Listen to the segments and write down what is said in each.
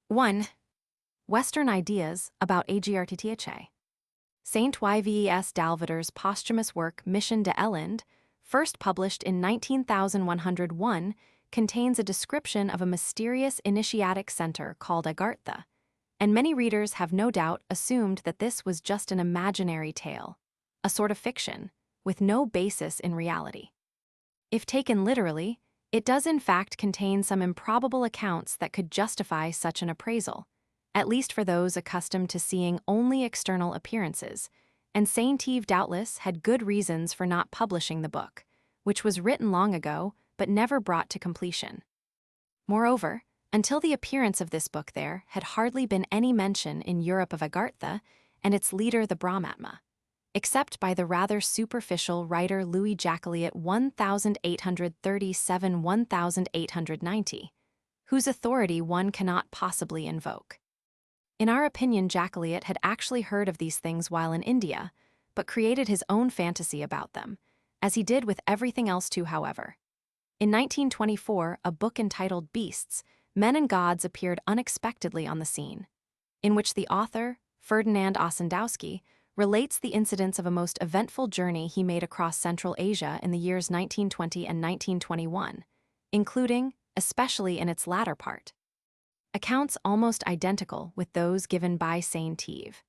1. Western ideas about Agarttha. Saint Yves Dalvader's posthumous work Mission de Elend, first published in 19,101, contains a description of a mysterious initiatic center called Agarttha, and many readers have no doubt assumed that this was just an imaginary tale, a sort of fiction, with no basis in reality. If taken literally, it does in fact contain some improbable accounts that could justify such an appraisal, at least for those accustomed to seeing only external appearances, and Saint Yves doubtless had good reasons for not publishing the book, which was written long ago but never brought to completion. Moreover, until the appearance of this book there had hardly been any mention in Europe of Agarttha and its leader the Brahmatma, except by the rather superficial writer Louis Jacqueliot 1837–1890, whose authority one cannot possibly invoke. In our opinion, Jacqueliot had actually heard of these things while in India, but created his own fantasy about them, as he did with everything else too, however. In 1924, a book entitled Beasts, Men and Gods appeared unexpectedly on the scene, in which the author, Ferdinand Ossendowski, relates the incidents of a most eventful journey he made across Central Asia in the years 1920 and 1921, including, especially in its latter part, accounts almost identical with those given by Saint Yves.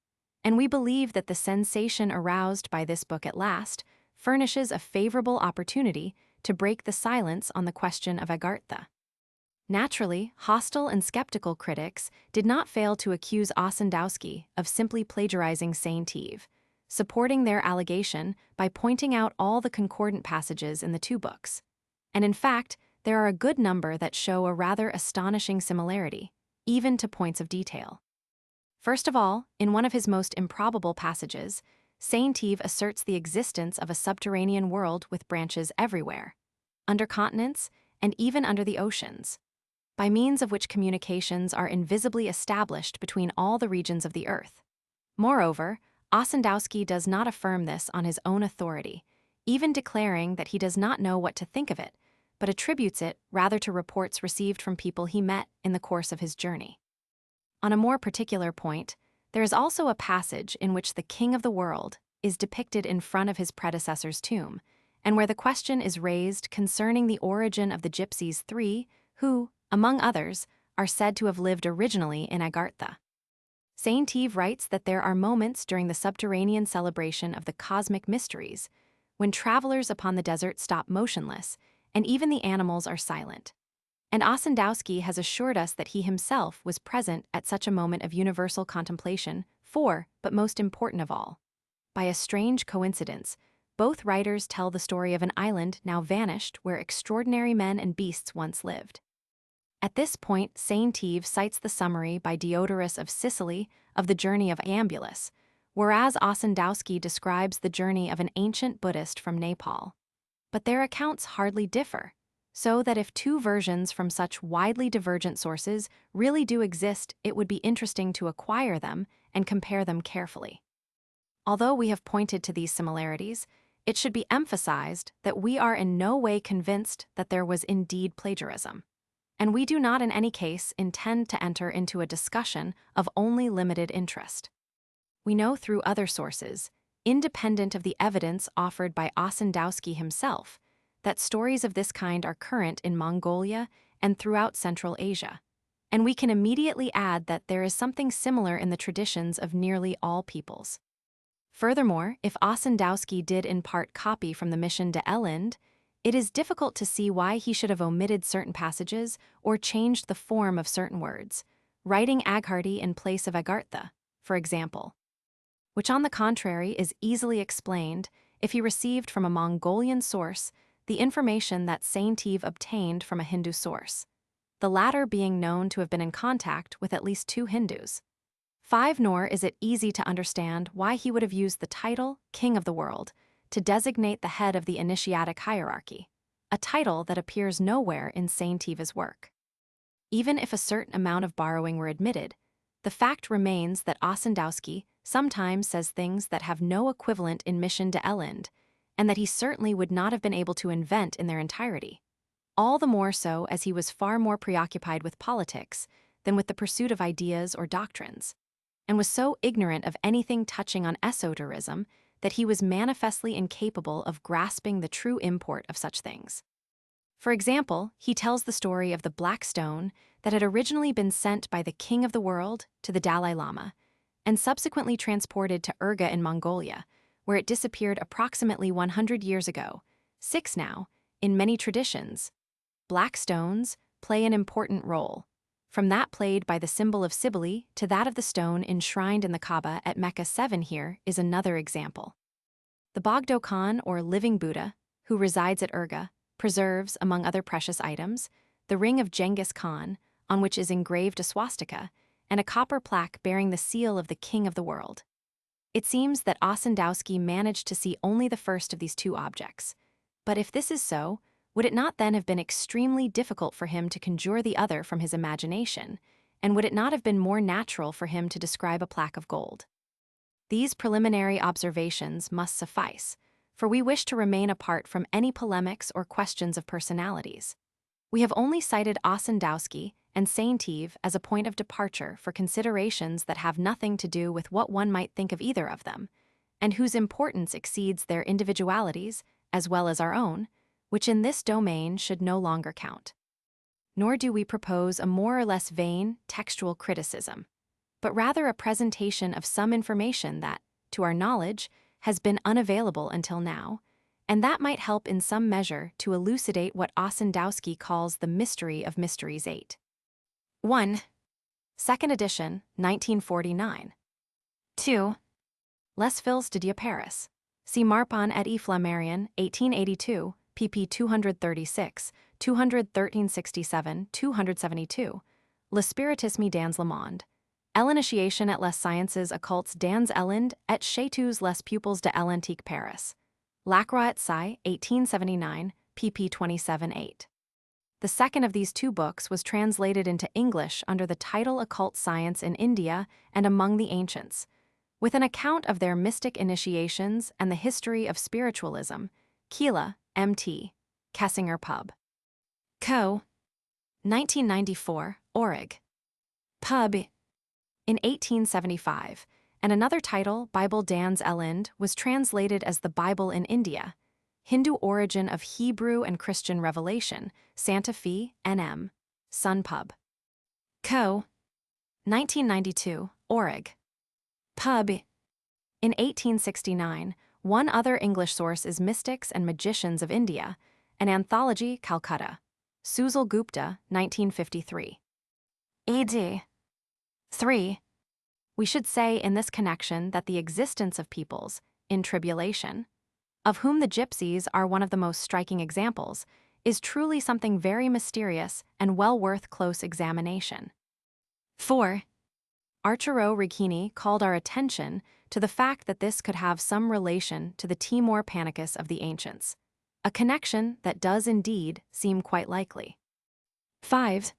And we believe that the sensation aroused by this book at last furnishes a favorable opportunity to break the silence on the question of Agarttha. Naturally, hostile and skeptical critics did not fail to accuse Ossendowski of simply plagiarizing Saint Yves, supporting their allegation by pointing out all the concordant passages in the two books. And in fact, there are a good number that show a rather astonishing similarity, even to points of detail. First of all, in one of his most improbable passages, Saint Yves asserts the existence of a subterranean world with branches everywhere, under continents, and even under the oceans, by means of which communications are invisibly established between all the regions of the earth. Moreover, Ossendowski does not affirm this on his own authority, even declaring that he does not know what to think of it, but attributes it rather to reports received from people he met in the course of his journey. On a more particular point, there is also a passage in which the king of the world is depicted in front of his predecessor's tomb, and where the question is raised concerning the origin of the gypsies three who, among others, are said to have lived originally in Agarttha. Saint Yves writes that there are moments during the subterranean celebration of the cosmic mysteries when travelers upon the desert stop motionless, and even the animals are silent. And Ossendowski has assured us that he himself was present at such a moment of universal contemplation for, but most important of all, by a strange coincidence, both writers tell the story of an island now vanished where extraordinary men and beasts once lived. At this point, Saint Yves cites the summary by Diodorus of Sicily of the journey of Iambulus, whereas Ossendowski describes the journey of an ancient Buddhist from Nepal. But their accounts hardly differ, so that if two versions from such widely divergent sources really do exist, it would be interesting to acquire them and compare them carefully. Although we have pointed to these similarities, it should be emphasized that we are in no way convinced that there was indeed plagiarism, and we do not in any case intend to enter into a discussion of only limited interest. We know through other sources, independent of the evidence offered by Ossendowski himself, that stories of this kind are current in Mongolia and throughout Central Asia, and we can immediately add that there is something similar in the traditions of nearly all peoples. Furthermore, if Ossendowski did in part copy from the Mission de Elend, it is difficult to see why he should have omitted certain passages or changed the form of certain words, writing Agarttha in place of Agarttha, for example, which on the contrary is easily explained if he received from a Mongolian source the information that Saint Yves obtained from a Hindu source, the latter being known to have been in contact with at least 2 Hindus. 5. Nor is it easy to understand why he would have used the title King of the World to designate the head of the initiatic hierarchy, a title that appears nowhere in Saint Yves' work. Even if a certain amount of borrowing were admitted, the fact remains that Ossendowski sometimes says things that have no equivalent in Mission de Elend, and that he certainly would not have been able to invent in their entirety. All the more so as he was far more preoccupied with politics than with the pursuit of ideas or doctrines, and was so ignorant of anything touching on esoterism that he was manifestly incapable of grasping the true import of such things. For example, he tells the story of the black stone that had originally been sent by the king of the world to the Dalai Lama, and subsequently transported to Urga in Mongolia, where it disappeared approximately 100 years ago, 6 now. In many traditions, black stones play an important role, from that played by the symbol of Cybele to that of the stone enshrined in the Kaaba at Mecca. 7 here is another example. The Bogdo Khan, or living Buddha, who resides at Urga, preserves, among other precious items, the ring of Genghis Khan, on which is engraved a swastika, and a copper plaque bearing the seal of the king of the world. It seems that Ossendowski managed to see only the first of these two objects. But if this is so, would it not then have been extremely difficult for him to conjure the other from his imagination, and would it not have been more natural for him to describe a plaque of gold? These preliminary observations must suffice, for we wish to remain apart from any polemics or questions of personalities. We have only cited Ossendowski and Saint-Yves as a point of departure for considerations that have nothing to do with what one might think of either of them, and whose importance exceeds their individualities, as well as our own, which in this domain should no longer count. Nor do we propose a more or less vain textual criticism, but rather a presentation of some information that, to our knowledge, has been unavailable until now, and that might help in some measure to elucidate what Ossendowski calls the mystery of mysteries. 8. 1. Second edition, 1949. 2. Les Fils de Dieu Paris. See Marpon et y Flammarion, 1882, pp. 236, 213-67, 272. Le Spiritisme dans le monde. L'initiation et les sciences occultes dans l'Inde et chez tous les pupils de l'antique Paris. Lacroix et Sy, 1879, pp. 27-8. The second of these two books was translated into English under the title Occult Science in India and Among the Ancients, with an account of their mystic initiations and the history of spiritualism. Keela, M.T., Kessinger Pub. Co. 1994, Orig. Pub. In 1875, and another title, Bible dans l'Inde, was translated as The Bible in India, Hindu Origin of Hebrew and Christian Revelation, Santa Fe, N.M., Sun Pub. Co. 1992, Orig. Pub. In 1869, one other English source is Mystics and Magicians of India, an anthology, Calcutta. Suzal Gupta, 1953. ed. 3. We should say in this connection that the existence of peoples, in tribulation, of whom the gypsies are one of the most striking examples, is truly something very mysterious and well worth close examination. 4. Arturo Righini called our attention to the fact that this could have some relation to the Timor Panicus of the ancients, a connection that does indeed seem quite likely. 5.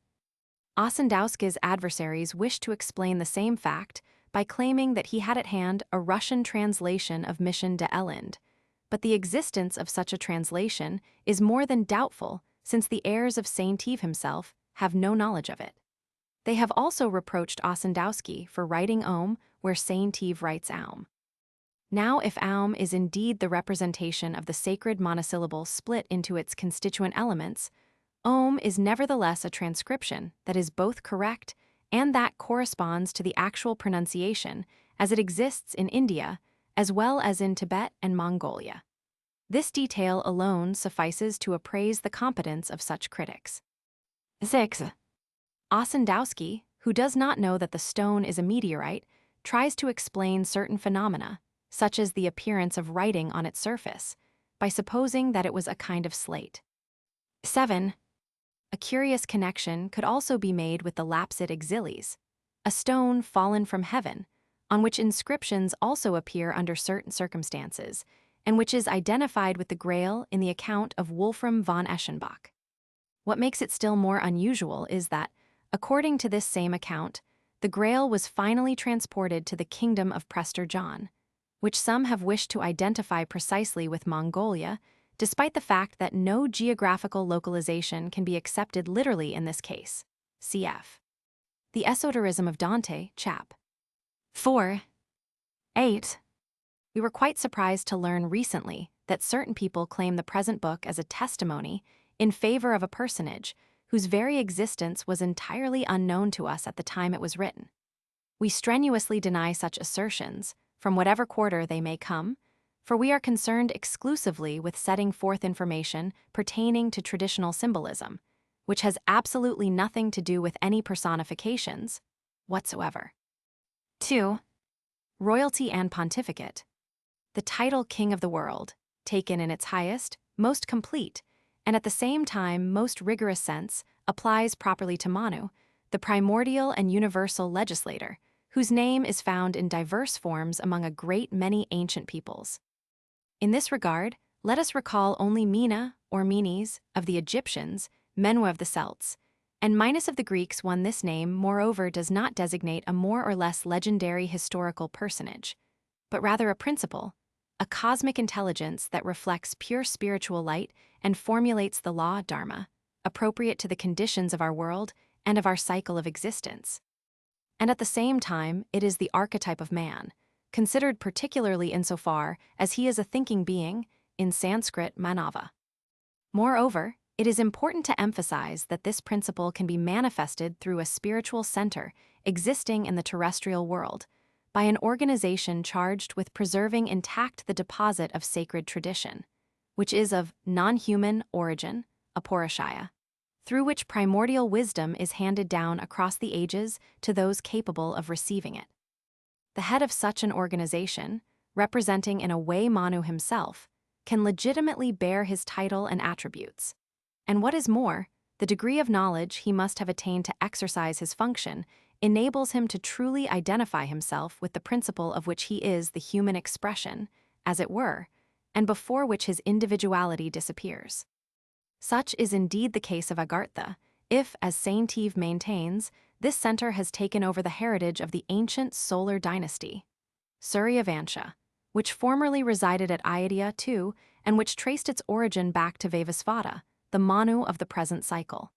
Ossendowski's adversaries wished to explain the same fact by claiming that he had at hand a Russian translation of Mission de l'Inde, but the existence of such a translation is more than doubtful since the heirs of Saint-Yves himself have no knowledge of it. They have also reproached Ossendowski for writing Ohm where Saint-Yves writes Aum. Now if Aum is indeed the representation of the sacred monosyllable split into its constituent elements, Ohm is nevertheless a transcription that is both correct and that corresponds to the actual pronunciation as it exists in India as well as in Tibet and Mongolia. This detail alone suffices to appraise the competence of such critics. 6. Ossendowski, who does not know that the stone is a meteorite, tries to explain certain phenomena, such as the appearance of writing on its surface, by supposing that it was a kind of slate. 7. A curious connection could also be made with the lapsid exilis, a stone fallen from heaven, on which inscriptions also appear under certain circumstances, and which is identified with the Grail in the account of Wolfram von Eschenbach. What makes it still more unusual is that, according to this same account, the Grail was finally transported to the kingdom of Prester John, which some have wished to identify precisely with Mongolia, despite the fact that no geographical localization can be accepted literally in this case. Cf. The Esoterism of Dante, chap. 4. 8. We were quite surprised to learn recently that certain people claim the present book as a testimony in favor of a personage whose very existence was entirely unknown to us at the time it was written. We strenuously deny such assertions, from whatever quarter they may come, for we are concerned exclusively with setting forth information pertaining to traditional symbolism, which has absolutely nothing to do with any personifications whatsoever. 2. Royalty and pontificate. The title King of the World, taken in its highest, most complete, and at the same time most rigorous sense, applies properly to Manu, the primordial and universal legislator, whose name is found in diverse forms among a great many ancient peoples. In this regard, let us recall only Mina, or Menes, of the Egyptians, Menwe of the Celts, and Minos of the Greeks. This name, moreover, does not designate a more or less legendary historical personage, but rather a principle, a cosmic intelligence that reflects pure spiritual light and formulates the law, dharma, appropriate to the conditions of our world and of our cycle of existence. And at the same time, it is the archetype of man, considered particularly insofar as he is a thinking being, in Sanskrit manava. Moreover, it is important to emphasize that this principle can be manifested through a spiritual center existing in the terrestrial world, by an organization charged with preserving intact the deposit of sacred tradition, which is of non-human origin, aporashaya, through which primordial wisdom is handed down across the ages to those capable of receiving it. The head of such an organization, representing in a way Manu himself, can legitimately bear his title and attributes. And what is more, the degree of knowledge he must have attained to exercise his function enables him to truly identify himself with the principle of which he is the human expression, as it were, and before which his individuality disappears. Such is indeed the case of Agarttha, if, as Saint Yves maintains, this center has taken over the heritage of the ancient solar dynasty, Suryavansha, which formerly resided at Ayodhya too, and which traced its origin back to Vaivasvata, the Manu of the present cycle.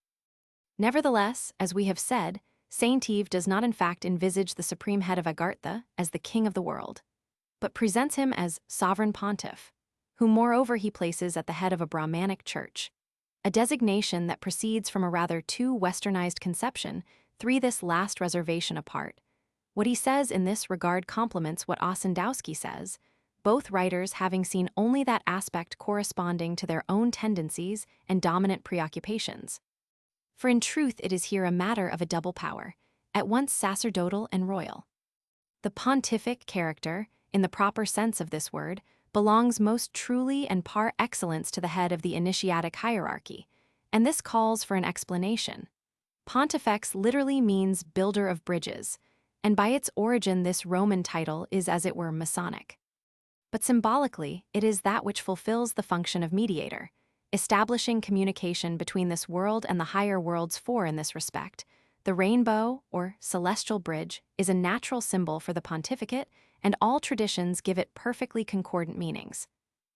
Nevertheless, as we have said, Saint Yves does not in fact envisage the supreme head of Agarttha as the king of the world, but presents him as sovereign pontiff, whom moreover he places at the head of a Brahmanic church, a designation that proceeds from a rather too westernized conception. This last reservation apart, what he says in this regard complements what Ossendowski says, both writers having seen only that aspect corresponding to their own tendencies and dominant preoccupations. For in truth it is here a matter of a double power, at once sacerdotal and royal. The pontific character, in the proper sense of this word, belongs most truly and par excellence to the head of the initiatic hierarchy, and this calls for an explanation. Pontifex literally means builder of bridges, and by its origin this Roman title is as it were Masonic. But symbolically, it is that which fulfills the function of mediator, establishing communication between this world and the higher worlds. For in this respect, the rainbow, or celestial bridge, is a natural symbol for the pontificate, and all traditions give it perfectly concordant meanings.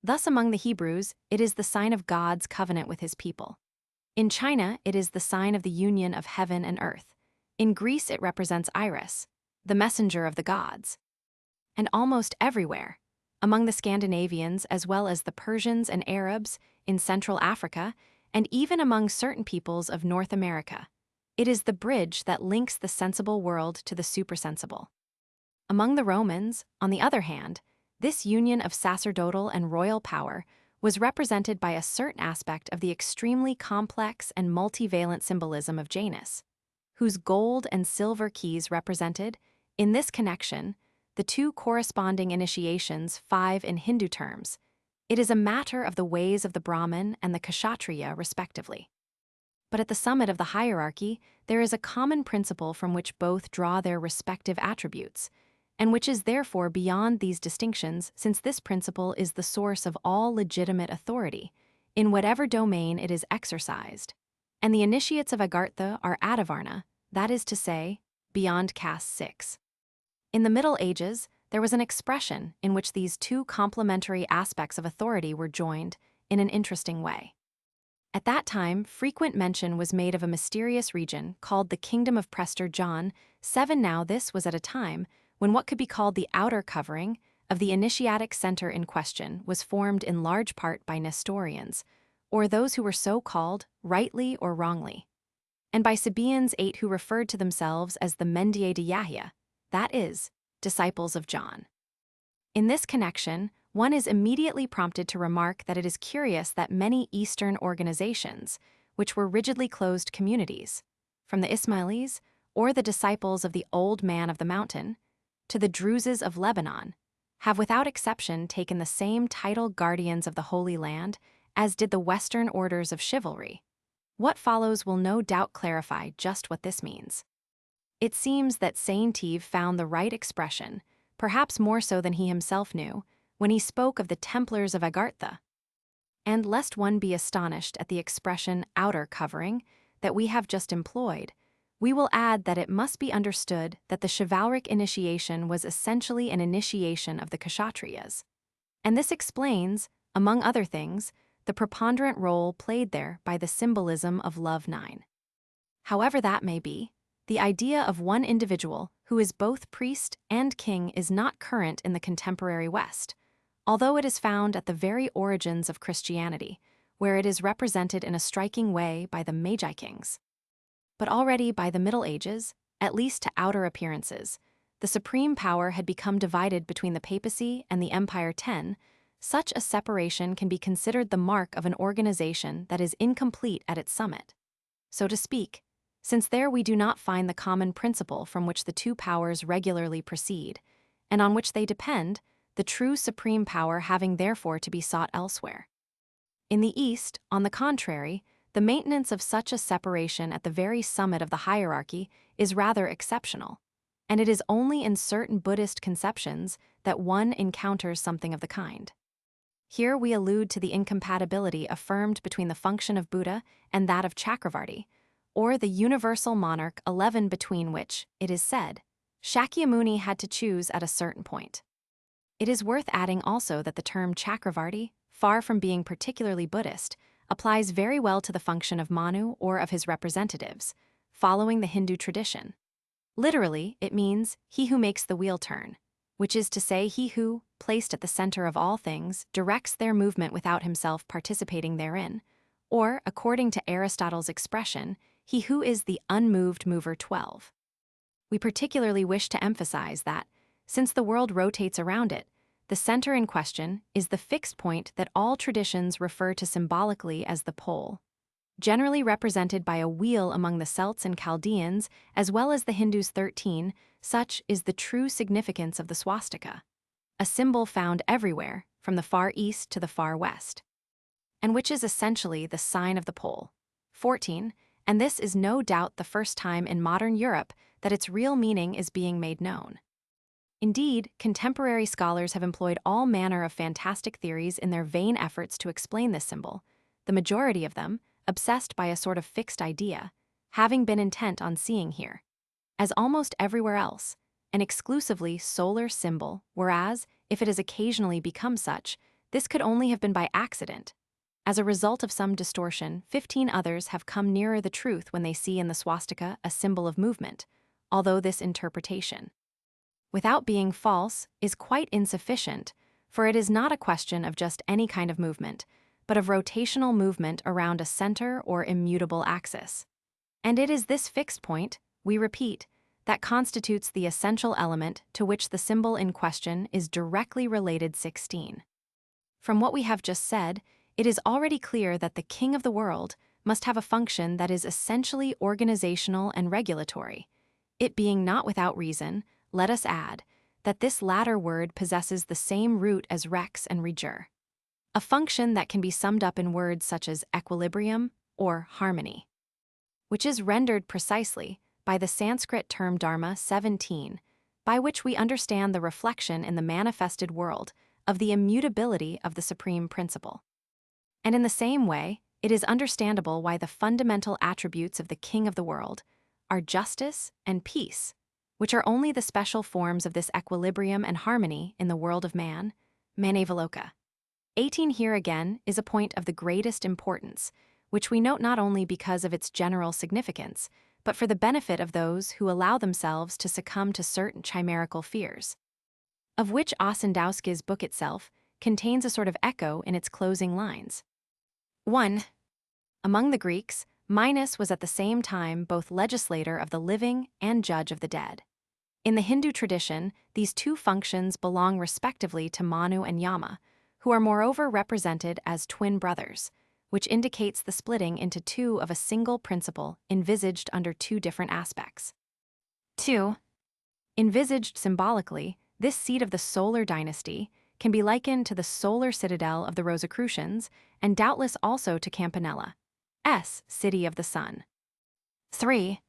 Thus among the Hebrews, it is the sign of God's covenant with his people. In China, it is the sign of the union of heaven and earth. In Greece, it represents Iris, the messenger of the gods. And almost everywhere, among the Scandinavians as well as the Persians and Arabs, in Central Africa, and even among certain peoples of North America, it is the bridge that links the sensible world to the supersensible. Among the Romans, on the other hand, this union of sacerdotal and royal power was represented by a certain aspect of the extremely complex and multivalent symbolism of Janus, whose gold and silver keys represented, in this connection, the two corresponding initiations 5 in Hindu terms. It is a matter of the ways of the Brahmin and the Kshatriya, respectively. But at the summit of the hierarchy, there is a common principle from which both draw their respective attributes, and which is therefore beyond these distinctions, since this principle is the source of all legitimate authority, in whatever domain it is exercised. And the initiates of Agarttha are Adavarna, that is to say, beyond caste 6. In the Middle Ages, there was an expression in which these two complementary aspects of authority were joined in an interesting way. At that time, frequent mention was made of a mysterious region called the Kingdom of Prester John 7. Now this was at a time when what could be called the outer covering of the initiatic center in question was formed in large part by Nestorians, or those who were so called, rightly or wrongly, and by Sabaeans 8 who referred to themselves as the Mendae de Yahya, that is, disciples of John. In this connection, one is immediately prompted to remark that it is curious that many Eastern organizations, which were rigidly closed communities, from the Ismailis or the disciples of the Old Man of the Mountain to the Druzes of Lebanon, have without exception taken the same title guardians of the Holy Land as did the Western orders of chivalry. What follows will no doubt clarify just what this means. It seems that Saint-Yves found the right expression, perhaps more so than he himself knew, when he spoke of the Templars of Agarttha. And lest one be astonished at the expression outer covering that we have just employed, we will add that it must be understood that the chivalric initiation was essentially an initiation of the Kshatriyas. And this explains, among other things, the preponderant role played there by the symbolism of Love 9. However that may be, the idea of one individual who is both priest and king is not current in the contemporary West, although it is found at the very origins of Christianity, where it is represented in a striking way by the Magi kings. But already by the Middle Ages, at least to outer appearances, the supreme power had become divided between the papacy and the Empire 10. Such a separation can be considered the mark of an organization that is incomplete at its summit, so to speak, since there we do not find the common principle from which the two powers regularly proceed, and on which they depend, the true supreme power having therefore to be sought elsewhere. In the East, on the contrary, the maintenance of such a separation at the very summit of the hierarchy is rather exceptional, and it is only in certain Buddhist conceptions that one encounters something of the kind. Here we allude to the incompatibility affirmed between the function of Buddha and that of Chakravarti, or the universal monarch 11, between which, it is said, Shakyamuni had to choose at a certain point. It is worth adding also that the term Chakravarti, far from being particularly Buddhist, applies very well to the function of Manu or of his representatives, following the Hindu tradition. Literally, it means he who makes the wheel turn, which is to say he who, placed at the center of all things, directs their movement without himself participating therein, or, according to Aristotle's expression, he who is the unmoved mover 12. We particularly wish to emphasize that, since the world rotates around it, the center in question is the fixed point that all traditions refer to symbolically as the pole, generally represented by a wheel among the Celts and Chaldeans as well as the Hindus 13. Such is the true significance of the swastika, a symbol found everywhere from the Far East to the Far West, and which is essentially the sign of the pole. 14, and this is no doubt the first time in modern Europe that its real meaning is being made known. Indeed, contemporary scholars have employed all manner of fantastic theories in their vain efforts to explain this symbol, the majority of them obsessed by a sort of fixed idea, having been intent on seeing here, as almost everywhere else, an exclusively solar symbol, whereas, if it has occasionally become such, this could only have been by accident. As a result of some distortion, 15 others have come nearer the truth when they see in the swastika a symbol of movement, although this interpretation, without being false, is quite insufficient, for it is not a question of just any kind of movement, but of rotational movement around a center or immutable axis. And it is this fixed point, we repeat, that constitutes the essential element to which the symbol in question is directly related. 16. From what we have just said, it is already clear that the king of the world must have a function that is essentially organizational and regulatory. It being not without reason, let us add, that this latter word possesses the same root as rex and regere, a function that can be summed up in words such as equilibrium or harmony, which is rendered precisely by the Sanskrit term dharma 17, by which we understand the reflection in the manifested world of the immutability of the supreme principle. And in the same way, it is understandable why the fundamental attributes of the king of the world are justice and peace, which are only the special forms of this equilibrium and harmony in the world of man, Manavaloka. 18 here again is a point of the greatest importance, which we note not only because of its general significance, but for the benefit of those who allow themselves to succumb to certain chimerical fears, of which Ossendowski's book itself contains a sort of echo in its closing lines. 1. Among the Greeks, Minos was at the same time both legislator of the living and judge of the dead. In the Hindu tradition, these two functions belong respectively to Manu and Yama, who are moreover represented as twin brothers, which indicates the splitting into two of a single principle envisaged under two different aspects. 2. Envisaged symbolically, this seat of the solar dynasty can be likened to the solar citadel of the Rosicrucians and doubtless also to Campanella's city of the sun. 3.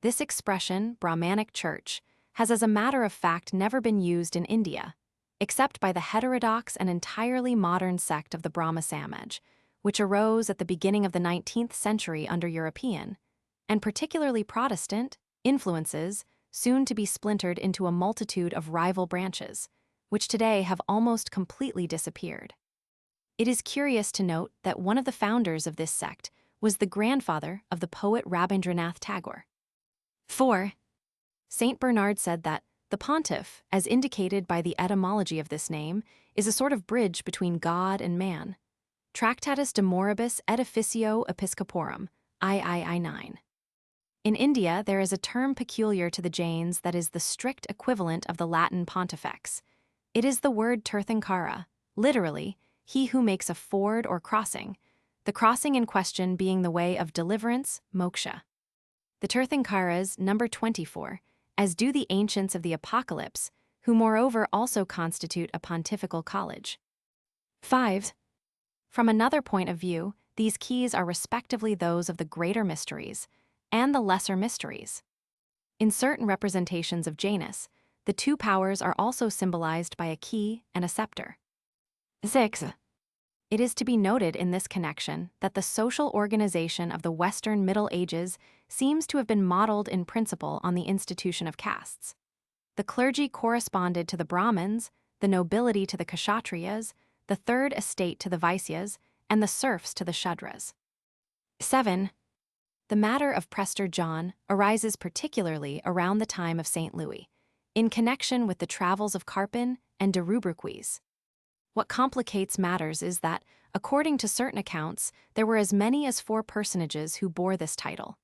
This expression, Brahmanic church, has as a matter of fact never been used in India, except by the heterodox and entirely modern sect of the Brahma Samaj, which arose at the beginning of the 19th century under European, and particularly Protestant, influences, soon to be splintered into a multitude of rival branches, which today have almost completely disappeared. It is curious to note that one of the founders of this sect was the grandfather of the poet Rabindranath Tagore. 4. Saint Bernard said that the pontiff, as indicated by the etymology of this name, is a sort of bridge between God and man. Tractatus de Moribus et Officio Episcoporum, III 9. In India, there is a term peculiar to the Jains that is the strict equivalent of the Latin pontifex. It is the word Tirthankara, literally, he who makes a ford or crossing, the crossing in question being the way of deliverance, moksha. The Tirthankaras number 24, as do the ancients of the Apocalypse, who moreover also constitute a pontifical college. 5. From another point of view, these keys are respectively those of the greater mysteries and the lesser mysteries. In certain representations of Janus, the two powers are also symbolized by a key and a scepter. 6. It is to be noted in this connection that the social organization of the Western Middle Ages seems to have been modeled in principle on the institution of castes. The clergy corresponded to the Brahmins, the nobility to the Kshatriyas, the third estate to the Vaisyas, and the serfs to the Shudras. 7. The matter of Prester John arises particularly around the time of St. Louis, in connection with the travels of Carpin and de Rubruquis. What complicates matters is that, according to certain accounts, there were as many as 4 personages who bore this title.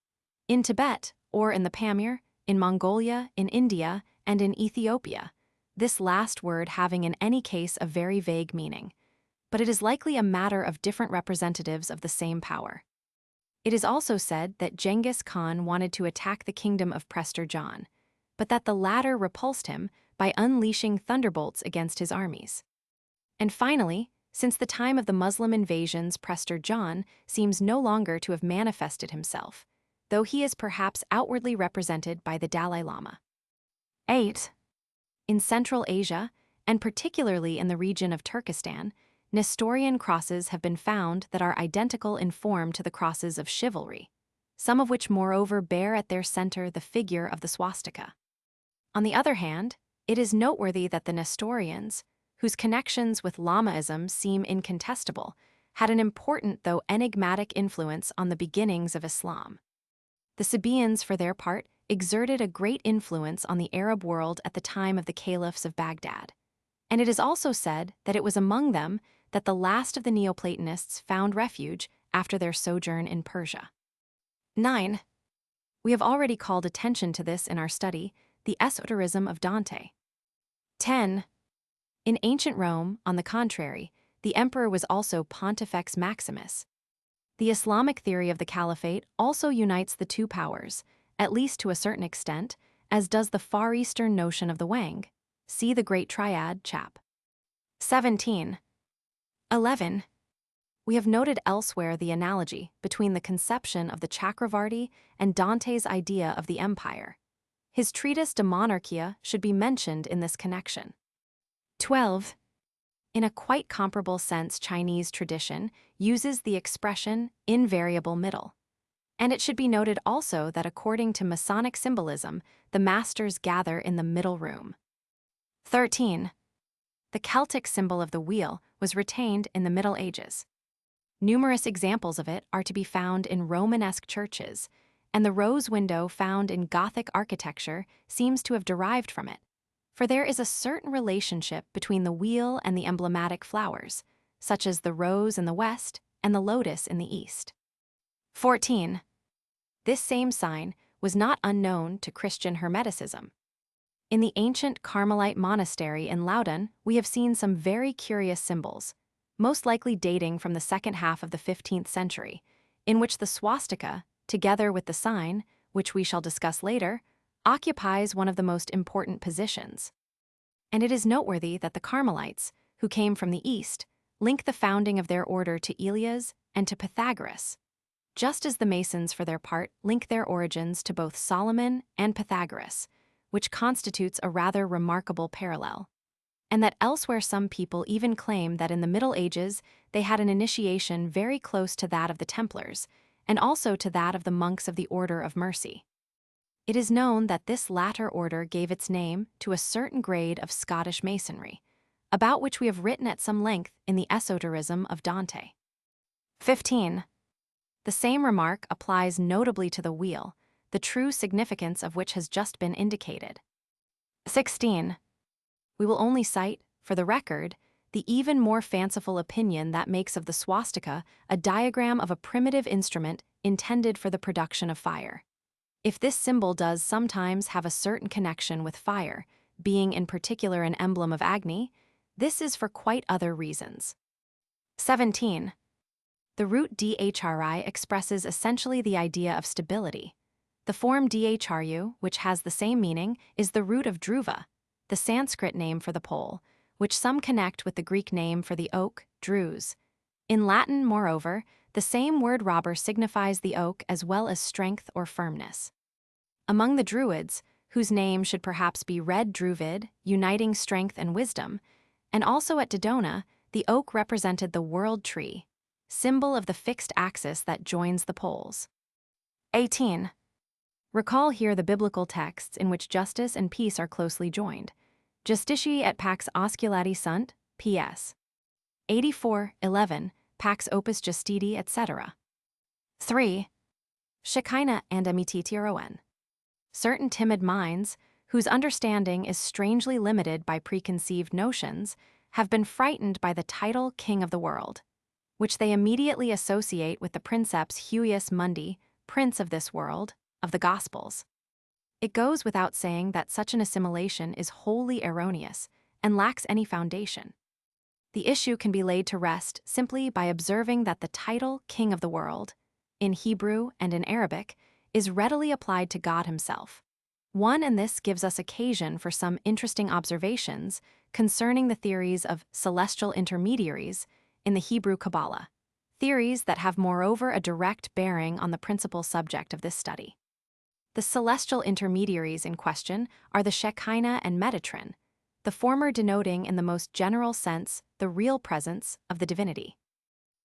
In Tibet, or in the Pamir, in Mongolia, in India, and in Ethiopia, this last word having in any case a very vague meaning, but it is likely a matter of different representatives of the same power. It is also said that Genghis Khan wanted to attack the kingdom of Prester John, but that the latter repulsed him by unleashing thunderbolts against his armies. And finally, since the time of the Muslim invasions, Prester John seems no longer to have manifested himself, though he is perhaps outwardly represented by the Dalai Lama. 8. In Central Asia, and particularly in the region of Turkestan, Nestorian crosses have been found that are identical in form to the crosses of chivalry, some of which moreover bear at their center the figure of the swastika. On the other hand, it is noteworthy that the Nestorians, whose connections with Lamaism seem incontestable, had an important though enigmatic influence on the beginnings of Islam. The Sabaeans, for their part, exerted a great influence on the Arab world at the time of the caliphs of Baghdad, and it is also said that it was among them that the last of the Neoplatonists found refuge after their sojourn in Persia. 9. We have already called attention to this in our study, the esoterism of Dante. 10. In ancient Rome, on the contrary, the emperor was also Pontifex Maximus. The Islamic theory of the caliphate also unites the two powers, at least to a certain extent, as does the Far Eastern notion of the Wang. See the Great Triad, chap. 17. 11. We have noted elsewhere the analogy between the conception of the Chakravarti and Dante's idea of the empire. His treatise De Monarchia should be mentioned in this connection. 12. In a quite comparable sense, Chinese tradition uses the expression invariable middle. And it should be noted also that according to Masonic symbolism, the masters gather in the middle room. 13. The Celtic symbol of the wheel was retained in the Middle Ages. Numerous examples of it are to be found in Romanesque churches, and the rose window found in Gothic architecture seems to have derived from it, for there is a certain relationship between the wheel and the emblematic flowers, such as the rose in the west and the lotus in the east. 14. This same sign was not unknown to Christian Hermeticism. In the ancient Carmelite monastery in Loudun, we have seen some very curious symbols, most likely dating from the second half of the 15th century, in which the swastika, together with the sign, which we shall discuss later, occupies one of the most important positions. And it is noteworthy that the Carmelites, who came from the east, link the founding of their order to Elias and to Pythagoras, just as the Masons, for their part, link their origins to both Solomon and Pythagoras, which constitutes a rather remarkable parallel. And that elsewhere some people even claim that in the Middle Ages they had an initiation very close to that of the Templars, and also to that of the monks of the Order of Mercy. It is known that this latter order gave its name to a certain grade of Scottish Masonry, about which we have written at some length in the Esoterism of Dante. 15. The same remark applies notably to the wheel, the true significance of which has just been indicated. 16. We will only cite, for the record, the even more fanciful opinion that makes of the swastika a diagram of a primitive instrument intended for the production of fire. If this symbol does sometimes have a certain connection with fire, being in particular an emblem of Agni, this is for quite other reasons. 17. The root dhri expresses essentially the idea of stability. The form dhru, which has the same meaning, is the root of dhruva, the Sanskrit name for the pole, which some connect with the Greek name for the oak, drus. In Latin, moreover, the same word robber signifies the oak as well as strength or firmness. Among the Druids, whose name should perhaps be Red Druvid, uniting strength and wisdom, and also at Dodona, the oak represented the world tree, symbol of the fixed axis that joins the poles. 18. Recall here the biblical texts in which justice and peace are closely joined. Justitii et pax osculati sunt, ps. 84:11, pax opus justiti, etc. 3. Shekinah and amititiroen. Certain timid minds, whose understanding is strangely limited by preconceived notions, have been frightened by the title King of the World, which they immediately associate with the princeps huius mundi, Prince of this world, of the Gospels. It goes without saying that such an assimilation is wholly erroneous and lacks any foundation. The issue can be laid to rest simply by observing that the title King of the World, in Hebrew and in Arabic, is readily applied to God himself. And this gives us occasion for some interesting observations concerning the theories of celestial intermediaries in the Hebrew Kabbalah, theories that have moreover a direct bearing on the principal subject of this study. The celestial intermediaries in question are the Shekinah and Metatron, the former denoting in the most general sense the real presence of the divinity.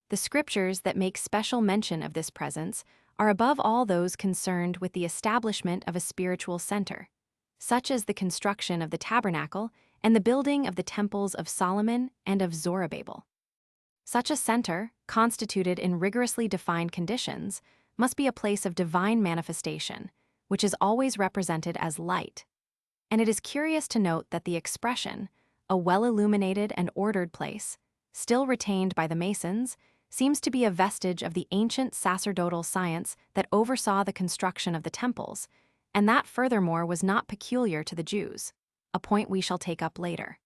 The scriptures that make special mention of this presence are above all those concerned with the establishment of a spiritual center, such as the construction of the tabernacle and the building of the temples of Solomon and of Zorobabel. Such a center, constituted in rigorously defined conditions, must be a place of divine manifestation, which is always represented as light. And it is curious to note that the expression, a well-illuminated and ordered place, still retained by the Masons, seems to be a vestige of the ancient sacerdotal science that oversaw the construction of the temples, and that furthermore was not peculiar to the Jews, a point we shall take up later.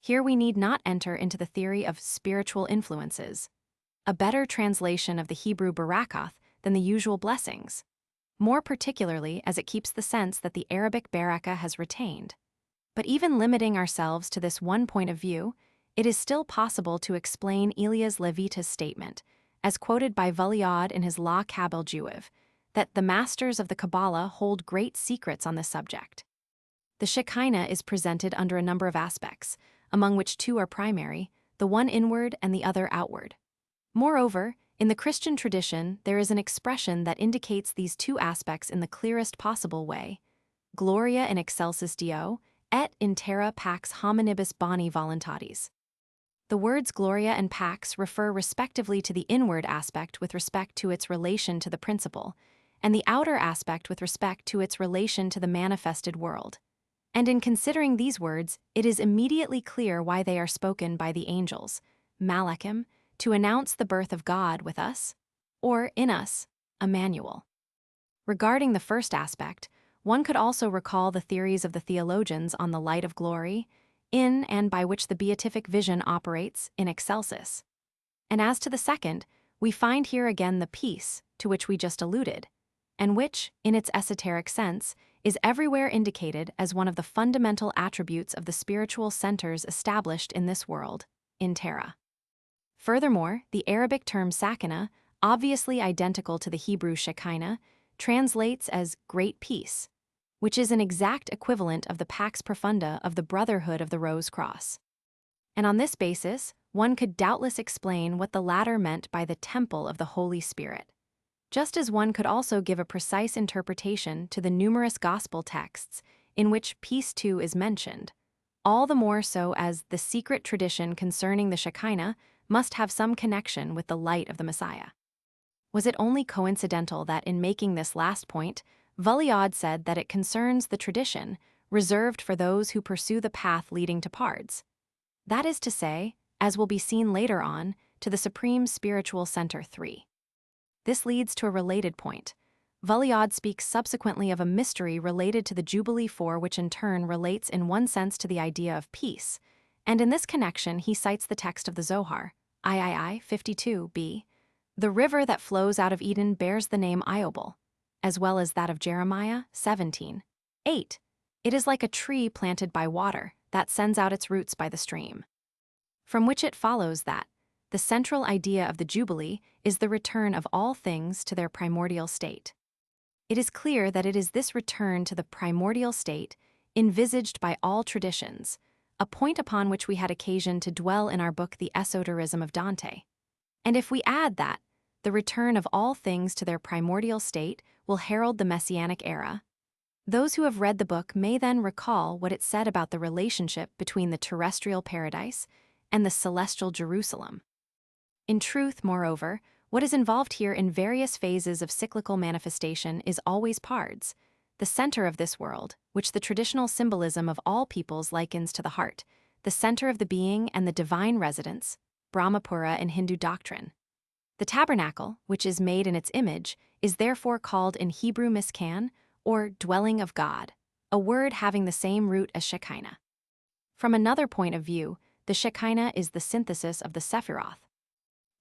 Here we need not enter into the theory of spiritual influences, a better translation of the Hebrew barakoth than the usual blessings, more particularly as it keeps the sense that the Arabic baraka has retained. But even limiting ourselves to this one point of view, it is still possible to explain Elias Levitas' statement, as quoted by Valliad in his La Kabbal Juiv, that the masters of the Kabbalah hold great secrets on this subject. The Shekinah is presented under a number of aspects, among which two are primary, the one inward and the other outward. Moreover, in the Christian tradition, there is an expression that indicates these two aspects in the clearest possible way: Gloria in excelsis Deo, et in terra pax hominibus boni voluntatis. The words Gloria and Pax refer respectively to the inward aspect with respect to its relation to the principle, and the outer aspect with respect to its relation to the manifested world. And in considering these words, it is immediately clear why they are spoken by the angels, Malachim, to announce the birth of God with us, or in us, Emmanuel. Regarding the first aspect, one could also recall the theories of the theologians on the light of glory, in and by which the beatific vision operates in excelsis. And as to the second, we find here again the peace to which we just alluded, and which, in its esoteric sense, is everywhere indicated as one of the fundamental attributes of the spiritual centers established in this world, in Terra. Furthermore, the Arabic term sakina, obviously identical to the Hebrew shekinah, translates as great peace, which is an exact equivalent of the pax profunda of the Brotherhood of the Rose Cross. And on this basis, one could doubtless explain what the latter meant by the temple of the Holy Spirit, just as one could also give a precise interpretation to the numerous gospel texts in which peace too is mentioned, all the more so as the secret tradition concerning the Shekinah must have some connection with the light of the Messiah. Was it only coincidental that in making this last point, Vulliad said that it concerns the tradition reserved for those who pursue the path leading to Pards? That is to say, as will be seen later on, to the Supreme Spiritual Center 3. This leads to a related point. Vulliad speaks subsequently of a mystery related to the Jubilee 4, which in turn relates in one sense to the idea of peace, and in this connection he cites the text of the Zohar, III 52b. The river that flows out of Eden bears the name Iobel, as well as that of Jeremiah 17:8. It is like a tree planted by water that sends out its roots by the stream. From which it follows that the central idea of the Jubilee is the return of all things to their primordial state. It is clear that it is this return to the primordial state, envisaged by all traditions, a point upon which we had occasion to dwell in our book The Esoterism of Dante. And if we add that the return of all things to their primordial state will herald the Messianic era, those who have read the book may then recall what it said about the relationship between the terrestrial paradise and the celestial Jerusalem. In truth, moreover, what is involved here in various phases of cyclical manifestation is always Pards, the center of this world, which the traditional symbolism of all peoples likens to the heart, the center of the being and the divine residence, Brahmapura in Hindu doctrine. The tabernacle, which is made in its image, is therefore called in Hebrew Mishkan, or dwelling of God, a word having the same root as Shekinah. From another point of view, the Shekinah is the synthesis of the Sephiroth.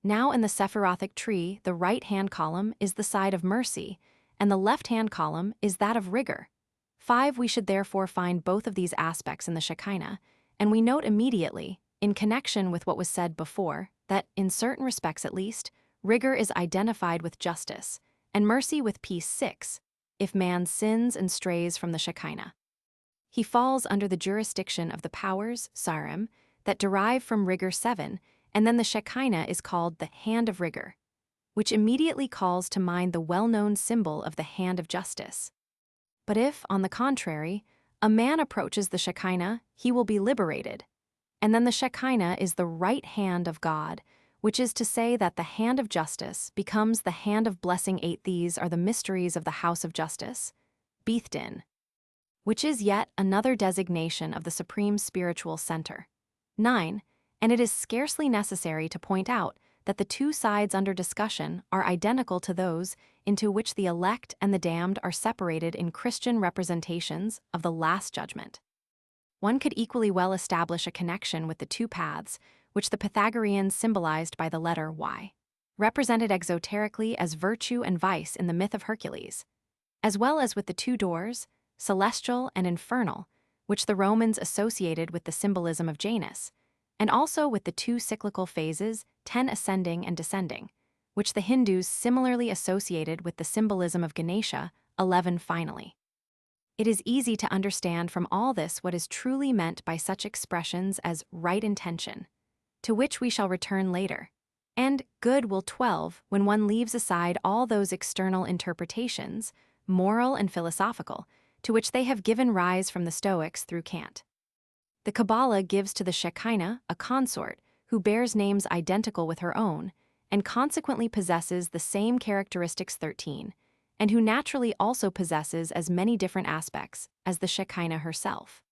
Now in the Sephirothic tree, the right-hand column is the side of mercy, and the left-hand column is that of rigor. 5. We should therefore find both of these aspects in the Shekinah, and we note immediately, in connection with what was said before, that, in certain respects at least, rigor is identified with justice, and mercy with peace. 6. If man sins and strays from the Shekinah, he falls under the jurisdiction of the powers, Sarim, that derive from rigor. 7, and then the Shekinah is called the hand of rigor, which immediately calls to mind the well-known symbol of the hand of justice. But if, on the contrary, a man approaches the Shekinah, he will be liberated. And then the Shekinah is the right hand of God, which is to say that the hand of justice becomes the hand of blessing. 8. These are the mysteries of the house of justice, Beithdin, which is yet another designation of the supreme spiritual center. 9. And it is scarcely necessary to point out that the two sides under discussion are identical to those into which the elect and the damned are separated in Christian representations of the Last Judgment. One could equally well establish a connection with the two paths, which the Pythagoreans symbolized by the letter Y, represented exoterically as virtue and vice in the myth of Hercules, as well as with the two doors, celestial and infernal, which the Romans associated with the symbolism of Janus, and also with the two cyclical phases, 10 ascending and descending, which the Hindus similarly associated with the symbolism of Ganesha, 11 finally. It is easy to understand from all this what is truly meant by such expressions as right intention, to which we shall return later, and good will. 12 when one leaves aside all those external interpretations, moral and philosophical, to which they have given rise from the Stoics through Kant. The Kabbalah gives to the Shekinah a consort who bears names identical with her own, and consequently possesses the same characteristics 13, and who naturally also possesses as many different aspects as the Shekinah herself.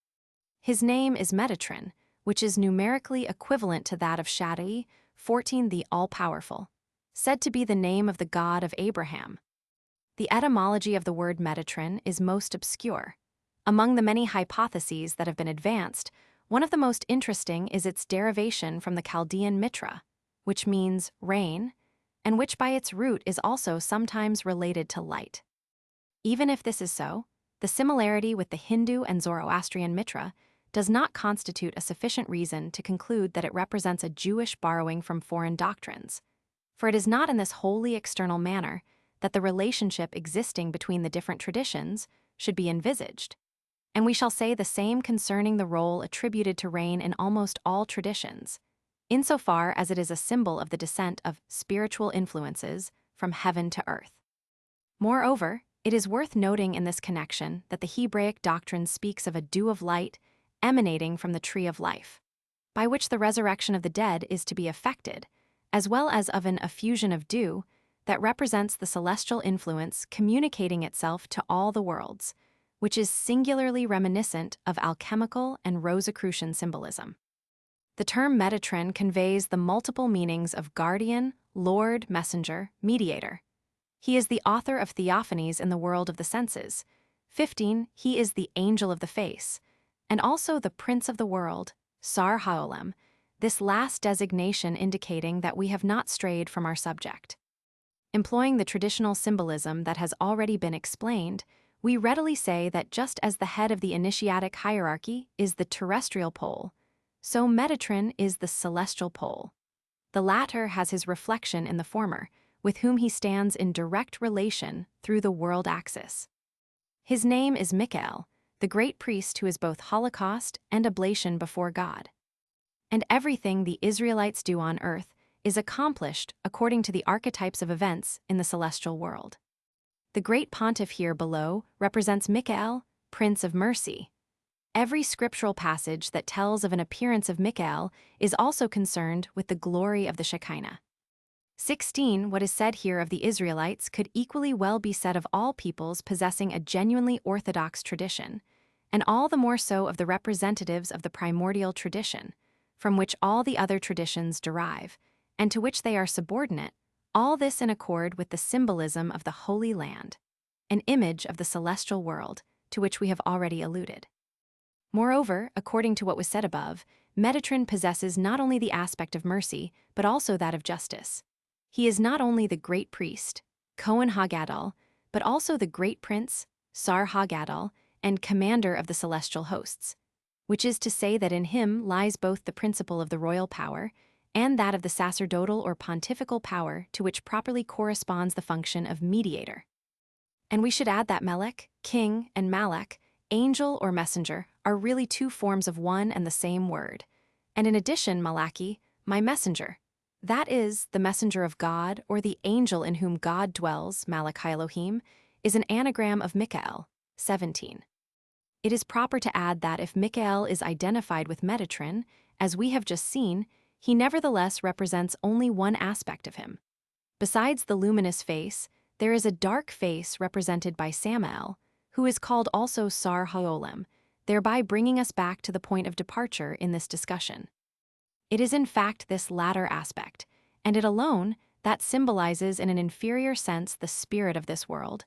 His name is Metatron, which is numerically equivalent to that of Shaddai, 14 the All-Powerful, said to be the name of the God of Abraham. The etymology of the word Metatron is most obscure. Among the many hypotheses that have been advanced, one of the most interesting is its derivation from the Chaldean Mitra, which means rain, and which by its root is also sometimes related to light. Even if this is so, the similarity with the Hindu and Zoroastrian Mitra does not constitute a sufficient reason to conclude that it represents a Jewish borrowing from foreign doctrines, for it is not in this wholly external manner that the relationship existing between the different traditions should be envisaged. And we shall say the same concerning the role attributed to rain in almost all traditions, insofar as it is a symbol of the descent of spiritual influences from heaven to earth. Moreover, it is worth noting in this connection that the Hebraic doctrine speaks of a dew of light emanating from the tree of life, by which the resurrection of the dead is to be effected, as well as of an effusion of dew that represents the celestial influence communicating itself to all the worlds, which is singularly reminiscent of alchemical and Rosicrucian symbolism. The term Metatron conveys the multiple meanings of guardian, lord, messenger, mediator. He is the author of theophanies in the world of the senses. 15, he is the angel of the face, and also the prince of the world, Sar Haolem, this last designation indicating that we have not strayed from our subject. Employing the traditional symbolism that has already been explained, we readily say that just as the head of the initiatic hierarchy is the terrestrial pole, so Metatron is the celestial pole. The latter has his reflection in the former, with whom he stands in direct relation through the world axis. His name is Michael, the great priest who is both holocaust and oblation before God. And everything the Israelites do on earth is accomplished according to the archetypes of events in the celestial world. The great pontiff here below represents Michael, Prince of Mercy. Every scriptural passage that tells of an appearance of Michael is also concerned with the glory of the Shekinah. 16. What is said here of the Israelites could equally well be said of all peoples possessing a genuinely orthodox tradition, and all the more so of the representatives of the primordial tradition, from which all the other traditions derive, and to which they are subordinate, all this in accord with the symbolism of the Holy Land, an image of the celestial world, to which we have already alluded. Moreover, according to what was said above, Metatron possesses not only the aspect of mercy, but also that of justice. He is not only the great priest, Cohen HaGadol, but also the great prince, Sar HaGadol, and commander of the celestial hosts, which is to say that in him lies both the principle of the royal power and that of the sacerdotal or pontifical power to which properly corresponds the function of mediator. And we should add that Melech, king, and Malach, angel or messenger, are really two forms of one and the same word. And in addition, Malachi, my messenger, that is, the messenger of God or the angel in whom God dwells, Malachi Elohim, is an anagram of Michael, 17. It is proper to add that if Michael is identified with Metatron, as we have just seen, he nevertheless represents only one aspect of him. Besides the luminous face, there is a dark face represented by Samael, who is called also Sar Haolem, thereby bringing us back to the point of departure in this discussion. It is in fact this latter aspect, and it alone, that symbolizes in an inferior sense the spirit of this world,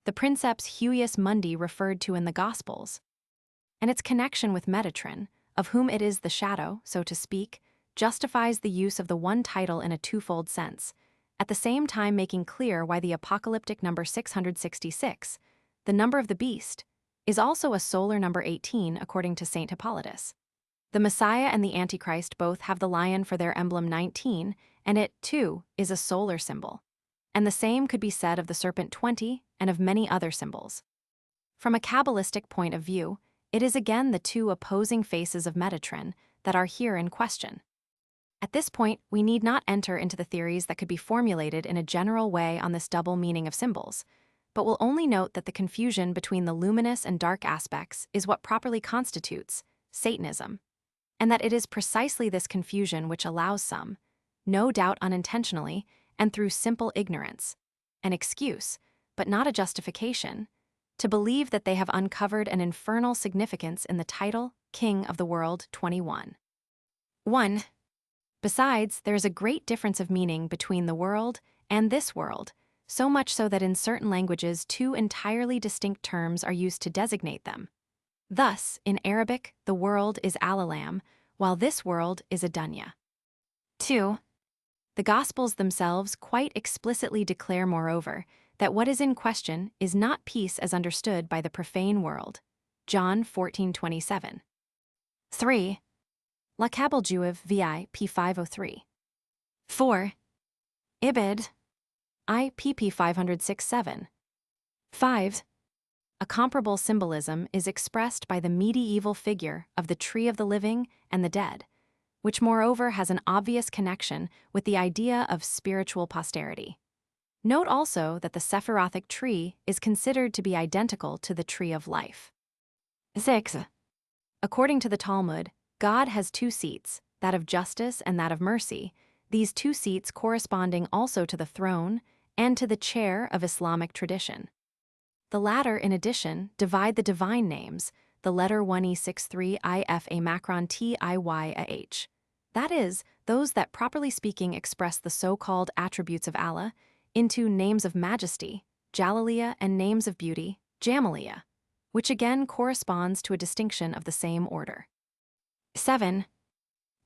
the princeps huius mundi referred to in the Gospels, and its connection with Metatron, of whom it is the shadow, so to speak, justifies the use of the one title in a twofold sense, at the same time making clear why the apocalyptic number 666, the number of the beast, is also a solar number 18 according to St. Hippolytus. The Messiah and the Antichrist both have the lion for their emblem 19, and it, too, is a solar symbol. And the same could be said of the serpent 20 and of many other symbols. From a Kabbalistic point of view, it is again the two opposing faces of Metatron that are here in question. At this point, we need not enter into the theories that could be formulated in a general way on this double meaning of symbols, but will only note that the confusion between the luminous and dark aspects is what properly constitutes Satanism. and that it is precisely this confusion which allows some, no doubt unintentionally and through simple ignorance, an excuse, but not a justification, to believe that they have uncovered an infernal significance in the title King of the World 21. 1. Besides, there is a great difference of meaning between the world and this world, so much so that in certain languages two entirely distinct terms are used to designate them. Thus, in Arabic, the world is Alalam, while this world is Adunya. 2. The Gospels themselves quite explicitly declare, moreover, that what is in question is not peace as understood by the profane world. John 14:27. 3. Lakabel Juiv vi p503. 4. Ibid. I pp 506-7. 5. A comparable symbolism is expressed by the medieval figure of the tree of the living and the dead, which moreover has an obvious connection with the idea of spiritual posterity. Note also that the Sephirothic tree is considered to be identical to the tree of life. 6. According to the Talmud, God has two seats, that of justice and that of mercy, these two seats corresponding also to the throne and to the chair of Islamic tradition. The latter, in addition, divide the divine names, the letter 1e63 ifa macron tiyah. That is, those that properly speaking express the so-called attributes of Allah, into names of majesty, Jalaliya, and names of beauty, Jamaliya, which again corresponds to a distinction of the same order. 7.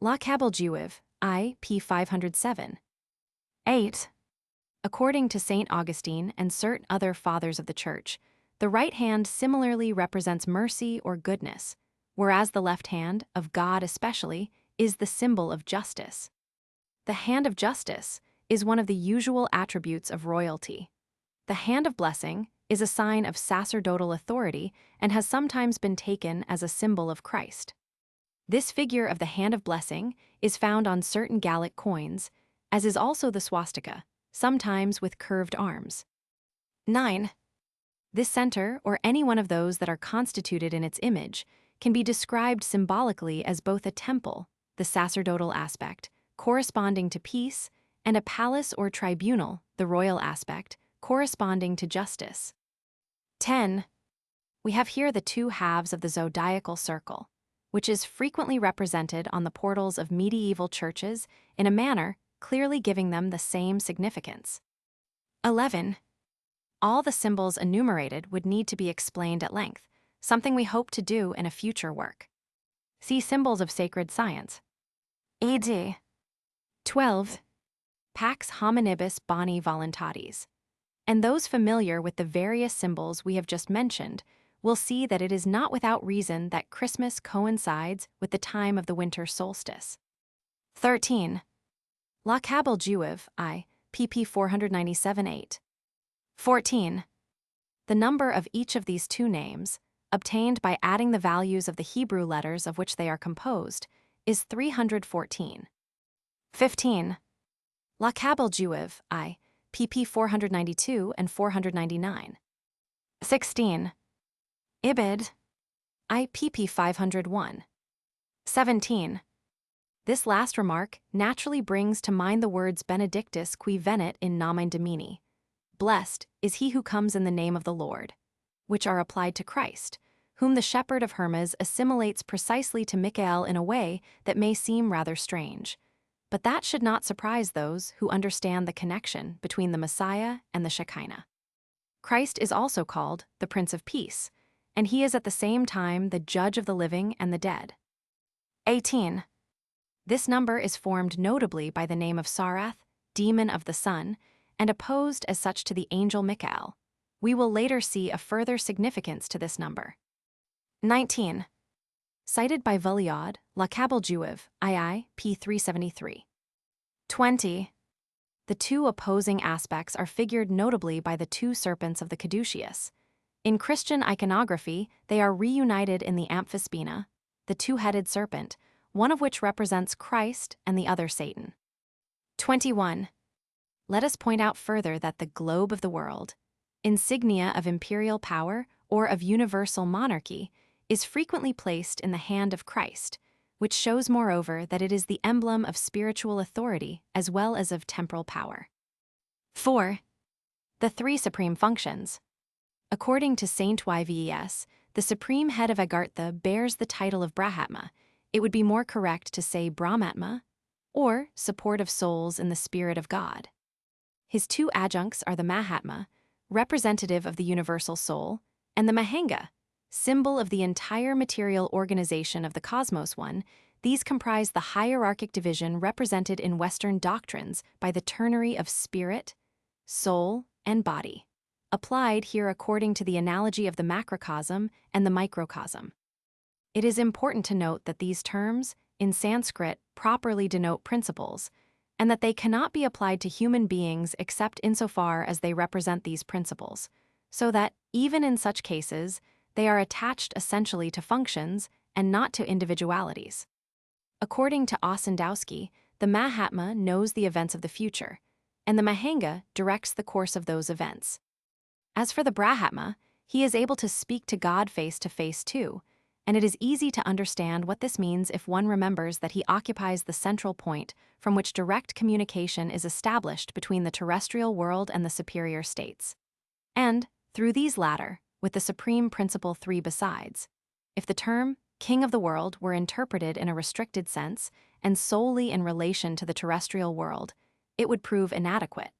Lakabel Juiv, I p 507. 8. According to St. Augustine and certain other fathers of the Church, the right hand similarly represents mercy or goodness, whereas the left hand, of God especially, is the symbol of justice. The hand of justice is one of the usual attributes of royalty. The hand of blessing is a sign of sacerdotal authority and has sometimes been taken as a symbol of Christ. This figure of the hand of blessing is found on certain Gallic coins, as is also the swastika, sometimes with curved arms. 9. This center, or any one of those that are constituted in its image, can be described symbolically as both a temple, the sacerdotal aspect, corresponding to peace, and a palace or tribunal, the royal aspect, corresponding to justice. 10. We have here the two halves of the zodiacal circle, which is frequently represented on the portals of medieval churches in a manner clearly giving them the same significance. 11. All the symbols enumerated would need to be explained at length, something we hope to do in a future work. See Symbols of Sacred Science. AD. 12. Pax hominibus boni voluntatis. And those familiar with the various symbols we have just mentioned will see that it is not without reason that Christmas coincides with the time of the winter solstice. 13. Lakabel Juiv, I, pp 497-8. 14. The number of each of these two names, obtained by adding the values of the Hebrew letters of which they are composed, is 314. 15. Lakabel Juiv, I, pp 492 and 499. 16. Ibid, I pp 501. 17. This last remark naturally brings to mind the words Benedictus qui venit in nomen Domini. Blessed is he who comes in the name of the Lord, which are applied to Christ, whom the shepherd of Hermas assimilates precisely to Michael in a way that may seem rather strange. But that should not surprise those who understand the connection between the Messiah and the Shekinah. Christ is also called the Prince of Peace, and he is at the same time the judge of the living and the dead. 18. This number is formed notably by the name of Sarath, demon of the sun, and opposed as such to the angel Michael. We will later see a further significance to this number. 19. Cited by Vuillaude, Lakabel Juiv, II, p. 373. 20. The two opposing aspects are figured notably by the two serpents of the caduceus. In Christian iconography, they are reunited in the amphispina, the two-headed serpent, one of which represents Christ and the other Satan. 21. Let us point out further that the globe of the world, insignia of imperial power or of universal monarchy, is frequently placed in the hand of Christ, which shows moreover that it is the emblem of spiritual authority as well as of temporal power. 4. The three supreme functions. According to Saint Yves, the supreme head of Agarttha bears the title of Brahmatma. It would be more correct to say Brahmatma, or support of souls in the spirit of God. His two adjuncts are the Mahatma, representative of the universal soul, and the Mahanga, symbol of the entire material organization of the cosmos. These comprise the hierarchic division represented in Western doctrines by the ternary of spirit, soul, and body, applied here according to the analogy of the macrocosm and the microcosm. It is important to note that these terms, in Sanskrit, properly denote principles, and that they cannot be applied to human beings except insofar as they represent these principles, so that, even in such cases, they are attached essentially to functions and not to individualities. According to Ossendowski, the Mahatma knows the events of the future, and the Mahanga directs the course of those events. As for the Brahmatma, he is able to speak to God face to face too, and it is easy to understand what this means if one remembers that he occupies the central point from which direct communication is established between the terrestrial world and the superior states. And, through these latter, with the supreme principle three besides. If the term king of the world were interpreted in a restricted sense and solely in relation to the terrestrial world, it would prove inadequate.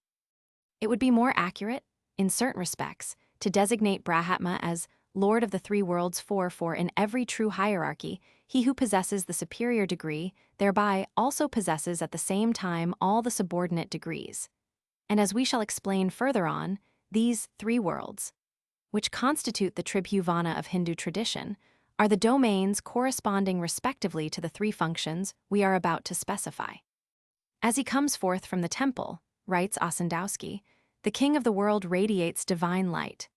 It would be more accurate, in certain respects, to designate Brahmatma as Lord of the three worlds, for in every true hierarchy, he who possesses the superior degree thereby also possesses at the same time all the subordinate degrees. And as we shall explain further on, these three worlds, which constitute the Tribhuvana of Hindu tradition, are the domains corresponding respectively to the three functions we are about to specify. As he comes forth from the temple, writes Ossendowski, the king of the world radiates divine light.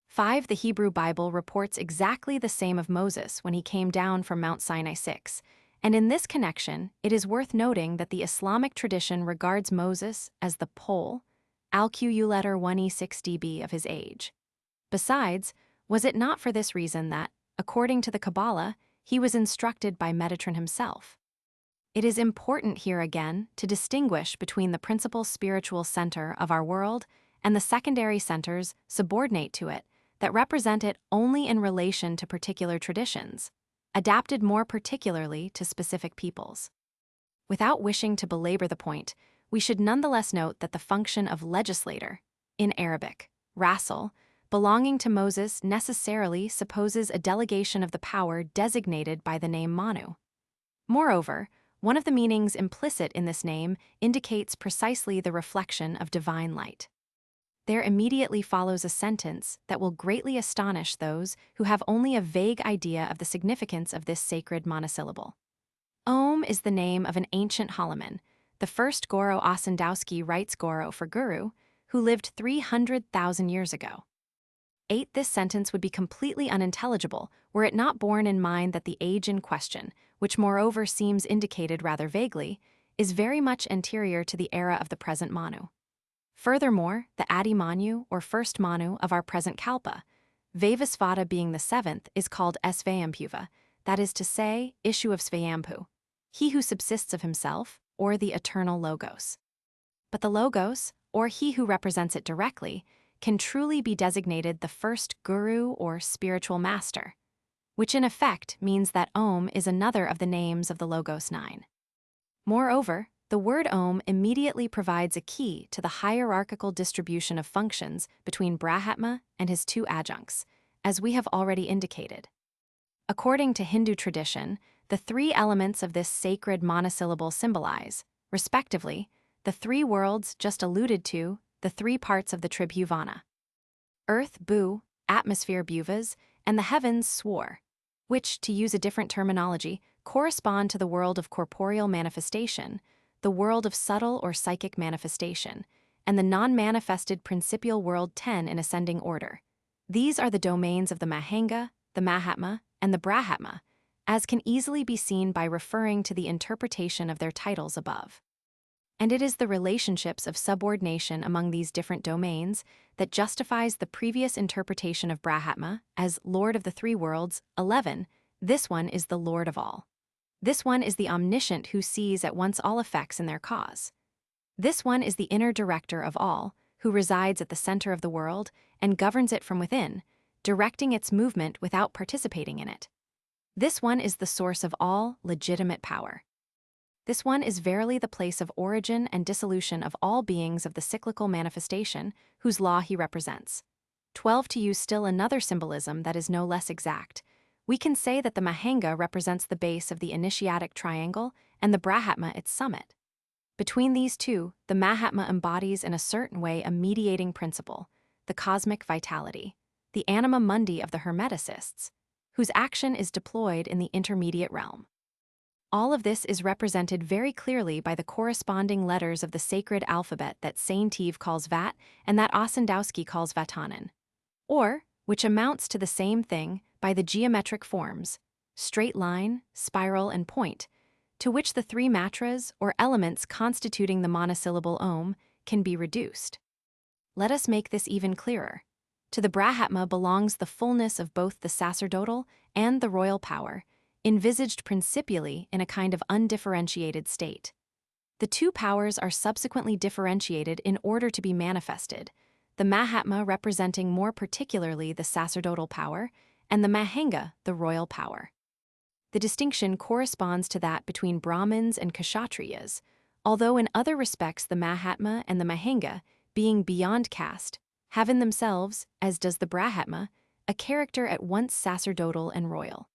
5. The Hebrew Bible reports exactly the same of Moses when he came down from Mount Sinai. 6. And in this connection, it is worth noting that the Islamic tradition regards Moses as the pole, Alqu letter 1e6db of his age. Besides, was it not for this reason that, according to the Kabbalah, he was instructed by Metatron himself? It is important here again to distinguish between the principal spiritual center of our world and the secondary centers subordinate to it that represent it only in relation to particular traditions, adapted more particularly to specific peoples. Without wishing to belabor the point, we should nonetheless note that the function of legislator, in Arabic, rasul, belonging to Moses necessarily supposes a delegation of the power designated by the name Manu. Moreover, one of the meanings implicit in this name indicates precisely the reflection of divine light. There immediately follows a sentence that will greatly astonish those who have only a vague idea of the significance of this sacred monosyllable. Om is the name of an ancient Halaman, the first Guru. Ossendowski writes Guru for Guru, who lived 300,000 years ago. 8. This sentence would be completely unintelligible were it not borne in mind that the age in question, which moreover seems indicated rather vaguely, is very much anterior to the era of the present Manu. Furthermore, the Adi Manu, or first Manu, of our present Kalpa, Vaivasvata being the seventh, is called Svayambhuva, that is to say, issue of Svayambhu, he who subsists of himself, or the eternal Logos. But the Logos, or he who represents it directly, can truly be designated the first Guru or spiritual master, which in effect means that Om is another of the names of the Logos 9. Moreover, the word Om immediately provides a key to the hierarchical distribution of functions between Brahmatma and his two adjuncts, as we have already indicated. According to Hindu tradition, the three elements of this sacred monosyllable symbolize, respectively, the three worlds just alluded to, the three parts of the Tribhuvana: earth, Bu, atmosphere, Bhuvas, and the heavens, Swar, which, to use a different terminology, correspond to the world of corporeal manifestation, the world of subtle or psychic manifestation, and the non-manifested principial world 10 in ascending order. These are the domains of the Mahanga, the Mahatma, and the Brahmatma, as can easily be seen by referring to the interpretation of their titles above. And it is the relationships of subordination among these different domains that justifies the previous interpretation of Brahmatma as Lord of the Three Worlds. 11. This one is the Lord of all. This one is the omniscient who sees at once all effects in their cause. This one is the inner director of all, who resides at the center of the world and governs it from within, directing its movement without participating in it. This one is the source of all legitimate power. This one is verily the place of origin and dissolution of all beings of the cyclical manifestation, whose law he represents. 12. To use still another symbolism that is no less exact, we can say that the Mahanga represents the base of the initiatic triangle and the Brahmatma its summit. Between these two, the Mahatma embodies in a certain way a mediating principle, the cosmic vitality, the anima mundi of the Hermeticists, whose action is deployed in the intermediate realm. All of this is represented very clearly by the corresponding letters of the sacred alphabet that Saint-Yves calls Vat and that Ossendowski calls Vatanen, or, which amounts to the same thing, by the geometric forms, straight line, spiral, and point, to which the three matras, or elements constituting the monosyllable Om, can be reduced. Let us make this even clearer. To the Brahmatma belongs the fullness of both the sacerdotal and the royal power, envisaged principially in a kind of undifferentiated state. The two powers are subsequently differentiated in order to be manifested, the Mahatma representing more particularly the sacerdotal power, and the Mahanga the royal power. The distinction corresponds to that between Brahmins and Kshatriyas, although in other respects the Mahatma and the Mahanga, being beyond caste, have in themselves, as does the Brahmatma, a character at once sacerdotal and royal.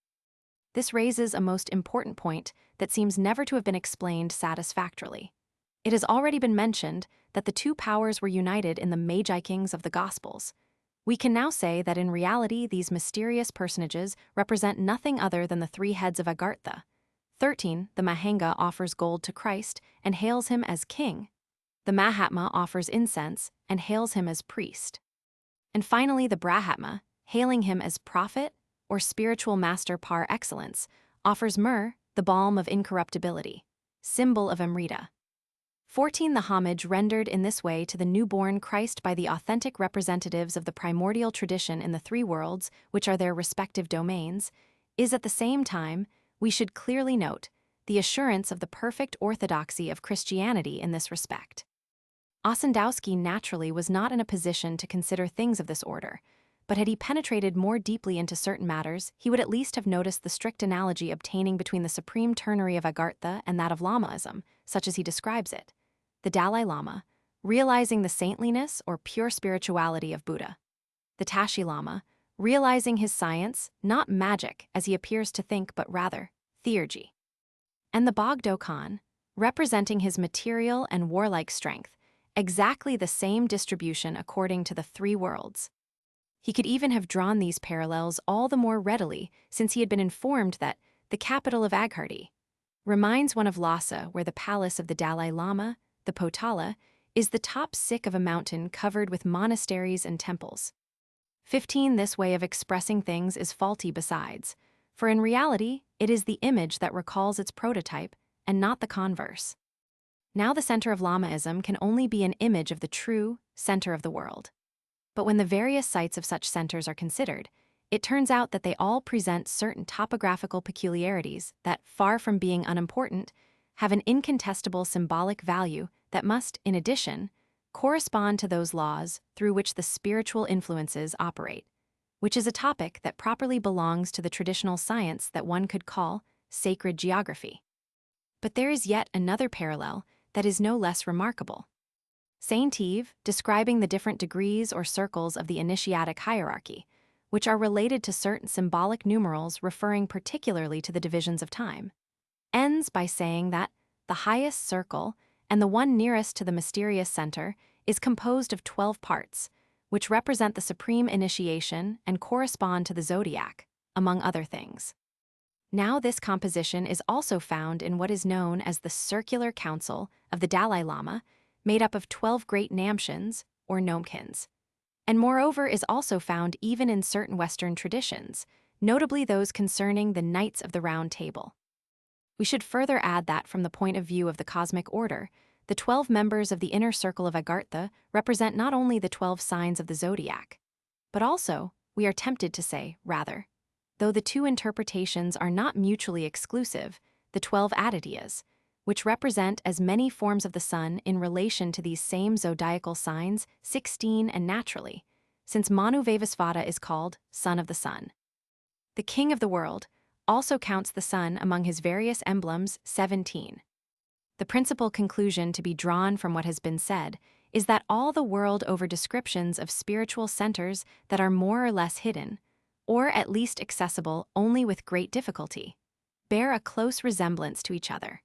This raises a most important point that seems never to have been explained satisfactorily. It has already been mentioned that the two powers were united in the Magi Kings of the Gospels. We can now say that in reality these mysterious personages represent nothing other than the three heads of Agarttha. 13. The Mahanga offers gold to Christ and hails him as king. The Mahatma offers incense and hails him as priest. And finally the Brahmatma, hailing him as prophet, or spiritual master par excellence, offers myrrh, the balm of incorruptibility, symbol of Amrita. 14. The homage rendered in this way to the newborn Christ by the authentic representatives of the primordial tradition in the three worlds, which are their respective domains, is at the same time, we should clearly note, the assurance of the perfect orthodoxy of Christianity in this respect. Ossendowski naturally was not in a position to consider things of this order, but had he penetrated more deeply into certain matters, he would at least have noticed the strict analogy obtaining between the supreme ternary of Agarttha and that of Lamaism, such as he describes it. The Dalai Lama, realizing the saintliness or pure spirituality of Buddha. The Tashi Lama, realizing his science, not magic as he appears to think but rather theurgy. And the Bogdo Khan, representing his material and warlike strength, exactly the same distribution according to the three worlds. He could even have drawn these parallels all the more readily since he had been informed that the capital of Agarttha reminds one of Lhasa, where the palace of the Dalai Lama, the Potala, is the top sick of a mountain covered with monasteries and temples. 15. This way of expressing things is faulty besides, for in reality it is the image that recalls its prototype and not the converse. Now the center of Lamaism can only be an image of the true center of the world. But when the various sites of such centers are considered, it turns out that they all present certain topographical peculiarities that, far from being unimportant, have an incontestable symbolic value that must, in addition, correspond to those laws through which the spiritual influences operate, which is a topic that properly belongs to the traditional science that one could call sacred geography. But there is yet another parallel that is no less remarkable. Saint-Yves, describing the different degrees or circles of the initiatic hierarchy, which are related to certain symbolic numerals referring particularly to the divisions of time, ends by saying that the highest circle and the one nearest to the mysterious center is composed of 12 parts, which represent the supreme initiation and correspond to the zodiac, among other things. Now this composition is also found in what is known as the Circular Council of the Dalai Lama, made up of 12 great namshins, or nomkins, and moreover is also found even in certain Western traditions, notably those concerning the Knights of the Round Table. We should further add that from the point of view of the cosmic order, the 12 members of the inner circle of Agarttha represent not only the 12 signs of the zodiac, but also, we are tempted to say, rather, though the two interpretations are not mutually exclusive, the 12 Agarttha's, which represent as many forms of the sun in relation to these same zodiacal signs, 16 and naturally, since Manu Vaivasvata is called son of the sun. The king of the world also counts the sun among his various emblems, 17. The principal conclusion to be drawn from what has been said is that all the world over descriptions of spiritual centers that are more or less hidden, or at least accessible only with great difficulty, bear a close resemblance to each other.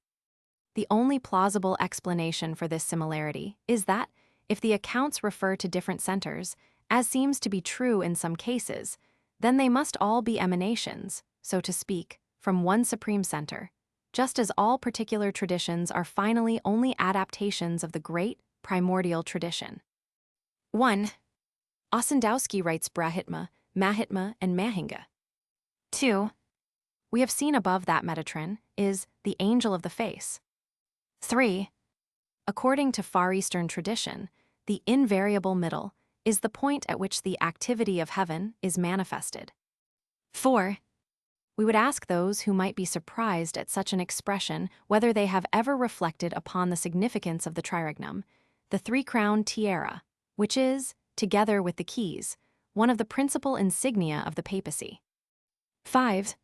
The only plausible explanation for this similarity is that, if the accounts refer to different centers, as seems to be true in some cases, then they must all be emanations, so to speak, from one supreme center, just as all particular traditions are finally only adaptations of the great, primordial tradition. 1. Ossendowski writes Brahitma, Mahitma, and Mahinga. 2. We have seen above that Metatron is the angel of the face. 3. According to Far Eastern tradition, the invariable middle is the point at which the activity of heaven is manifested. 4. We would ask those who might be surprised at such an expression whether they have ever reflected upon the significance of the triregnum, the three-crowned tiara, which is, together with the keys, one of the principal insignia of the papacy. 5.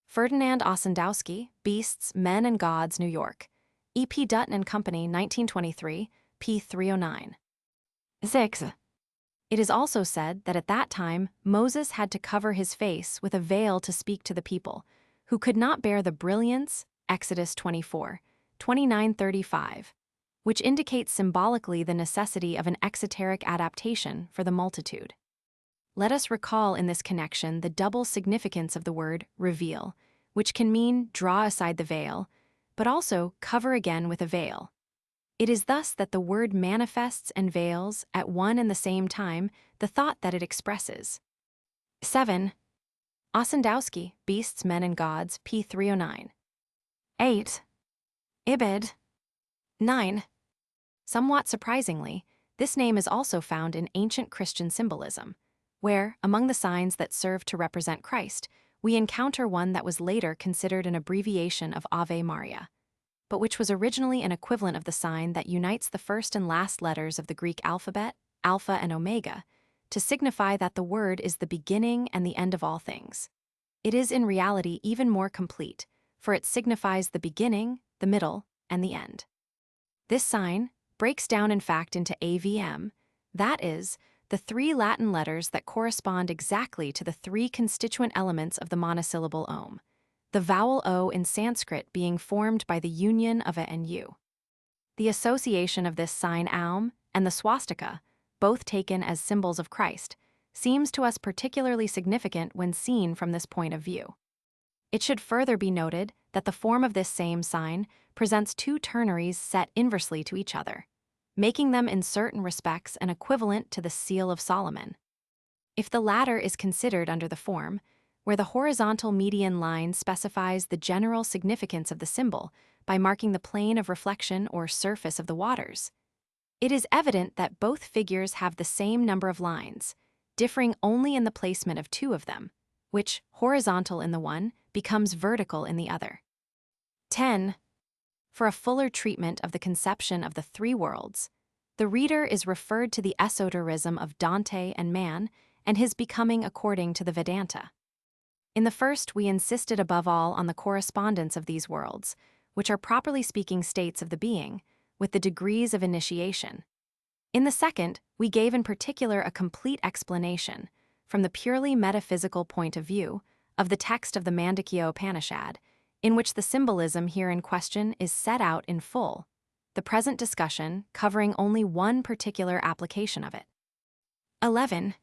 Ferdinand Ossendowski, Beasts, Men and Gods, New York. E. P. Dutton and Company, 1923, p. 309. 6. It is also said that at that time Moses had to cover his face with a veil to speak to the people, who could not bear the brilliance, Exodus 24, 29-35, which indicates symbolically the necessity of an exoteric adaptation for the multitude. Let us recall in this connection the double significance of the word reveal, which can mean draw aside the veil, but also cover again with a veil. It is thus that the word manifests and veils at one and the same time the thought that it expresses. 7. Ossendowski, Beasts, Men and Gods, p. 309. 8. Ibid. 9. Somewhat surprisingly, this name is also found in ancient Christian symbolism, where, among the signs that serve to represent Christ, we encounter one that was later considered an abbreviation of Ave Maria, but which was originally an equivalent of the sign that unites the first and last letters of the Greek alphabet, Alpha and Omega, to signify that the word is the beginning and the end of all things. It is in reality even more complete, for it signifies the beginning, the middle, and the end. This sign breaks down in fact into AVM, that is, the three Latin letters that correspond exactly to the three constituent elements of the monosyllable Om, the vowel O in Sanskrit being formed by the union of A and U. The association of this sign Aum and the swastika, both taken as symbols of Christ, seems to us particularly significant when seen from this point of view. It should further be noted that the form of this same sign presents two ternaries set inversely to each other, making them in certain respects an equivalent to the Seal of Solomon. If the latter is considered under the form, where the horizontal median line specifies the general significance of the symbol by marking the plane of reflection or surface of the waters, it is evident that both figures have the same number of lines, differing only in the placement of two of them, which, horizontal in the one, becomes vertical in the other. 10. For a fuller treatment of the conception of the three worlds, the reader is referred to the esoterism of Dante and man and his becoming according to the Vedanta. In the first, we insisted above all on the correspondence of these worlds, which are properly speaking states of the being, with the degrees of initiation. In the second, we gave in particular a complete explanation, from the purely metaphysical point of view, of the text of the Mandukya Upanishad, in which the symbolism here in question is set out in full, the present discussion covering only one particular application of it. 11.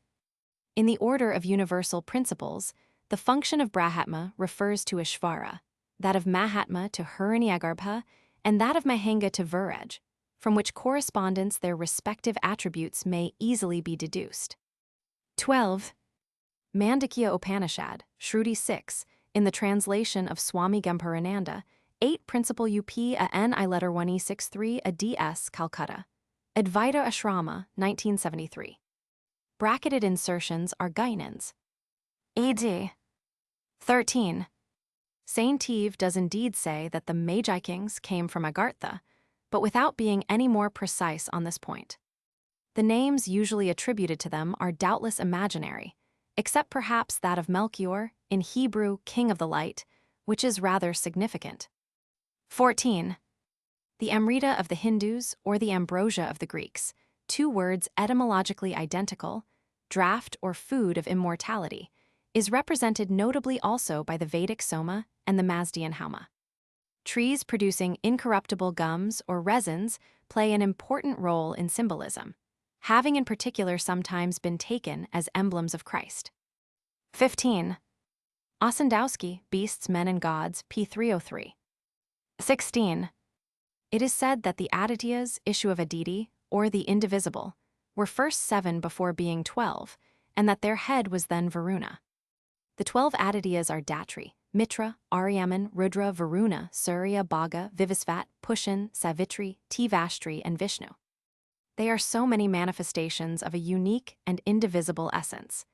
In the order of universal principles, the function of Brahmatma refers to Ishvara, that of Mahatma to Hiranyagarbha, and that of Mahinga to Viraj, from which correspondence their respective attributes may easily be deduced. 12. Mandukya Upanishad, Shruti 6, in the translation of Swami Gamparananda, 8 Principal UP a N I letter 1E63 a DS Calcutta. Advaita Ashrama, 1973. Bracketed insertions are Guinans. AD. 13. Saint Eve does indeed say that the Magi kings came from Agarttha, but without being any more precise on this point. The names usually attributed to them are doubtless imaginary, except perhaps that of Melchior, in Hebrew King of the Light, which is rather significant. 14. The Amrita of the Hindus or the ambrosia of the Greeks, two words etymologically identical, draught or food of immortality, is represented notably also by the Vedic Soma and the Mazdian Hauma. Trees producing incorruptible gums or resins play an important role in symbolism, having in particular sometimes been taken as emblems of Christ. 15. Ossendowski, Beasts, Men and Gods, p. 303. 16. It is said that the Adityas, issue of Aditi, or the indivisible, were first 7 before being 12, and that their head was then Varuna. The 12 Adityas are Datri, Mitra, Aryaman, Rudra, Varuna, Surya, Bhaga, Vivasvat, Pushan, Savitri, Tivashtri, and Vishnu. They are so many manifestations of a unique and indivisible essence,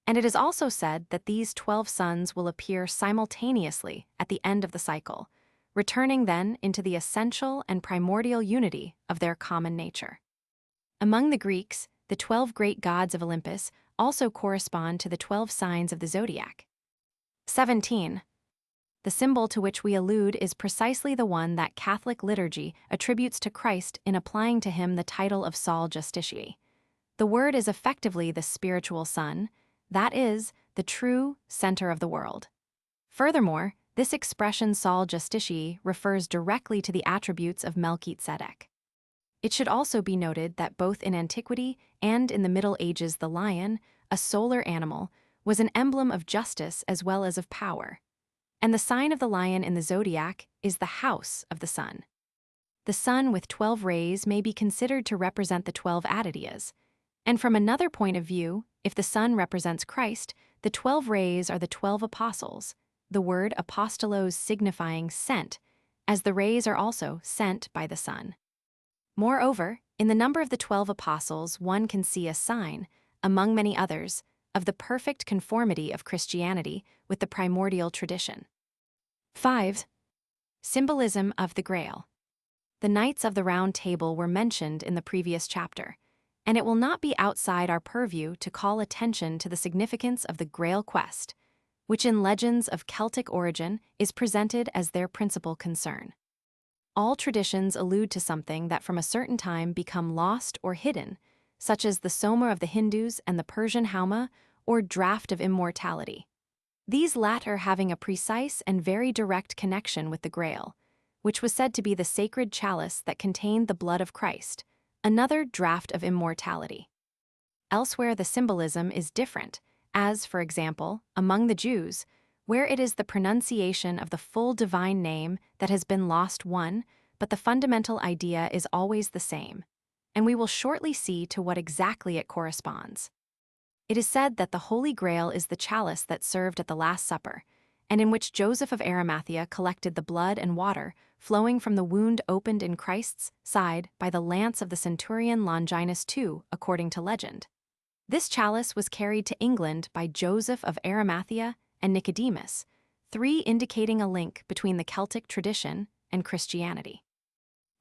and it is also said that these 12 sons will appear simultaneously at the end of the cycle, returning then into the essential and primordial unity of their common nature. Among the Greeks, the 12 great gods of Olympus also correspond to the 12 signs of the zodiac. 17. The symbol to which we allude is precisely the one that Catholic liturgy attributes to Christ in applying to him the title of Sol Justitiae. The word is effectively the spiritual sun, that is, the true center of the world. Furthermore, this expression Sol Justitiae refers directly to the attributes of Melchizedek. It should also be noted that both in antiquity and in the Middle Ages the lion, a solar animal, was an emblem of justice as well as of power. And the sign of the lion in the zodiac is the house of the sun. The sun with 12 rays may be considered to represent the 12 Adityas. And from another point of view, if the sun represents Christ, the 12 rays are the 12 apostles, the word apostolos signifying sent, as the rays are also sent by the sun. Moreover, in the number of the 12 apostles one can see a sign, among many others, of the perfect conformity of Christianity with the primordial tradition. 5. Symbolism of the Grail. The Knights of the Round Table were mentioned in the previous chapter, and it will not be outside our purview to call attention to the significance of the Grail quest, which in legends of Celtic origin is presented as their principal concern. All traditions allude to something that from a certain time become lost or hidden, such as the Soma of the Hindus and the Persian Hauma, or draught of immortality. These latter having a precise and very direct connection with the Grail, which was said to be the sacred chalice that contained the blood of Christ, another draught of immortality. Elsewhere the symbolism is different, as, for example, among the Jews, where it is the pronunciation of the full divine name that has been lost one, but the fundamental idea is always the same, and we will shortly see to what exactly it corresponds. It is said that the Holy Grail is the chalice that served at the Last Supper, and in which Joseph of Arimathea collected the blood and water flowing from the wound opened in Christ's side by the lance of the centurion Longinus II, according to legend. This chalice was carried to England by Joseph of Arimathea and Nicodemus, 3 indicating a link between the Celtic tradition and Christianity.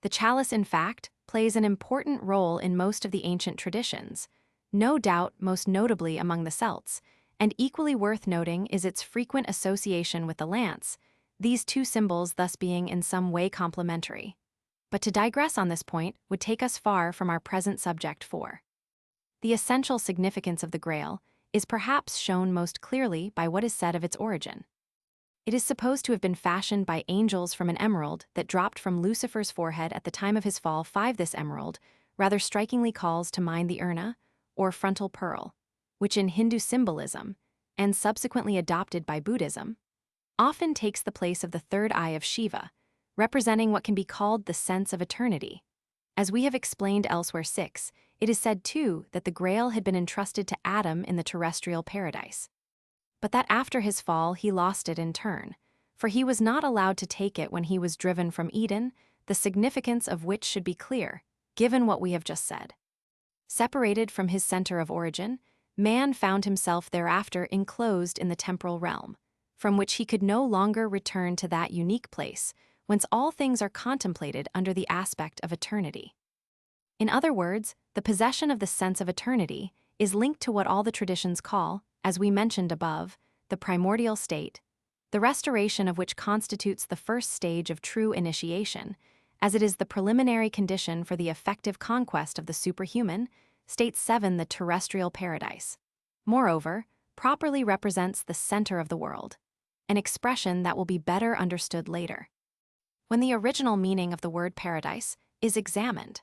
The chalice, in fact, plays an important role in most of the ancient traditions, no doubt most notably among the Celts, and equally worth noting is its frequent association with the lance, these two symbols thus being in some way complementary. But to digress on this point would take us far from our present subject for. The essential significance of the Grail is perhaps shown most clearly by what is said of its origin. It is supposed to have been fashioned by angels from an emerald that dropped from Lucifer's forehead at the time of his fall. 5. This emerald rather strikingly calls to mind the urna, or frontal pearl, which in Hindu symbolism, and subsequently adopted by Buddhism, often takes the place of the third eye of Shiva, representing what can be called the sense of eternity. As we have explained elsewhere. 6. It is said, too, that the Grail had been entrusted to Adam in the terrestrial paradise, but that after his fall he lost it in turn, for he was not allowed to take it when he was driven from Eden, the significance of which should be clear, given what we have just said. Separated from his center of origin, man found himself thereafter enclosed in the temporal realm, from which he could no longer return to that unique place, whence all things are contemplated under the aspect of eternity. In other words, the possession of the sense of eternity is linked to what all the traditions call, as we mentioned above, the primordial state, the restoration of which constitutes the first stage of true initiation, as it is the preliminary condition for the effective conquest of the superhuman, state 7, the terrestrial paradise. Moreover, properly represents the center of the world, an expression that will be better understood later. When the original meaning of the word paradise is examined,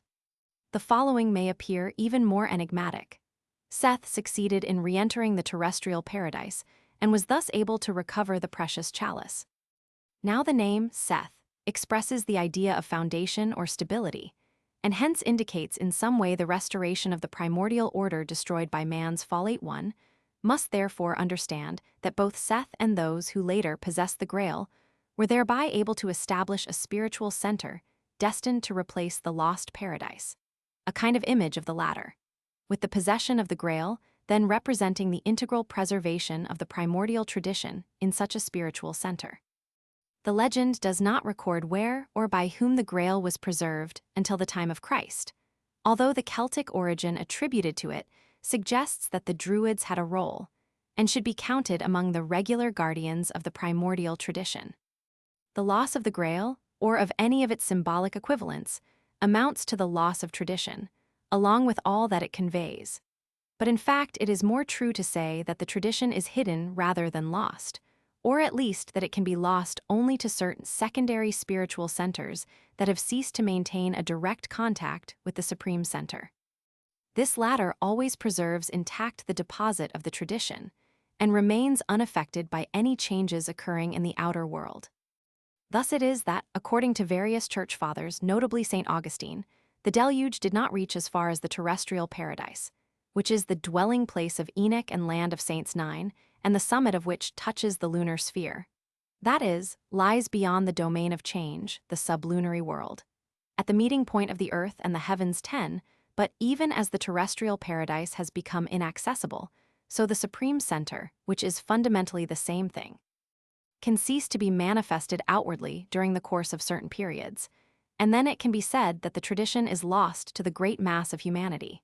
the following may appear even more enigmatic. Seth succeeded in re-entering the terrestrial paradise and was thus able to recover the precious chalice. Now the name Seth expresses the idea of foundation or stability, and hence indicates in some way the restoration of the primordial order destroyed by man's fallate one, must therefore understand that both Seth and those who later possessed the Grail were thereby able to establish a spiritual center destined to replace the lost paradise, a kind of image of the latter, with the possession of the Grail then representing the integral preservation of the primordial tradition in such a spiritual center. The legend does not record where or by whom the Grail was preserved until the time of Christ, although the Celtic origin attributed to it suggests that the Druids had a role and should be counted among the regular guardians of the primordial tradition. The loss of the Grail, or of any of its symbolic equivalents, amounts to the loss of tradition, along with all that it conveys. But in fact, it is more true to say that the tradition is hidden rather than lost, or at least that it can be lost only to certain secondary spiritual centers that have ceased to maintain a direct contact with the Supreme Center. This latter always preserves intact the deposit of the tradition and remains unaffected by any changes occurring in the outer world. Thus it is that, according to various church fathers, notably St. Augustine, the deluge did not reach as far as the terrestrial paradise, which is the dwelling place of Enoch and land of Saints 9, and the summit of which touches the lunar sphere. That is, lies beyond the domain of change, the sublunary world, at the meeting point of the earth and the heavens 10, but even as the terrestrial paradise has become inaccessible, so the supreme center, which is fundamentally the same thing, can cease to be manifested outwardly during the course of certain periods, and then it can be said that the tradition is lost to the great mass of humanity,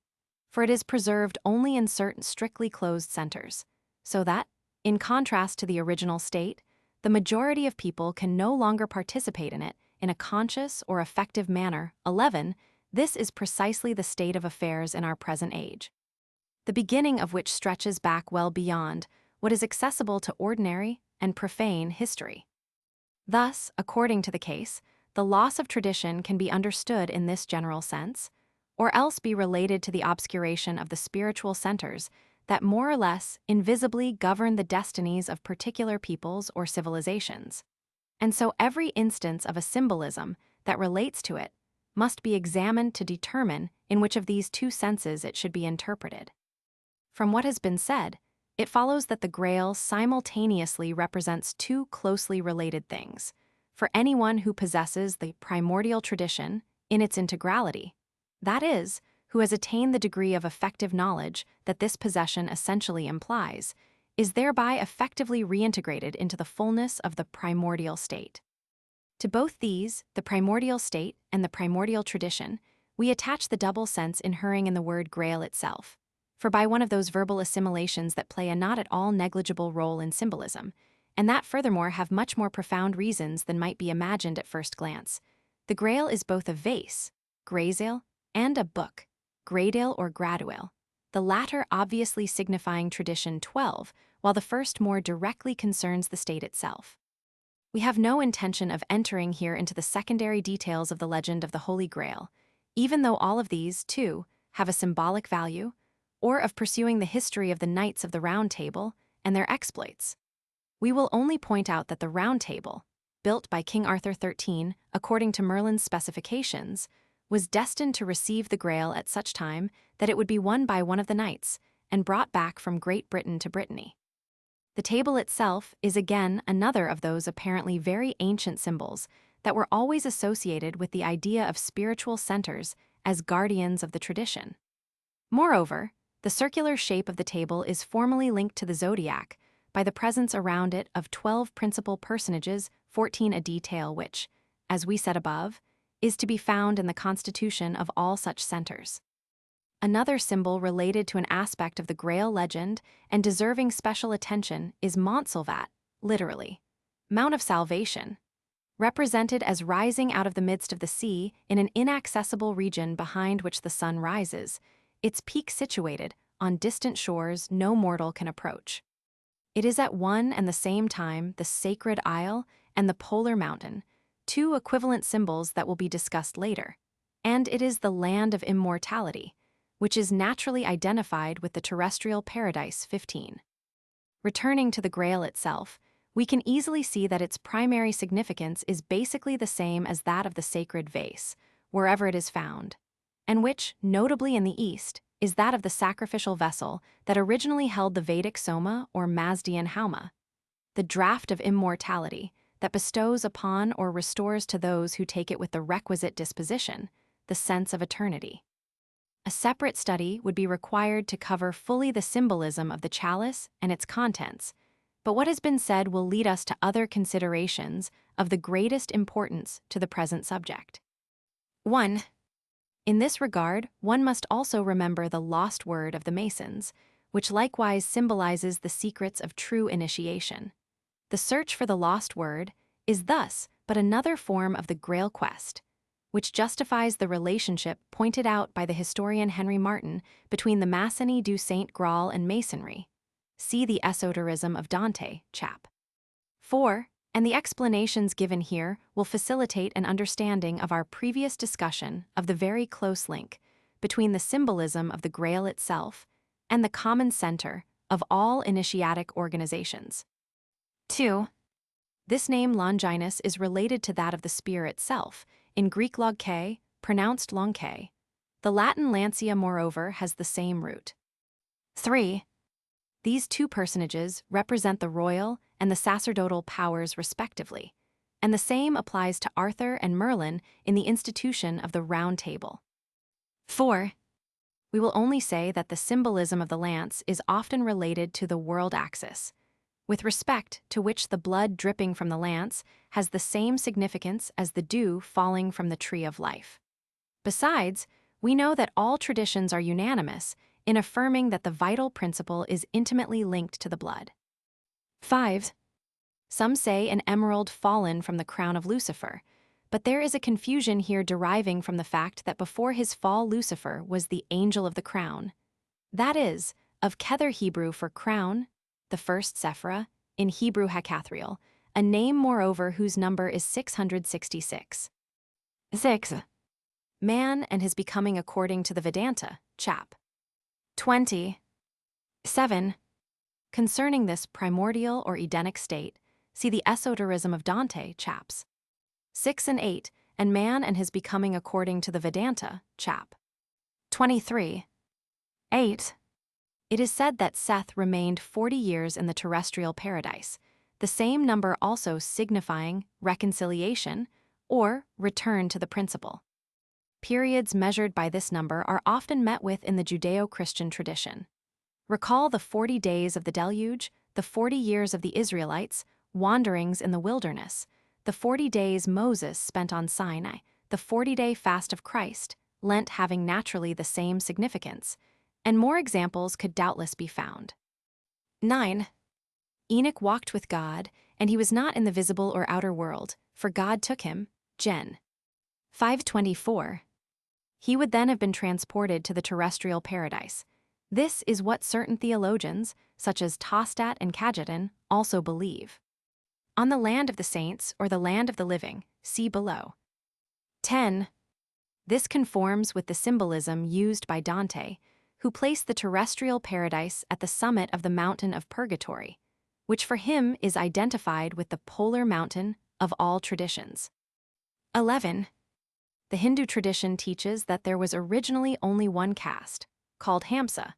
for it is preserved only in certain strictly closed centers, so that, in contrast to the original state, the majority of people can no longer participate in it in a conscious or effective manner. 11. This is precisely the state of affairs in our present age, the beginning of which stretches back well beyond what is accessible to ordinary and profane history. Thus, according to the case, the loss of tradition can be understood in this general sense, or else be related to the obscuration of the spiritual centers that more or less invisibly govern the destinies of particular peoples or civilizations. And so every instance of a symbolism that relates to it must be examined to determine in which of these two senses it should be interpreted. From what has been said, it follows that the Grail simultaneously represents two closely related things for anyone who possesses the primordial tradition in its integrality, that is, who has attained the degree of effective knowledge that this possession essentially implies, is thereby effectively reintegrated into the fullness of the primordial state. To both these, the primordial state and the primordial tradition, we attach the double sense inherring in the word Grail itself, for by one of those verbal assimilations that play a not at all negligible role in symbolism, and that furthermore have much more profound reasons than might be imagined at first glance, the Grail is both a vase, graysale, and a book, graydale or graduale, the latter obviously signifying tradition 12, while the first more directly concerns the state itself. We have no intention of entering here into the secondary details of the legend of the Holy Grail, even though all of these, too, have a symbolic value, or of pursuing the history of the Knights of the Round Table and their exploits. We will only point out that the Round Table, built by King Arthur 13 according to Merlin's specifications, was destined to receive the Grail at such time that it would be won by one of the knights and brought back from Great Britain to Brittany. The table itself is again another of those apparently very ancient symbols that were always associated with the idea of spiritual centers as guardians of the tradition. Moreover, the circular shape of the table is formally linked to the zodiac by the presence around it of 12 principal personages, 14 a detail which, as we said above, is to be found in the constitution of all such centers. Another symbol related to an aspect of the Grail legend and deserving special attention is Montsalvat, literally, Mount of Salvation, represented as rising out of the midst of the sea in an inaccessible region behind which the sun rises, its peak situated on distant shores no mortal can approach. It is at one and the same time the Sacred Isle and the Polar Mountain, two equivalent symbols that will be discussed later, and it is the Land of Immortality, which is naturally identified with the terrestrial paradise 15. Returning to the Grail itself, we can easily see that its primary significance is basically the same as that of the sacred vase, wherever it is found, and which, notably in the East, is that of the sacrificial vessel that originally held the Vedic soma or Mazdian hauma, the draught of immortality that bestows upon or restores to those who take it with the requisite disposition, the sense of eternity. A separate study would be required to cover fully the symbolism of the chalice and its contents, but what has been said will lead us to other considerations of the greatest importance to the present subject. 1. In this regard, one must also remember the lost word of the Masons, which likewise symbolizes the secrets of true initiation. The search for the lost word is thus but another form of the Grail quest, which justifies the relationship pointed out by the historian Henry Martin between the Massonie du Saint Graal and Masonry. See the Esoterism of Dante, chap. 4, and the explanations given here will facilitate an understanding of our previous discussion of the very close link between the symbolism of the Grail itself and the common center of all initiatic organizations. 2. This name Longinus is related to that of the spear itself, in Greek logke, pronounced lonke. The Latin lancia, moreover, has the same root. 3. These two personages represent the royal and the sacerdotal powers respectively, and the same applies to Arthur and Merlin in the institution of the Round Table. 4. We will only say that the symbolism of the lance is often related to the world axis, with respect to which the blood dripping from the lance has the same significance as the dew falling from the tree of life. Besides, we know that all traditions are unanimous in affirming that the vital principle is intimately linked to the blood. 5. Some say an emerald fallen from the crown of Lucifer, but there is a confusion here deriving from the fact that before his fall Lucifer was the angel of the crown, that is, of Kether Hebrew for crown, the first Sephira, in Hebrew Hakathriel, a name moreover whose number is 666. 6. Man and his becoming according to the Vedanta, chap. 20. 7. Concerning this primordial or Edenic state, see the Esoterism of Dante, chaps. 6 and 8, and man and his becoming according to the Vedanta, chap. 23. 8. It is said that Seth remained 40 years in the terrestrial paradise, the same number also signifying reconciliation or return to the principle. Periods measured by this number are often met with in the Judeo-Christian tradition. Recall the 40 days of the deluge, the 40 years of the Israelites, wanderings in the wilderness, the 40 days Moses spent on Sinai, the 40-day fast of Christ, Lent having naturally the same significance, and more examples could doubtless be found. 9. Enoch walked with God, and he was not in the visible or outer world, for God took him, Gen. 5:24. He would then have been transported to the terrestrial paradise. This is what certain theologians, such as Tostat and Cajetan, also believe. On the land of the saints, or the land of the living, see below. 10. This conforms with the symbolism used by Dante, who placed the terrestrial paradise at the summit of the mountain of purgatory, which for him is identified with the polar mountain of all traditions. 11. The Hindu tradition teaches that there was originally only one caste, called Hamsa,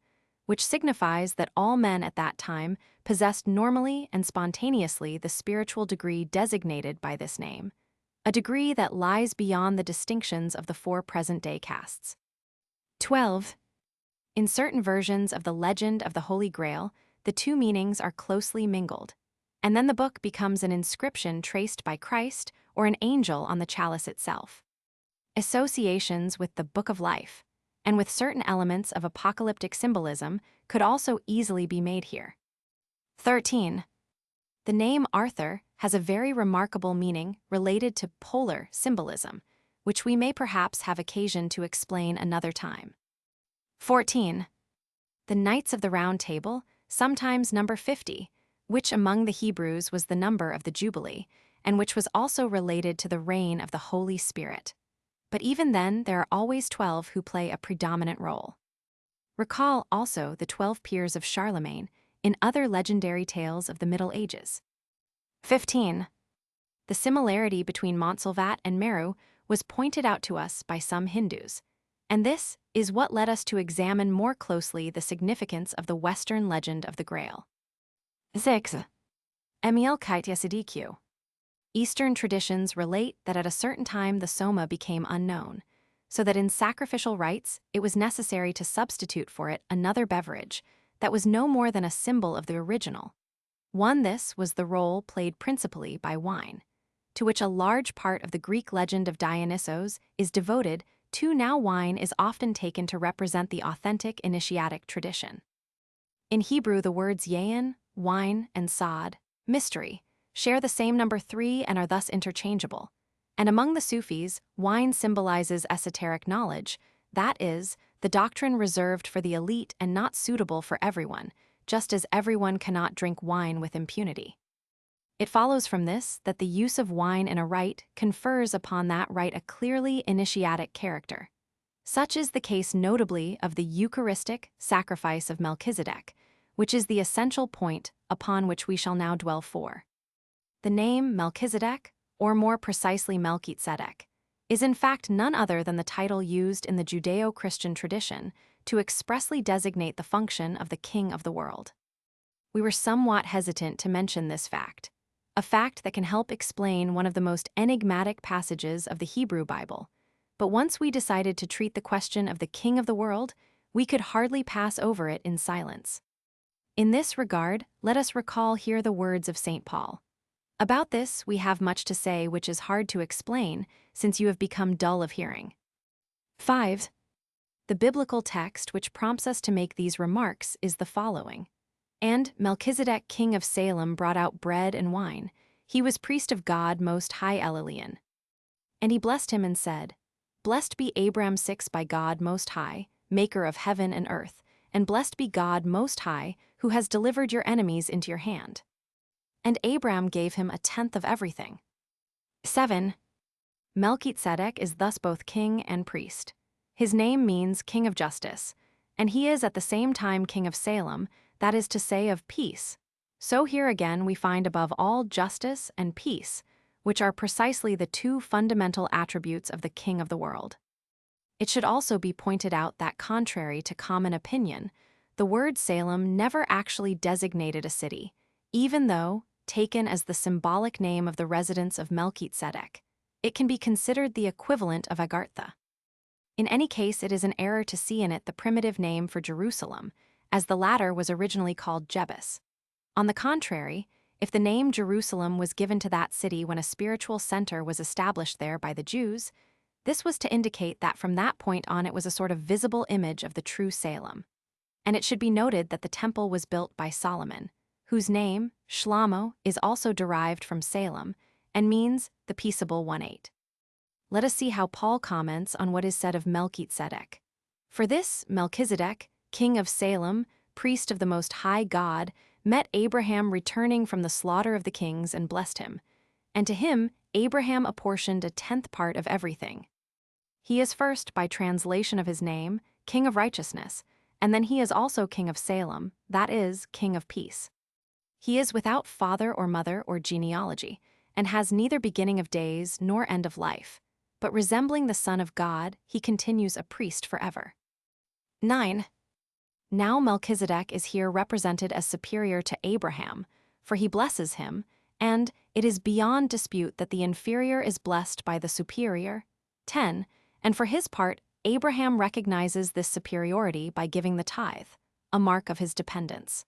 which signifies that all men at that time possessed normally and spontaneously the spiritual degree designated by this name, a degree that lies beyond the distinctions of the four present-day castes. 12. In certain versions of the legend of the Holy Grail, the two meanings are closely mingled, and then the book becomes an inscription traced by Christ or an angel on the chalice itself. Associations with the Book of Life, and with certain elements of apocalyptic symbolism, could also easily be made here. 13. The name Arthur has a very remarkable meaning related to polar symbolism, which we may perhaps have occasion to explain another time. 14. The Knights of the Round Table, sometimes number 50, which among the Hebrews was the number of the Jubilee, and which was also related to the reign of the Holy Spirit. But even then, there are always 12 who play a predominant role. Recall also the 12 peers of Charlemagne in other legendary tales of the Middle Ages. 15. The similarity between Montsalvat and Meru was pointed out to us by some Hindus, and this is what led us to examine more closely the significance of the Western legend of the Grail. 6. Emil Kaityasidiq. Eastern traditions relate that at a certain time the soma became unknown, so that in sacrificial rites it was necessary to substitute for it another beverage that was no more than a symbol of the original. This was the role played principally by wine, to which a large part of the Greek legend of Dionysos is devoted to. Now wine is often taken to represent the authentic initiatic tradition. In Hebrew, the words yayin, wine, and sod, mystery, share the same number 3 and are thus interchangeable. And among the Sufis, wine symbolizes esoteric knowledge, that is, the doctrine reserved for the elite and not suitable for everyone, just as everyone cannot drink wine with impunity. It follows from this that the use of wine in a rite confers upon that rite a clearly initiatic character. Such is the case notably of the Eucharistic sacrifice of Melchizedek, which is the essential point upon which we shall now dwell for. The name Melchizedek, or more precisely Melchizedek, is in fact none other than the title used in the Judeo-Christian tradition to expressly designate the function of the king of the world. We were somewhat hesitant to mention this fact, a fact that can help explain one of the most enigmatic passages of the Hebrew Bible, but once we decided to treat the question of the king of the world, we could hardly pass over it in silence. In this regard, let us recall here the words of St. Paul. About this, we have much to say which is hard to explain, since you have become dull of hearing. 5. The biblical text which prompts us to make these remarks is the following. And Melchizedek king of Salem brought out bread and wine. He was priest of God most high Elelion. And he blessed him and said, Blessed be Abram 6 by God most high, maker of heaven and earth, and blessed be God most high, who has delivered your enemies into your hand. And Abram gave him 1/10 of everything. 7. Melchizedek is thus both king and priest. His name means king of justice, and he is at the same time king of Salem, that is to say of peace. So here again we find above all justice and peace, which are precisely the two fundamental attributes of the king of the world. It should also be pointed out that contrary to common opinion, the word Salem never actually designated a city, even though, taken as the symbolic name of the residence of Melchizedek, it can be considered the equivalent of Agarttha. In any case, it is an error to see in it the primitive name for Jerusalem, as the latter was originally called Jebus. On the contrary, if the name Jerusalem was given to that city when a spiritual center was established there by the Jews, this was to indicate that from that point on it was a sort of visible image of the true Salem. And it should be noted that the temple was built by Solomon, whose name, Shlomo, is also derived from Salem and means the peaceable 1:8. Let us see how Paul comments on what is said of Melchizedek. For this, Melchizedek, king of Salem, priest of the Most High God, met Abraham returning from the slaughter of the kings and blessed him. And to him, Abraham apportioned 1/10 part of everything. He is first, by translation of his name, king of righteousness, and then he is also king of Salem, that is, king of peace. He is without father or mother or genealogy, and has neither beginning of days nor end of life, but resembling the Son of God, he continues a priest forever. 9. Now Melchizedek is here represented as superior to Abraham, for he blesses him, and it is beyond dispute that the inferior is blessed by the superior. 10. And for his part, Abraham recognizes this superiority by giving the tithe, a mark of his dependence.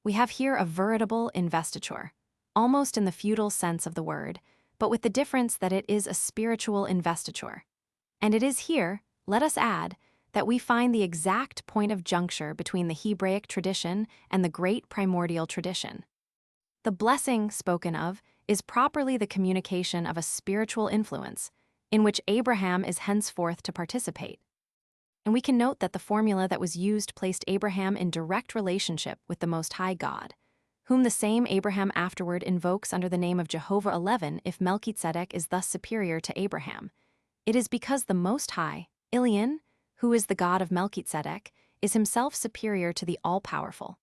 We have here a veritable investiture, almost in the feudal sense of the word, but with the difference that it is a spiritual investiture. And it is here, let us add, that we find the exact point of juncture between the Hebraic tradition and the great primordial tradition. The blessing spoken of is properly the communication of a spiritual influence, in which Abraham is henceforth to participate. And we can note that the formula that was used placed Abraham in direct relationship with the Most High God, whom the same Abraham afterward invokes under the name of Jehovah 11 if Melchizedek is thus superior to Abraham. It is because the Most High, Ilion, who is the God of Melchizedek, is himself superior to the all-powerful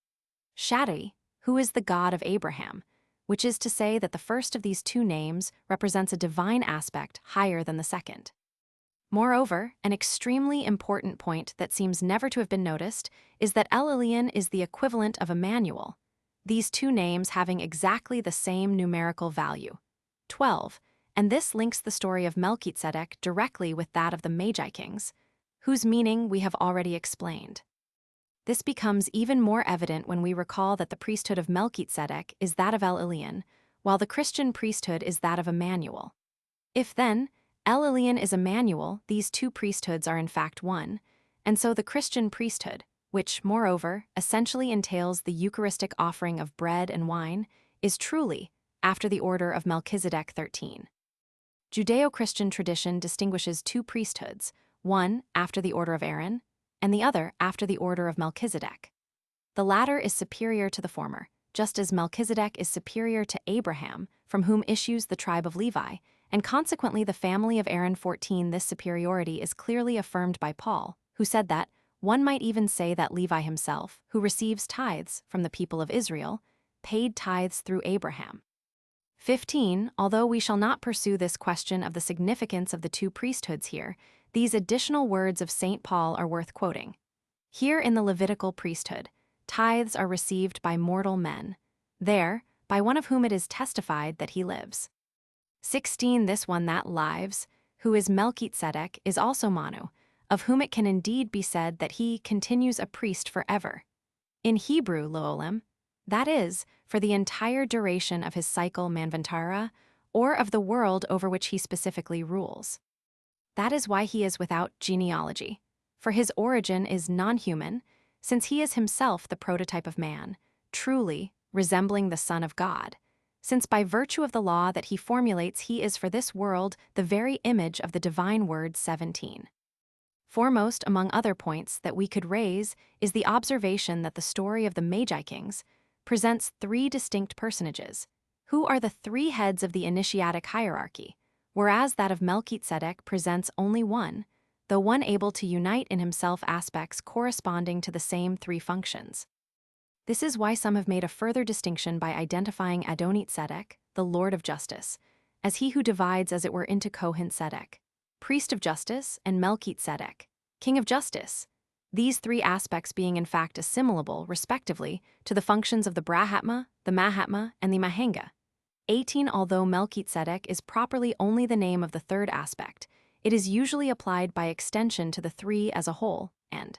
Shaddai, who is the God of Abraham, which is to say that the first of these two names represents a divine aspect higher than the second. Moreover, an extremely important point that seems never to have been noticed is that El Elyon is the equivalent of Emmanuel, these two names having exactly the same numerical value, 12, and this links the story of Melchizedek directly with that of the Magi kings, whose meaning we have already explained. This becomes even more evident when we recall that the priesthood of Melchizedek is that of El Elyon, while the Christian priesthood is that of Emmanuel. If then, El Elyon is Emmanuel, these two priesthoods are in fact one, and so the Christian priesthood, which, moreover, essentially entails the Eucharistic offering of bread and wine, is truly after the order of Melchizedek 13. Judeo-Christian tradition distinguishes two priesthoods, one after the order of Aaron, and the other after the order of Melchizedek. The latter is superior to the former, just as Melchizedek is superior to Abraham, from whom issues the tribe of Levi, and consequently the family of Aaron 14. This superiority is clearly affirmed by Paul, who said that, one might even say that Levi himself, who receives tithes from the people of Israel, paid tithes through Abraham. 15. Although we shall not pursue this question of the significance of the two priesthoods here, these additional words of St. Paul are worth quoting. Here in the Levitical priesthood, tithes are received by mortal men, there, by one of whom it is testified that he lives. 16. This one that lives, who is Melchizedek, is also Manu, of whom it can indeed be said that he continues a priest forever. In Hebrew, Lo'olam, that is, for the entire duration of his cycle Manvantara, or of the world over which he specifically rules. That is why he is without genealogy, for his origin is non-human, since he is himself the prototype of man, truly resembling the Son of God, since by virtue of the law that he formulates he is for this world the very image of the divine word 17. Foremost among other points that we could raise is the observation that the story of the Magi kings presents three distinct personages, who are the three heads of the initiatic hierarchy, whereas that of Melchizedek presents only one, though one able to unite in himself aspects corresponding to the same three functions. This is why some have made a further distinction by identifying Adonit-Sedek, the Lord of Justice, as he who divides as it were into Kohen-Sedek, priest of justice, and Melchizedek, king of justice, these three aspects being in fact assimilable, respectively, to the functions of the Brahatma, the Mahatma, and the Mahanga. 18. Although Melchizedek is properly only the name of the third aspect, it is usually applied by extension to the three as a whole, and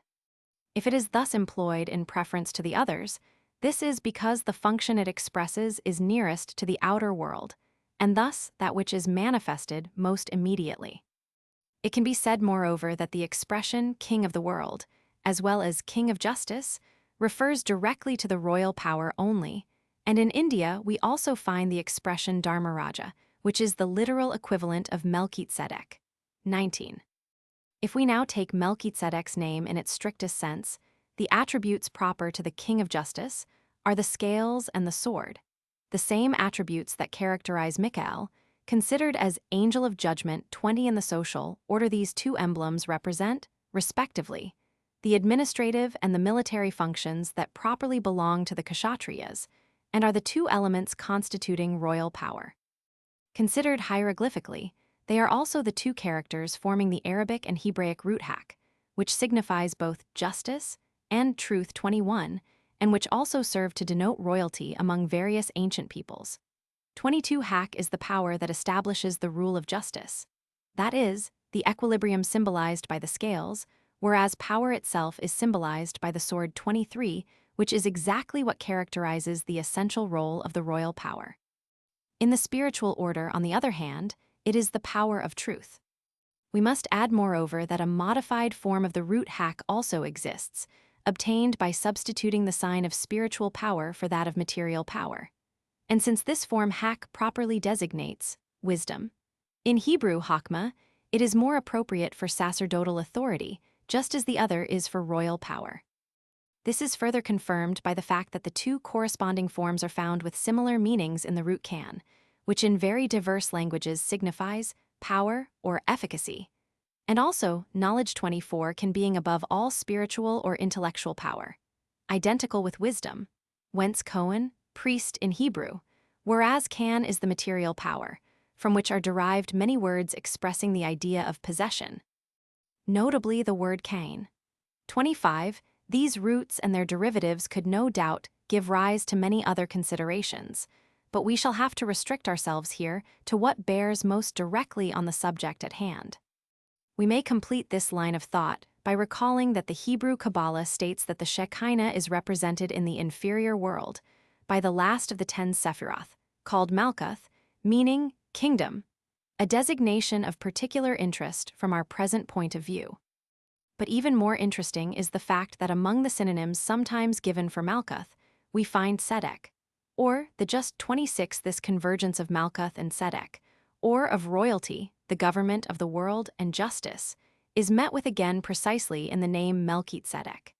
if it is thus employed in preference to the others, this is because the function it expresses is nearest to the outer world, and thus that which is manifested most immediately. It can be said, moreover, that the expression king of the world, as well as king of justice, refers directly to the royal power only, and in India we also find the expression Dharmaraja, which is the literal equivalent of Melchizedek. 19. If we now take Melchizedek's name in its strictest sense, the attributes proper to the king of justice are the scales and the sword, the same attributes that characterize Michael, considered as angel of judgment 20 in the social order. These two emblems represent, respectively, the administrative and the military functions that properly belong to the Kshatriyas, and are the two elements constituting royal power. Considered hieroglyphically, they are also the two characters forming the Arabic and Hebraic root hak, which signifies both justice and truth 21, and which also serve to denote royalty among various ancient peoples. 22 hak is the power that establishes the rule of justice. That is, the equilibrium symbolized by the scales, whereas power itself is symbolized by the sword 23, which is exactly what characterizes the essential role of the royal power. In the spiritual order, on the other hand, it is the power of truth. We must add, moreover, that a modified form of the root hak also exists, obtained by substituting the sign of spiritual power for that of material power. And since this form hak properly designates wisdom, in Hebrew hakma, it is more appropriate for sacerdotal authority, just as the other is for royal power. This is further confirmed by the fact that the two corresponding forms are found with similar meanings in the root kan, which in very diverse languages signifies power or efficacy. And also, knowledge 24 can being above all spiritual or intellectual power, identical with wisdom, whence Kohen, priest in Hebrew, whereas kan is the material power, from which are derived many words expressing the idea of possession. Notably the word kain. 25, these roots and their derivatives could no doubt give rise to many other considerations, but we shall have to restrict ourselves here to what bears most directly on the subject at hand. We may complete this line of thought by recalling that the Hebrew Kabbalah states that the Shekinah is represented in the inferior world by the last of the 10 Sephiroth, called Malkuth, meaning kingdom, a designation of particular interest from our present point of view. But even more interesting is the fact that among the synonyms sometimes given for Malkuth, we find Tzedek, or the just 26th, this convergence of Malkuth and Tzedek, or of royalty, the government of the world, and justice, is met with again precisely in the name Melchizedek.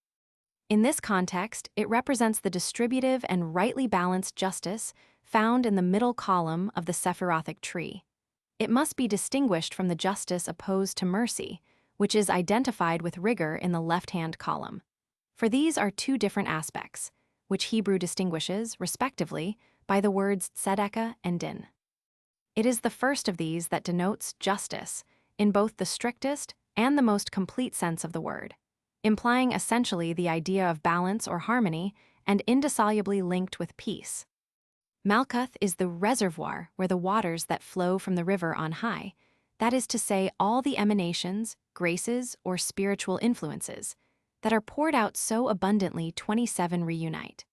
In this context, it represents the distributive and rightly balanced justice found in the middle column of the Sephirothic tree. It must be distinguished from the justice opposed to mercy, which is identified with rigor in the left-hand column. For these are two different aspects, which Hebrew distinguishes, respectively, by the words tzedekah and din. It is the first of these that denotes justice, in both the strictest and the most complete sense of the word, implying essentially the idea of balance or harmony and indissolubly linked with peace. Malkuth is the reservoir where the waters that flow from the river on high, that is to say, all the emanations, graces, or spiritual influences that are poured out so abundantly 27 reunite.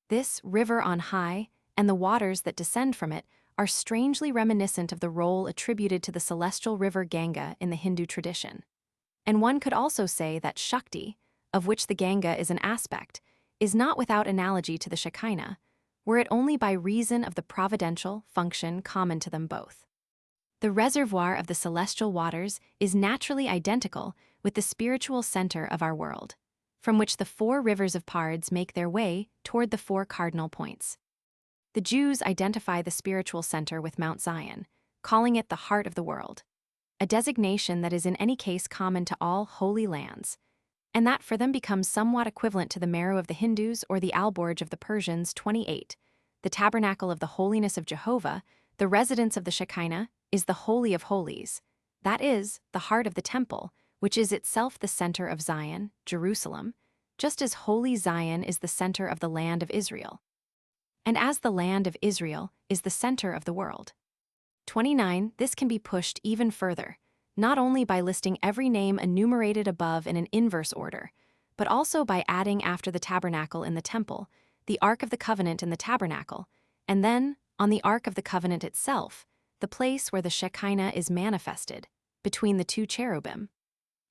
This river on high and the waters that descend from it are strangely reminiscent of the role attributed to the celestial river Ganga in the Hindu tradition. And one could also say that Shakti, of which the Ganga is an aspect, is not without analogy to the Shekinah, were it only by reason of the providential function common to them both. The reservoir of the celestial waters is naturally identical with the spiritual center of our world, from which the 4 rivers of Pards make their way toward the 4 cardinal points. The Jews identify the spiritual center with Mount Zion, calling it the heart of the world, a designation that is in any case common to all holy lands, and that for them becomes somewhat equivalent to the Meru of the Hindus or the Alborg of the Persians. 28. The tabernacle of the holiness of Jehovah, the residence of the Shekinah, is the Holy of Holies, that is, the heart of the temple, which is itself the center of Zion, Jerusalem, just as holy Zion is the center of the land of Israel, and as the land of Israel is the center of the world. 29. This can be pushed even further, not only by listing every name enumerated above in an inverse order, but also by adding after the tabernacle in the temple, the Ark of the Covenant in the tabernacle, and then, on the Ark of the Covenant itself, the place where the Shekinah is manifested, between the 2 cherubim.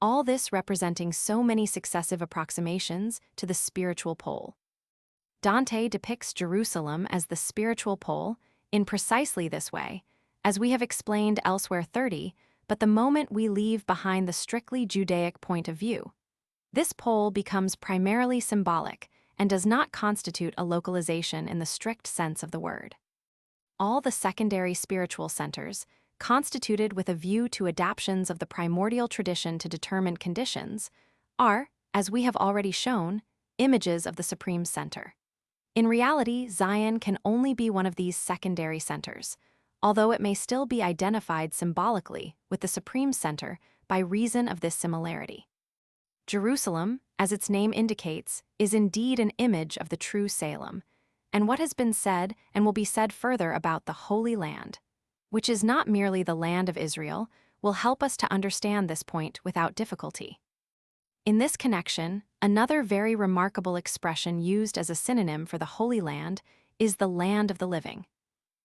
All this representing so many successive approximations to the spiritual pole. Dante depicts Jerusalem as the spiritual pole in precisely this way, as we have explained elsewhere. 30, but the moment we leave behind the strictly Judaic point of view, this pole becomes primarily symbolic and does not constitute a localization in the strict sense of the word. All the secondary spiritual centers, constituted with a view to adaptations of the primordial tradition to determined conditions, are, as we have already shown, images of the supreme center. In reality, Zion can only be one of these secondary centers, although it may still be identified symbolically with the supreme center by reason of this similarity. Jerusalem, as its name indicates, is indeed an image of the true Salem, and what has been said and will be said further about the Holy Land, which is not merely the land of Israel, will help us to understand this point without difficulty. In this connection, Another very remarkable expression used as a synonym for the Holy Land is the land of the living.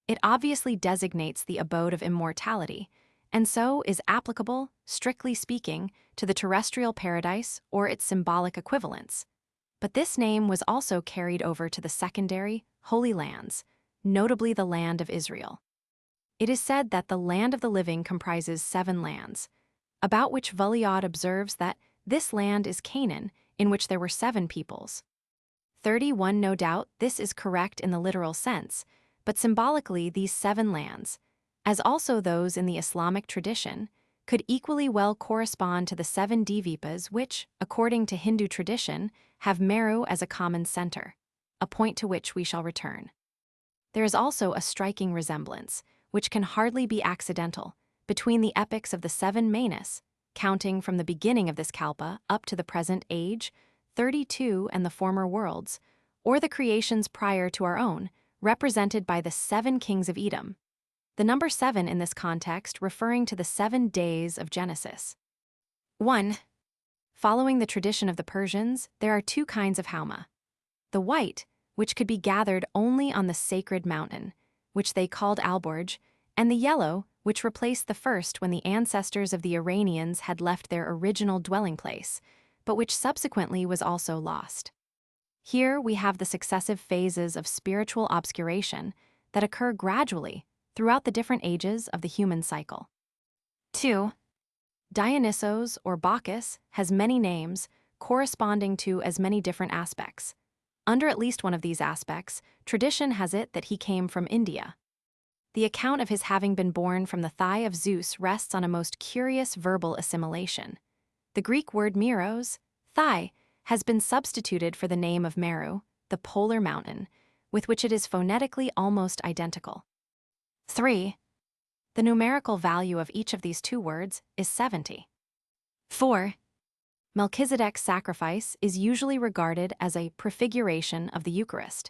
It obviously designates the abode of immortality, and so is applicable, strictly speaking, to the terrestrial paradise or its symbolic equivalents. But this name was also carried over to the secondary, Holy Lands, notably the land of Israel. It is said that the land of the living comprises 7 lands, about which Valiad observes that this land is Canaan, in which there were 7 peoples. 31. No doubt this is correct in the literal sense, but symbolically these 7 lands, as also those in the Islamic tradition, could equally well correspond to the 7 Dvipas which, according to Hindu tradition, have Meru as a common center, a point to which we shall return. There is also a striking resemblance, which can hardly be accidental, between the epics of the 7 Manus, counting from the beginning of this kalpa up to the present age, 32, and the former worlds, or the creations prior to our own, represented by the 7 kings of Edom. The number 7 in this context referring to the 7 days of Genesis. 1. Following the tradition of the Persians, there are 2 kinds of hauma. The white, which could be gathered only on the sacred mountain, which they called Alborj, and the yellow, which replaced the first when the ancestors of the Iranians had left their original dwelling place, but which subsequently was also lost. Here we have the successive phases of spiritual obscuration that occur gradually throughout the different ages of the human cycle. 2. Dionysos, or Bacchus, has many names, corresponding to as many different aspects. Under at least one of these aspects, tradition has it that he came from India. The account of his having been born from the thigh of Zeus rests on a most curious verbal assimilation. The Greek word meros, thigh, has been substituted for the name of Meru, the polar mountain, with which it is phonetically almost identical. 3. The numerical value of each of these 2 words is 70. 4. Melchizedek's sacrifice is usually regarded as a prefiguration of the Eucharist,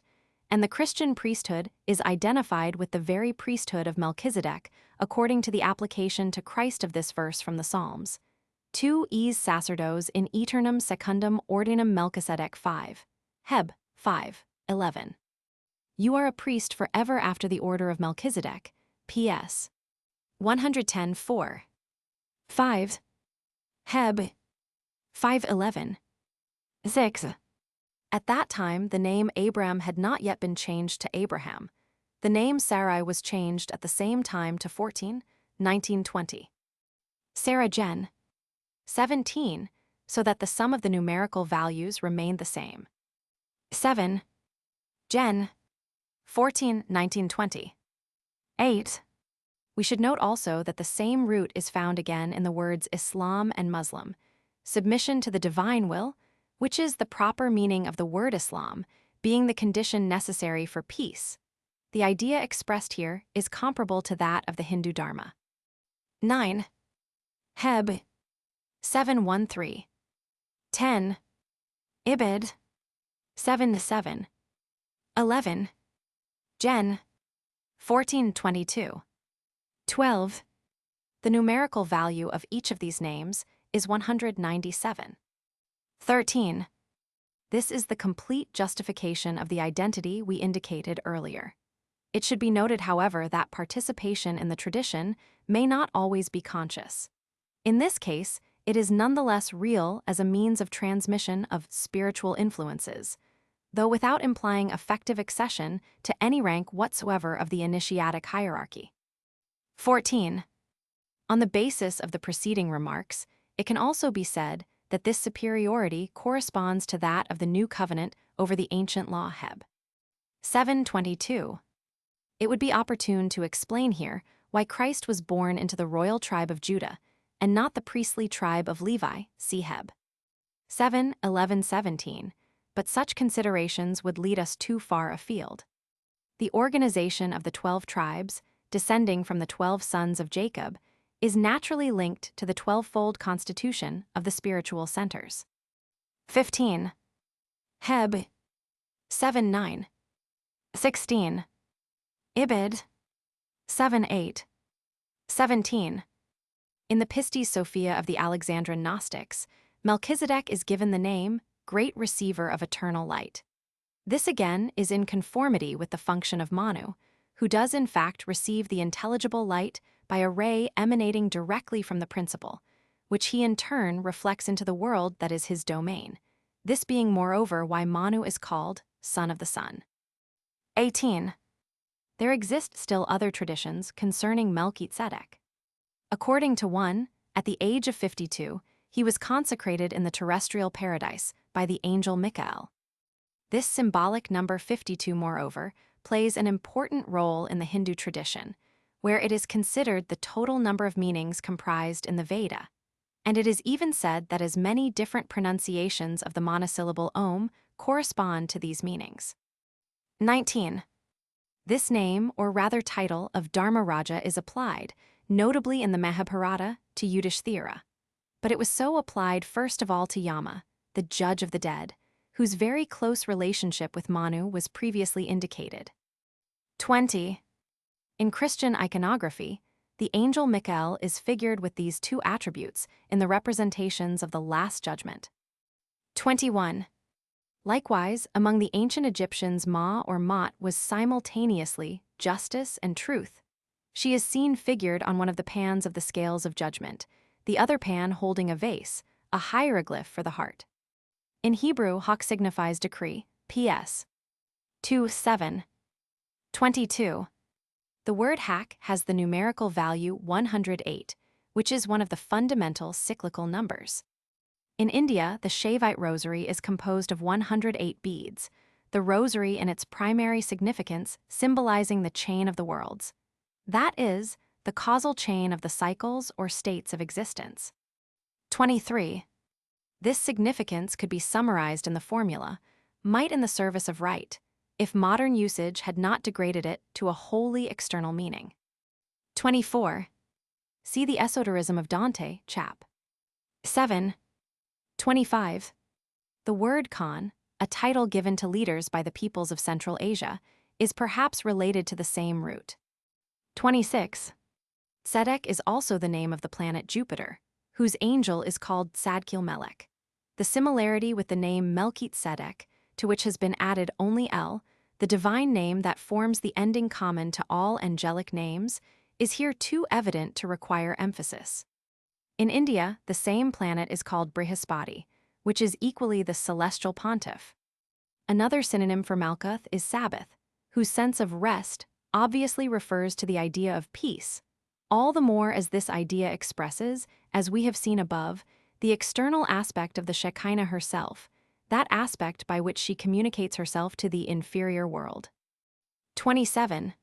and the Christian priesthood is identified with the very priesthood of Melchizedek according to the application to Christ of this verse from the Psalms. 2 es sacerdos in aeternum secundum ordinum Melchizedek 5. Heb. 5. 11. You are a priest forever after the order of Melchizedek. P.S. 110:4. 5. Heb. 5:11. 6. At that time, the name Abram had not yet been changed to Abraham. The name Sarai was changed at the same time to 14, 19, 20. Sarah Gen. 17, so that the sum of the numerical values remained the same. 7. Gen. 14, 19, 20. 8. We should note also that the same root is found again in the words Islam and Muslim, submission to the divine will, which is the proper meaning of the word Islam, being the condition necessary for peace. The idea expressed here is comparable to that of the Hindu Dharma. 9. Heb. 7:13. 10. Ibid. 7:7. 11. Gen. 14:22. 12. The numerical value of each of these names is 197. 13. This is the complete justification of the identity we indicated earlier. It should be noted, however, that participation in the tradition may not always be conscious. In this case, it is nonetheless real as a means of transmission of spiritual influences, though without implying effective accession to any rank whatsoever of the initiatic hierarchy. 14. On the basis of the preceding remarks, it can also be said that this superiority corresponds to that of the new covenant over the ancient law Heb. 7:22. It would be opportune to explain here why Christ was born into the royal tribe of Judah and not the priestly tribe of Levi, see Heb. 7:11-17, but such considerations would lead us too far afield. The organization of the 12 tribes, descending from the 12 sons of Jacob, is naturally linked to the 12-fold constitution of the spiritual centers. 15. Heb. 7:9. 16. Ibid. 7:8. 17. In the Pistis Sophia of the Alexandrian Gnostics, Melchizedek is given the name great receiver of eternal light. This again is in conformity with the function of Manu, who does in fact receive the intelligible light by a ray emanating directly from the principle, which he in turn reflects into the world that is his domain, this being moreover why Manu is called son of the sun. 18. There exist still other traditions concerning Melchizedek. According to one, at the age of 52, he was consecrated in the terrestrial paradise by the angel Michael. This symbolic number 52, moreover, plays an important role in the Hindu tradition, where it is considered the total number of meanings comprised in the Veda, and it is even said that as many different pronunciations of the monosyllable Om correspond to these meanings. 19. This name, or rather title, of Dharmaraja is applied, notably in the Mahabharata, to Yudhishthira. But it was so applied first of all to Yama, the judge of the dead, whose very close relationship with Manu was previously indicated. 20. In Christian iconography, the angel Michael is figured with these two attributes in the representations of the Last Judgment. 21. Likewise, among the ancient Egyptians, Ma or Mot was simultaneously justice and truth. She is seen figured on one of the pans of the scales of judgment, the other pan holding a vase, a hieroglyph for the heart. In Hebrew, Hak signifies decree, ps. 2:7. 22. The word Hak has the numerical value 108, which is one of the fundamental cyclical numbers. In India, the Shaivite rosary is composed of 108 beads, the rosary in its primary significance symbolizing the chain of the worlds. That is, the causal chain of the cycles or states of existence. 23. This significance could be summarized in the formula, might in the service of right, if modern usage had not degraded it to a wholly external meaning. 24. See the esoterism of Dante, chap. 7. 25. The word Khan, a title given to leaders by the peoples of Central Asia, is perhaps related to the same root. 26. Tzedek is also the name of the planet Jupiter, whose angel is called Tzadkil Melech. The similarity with the name Melchizedek, to which has been added only El, the divine name that forms the ending common to all angelic names, is here too evident to require emphasis. In India, the same planet is called Brihaspati, which is equally the celestial pontiff. Another synonym for Malkuth is Sabbath, whose sense of rest obviously refers to the idea of peace, all the more as this idea expresses, as we have seen above, the external aspect of the Shekinah herself, that aspect by which she communicates herself to the inferior world. 27.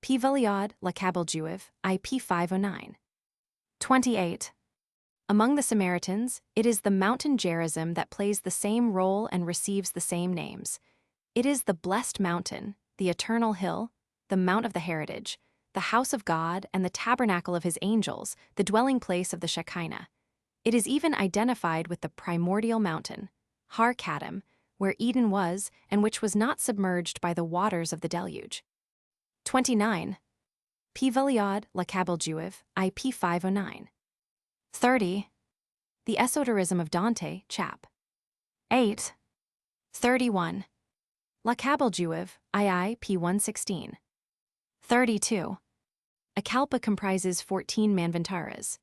P. Valiad Lakabeljuiv, IP 509. 28. Among the Samaritans, it is the mountain Gerizim that plays the same role and receives the same names. It is the blessed mountain, the eternal hill, the mount of the heritage, the house of God, and the tabernacle of his angels, the dwelling place of the Shekinah. It is even identified with the primordial mountain, Har Kadam, where Eden was and which was not submerged by the waters of the deluge. 29. P. Valiad Lakabeljuiv, IP 509. 30. The esoterism of Dante, chap. 8. 31. Lakabeljuiv, II P 116. 32. A kalpa comprises 14 manvantaras.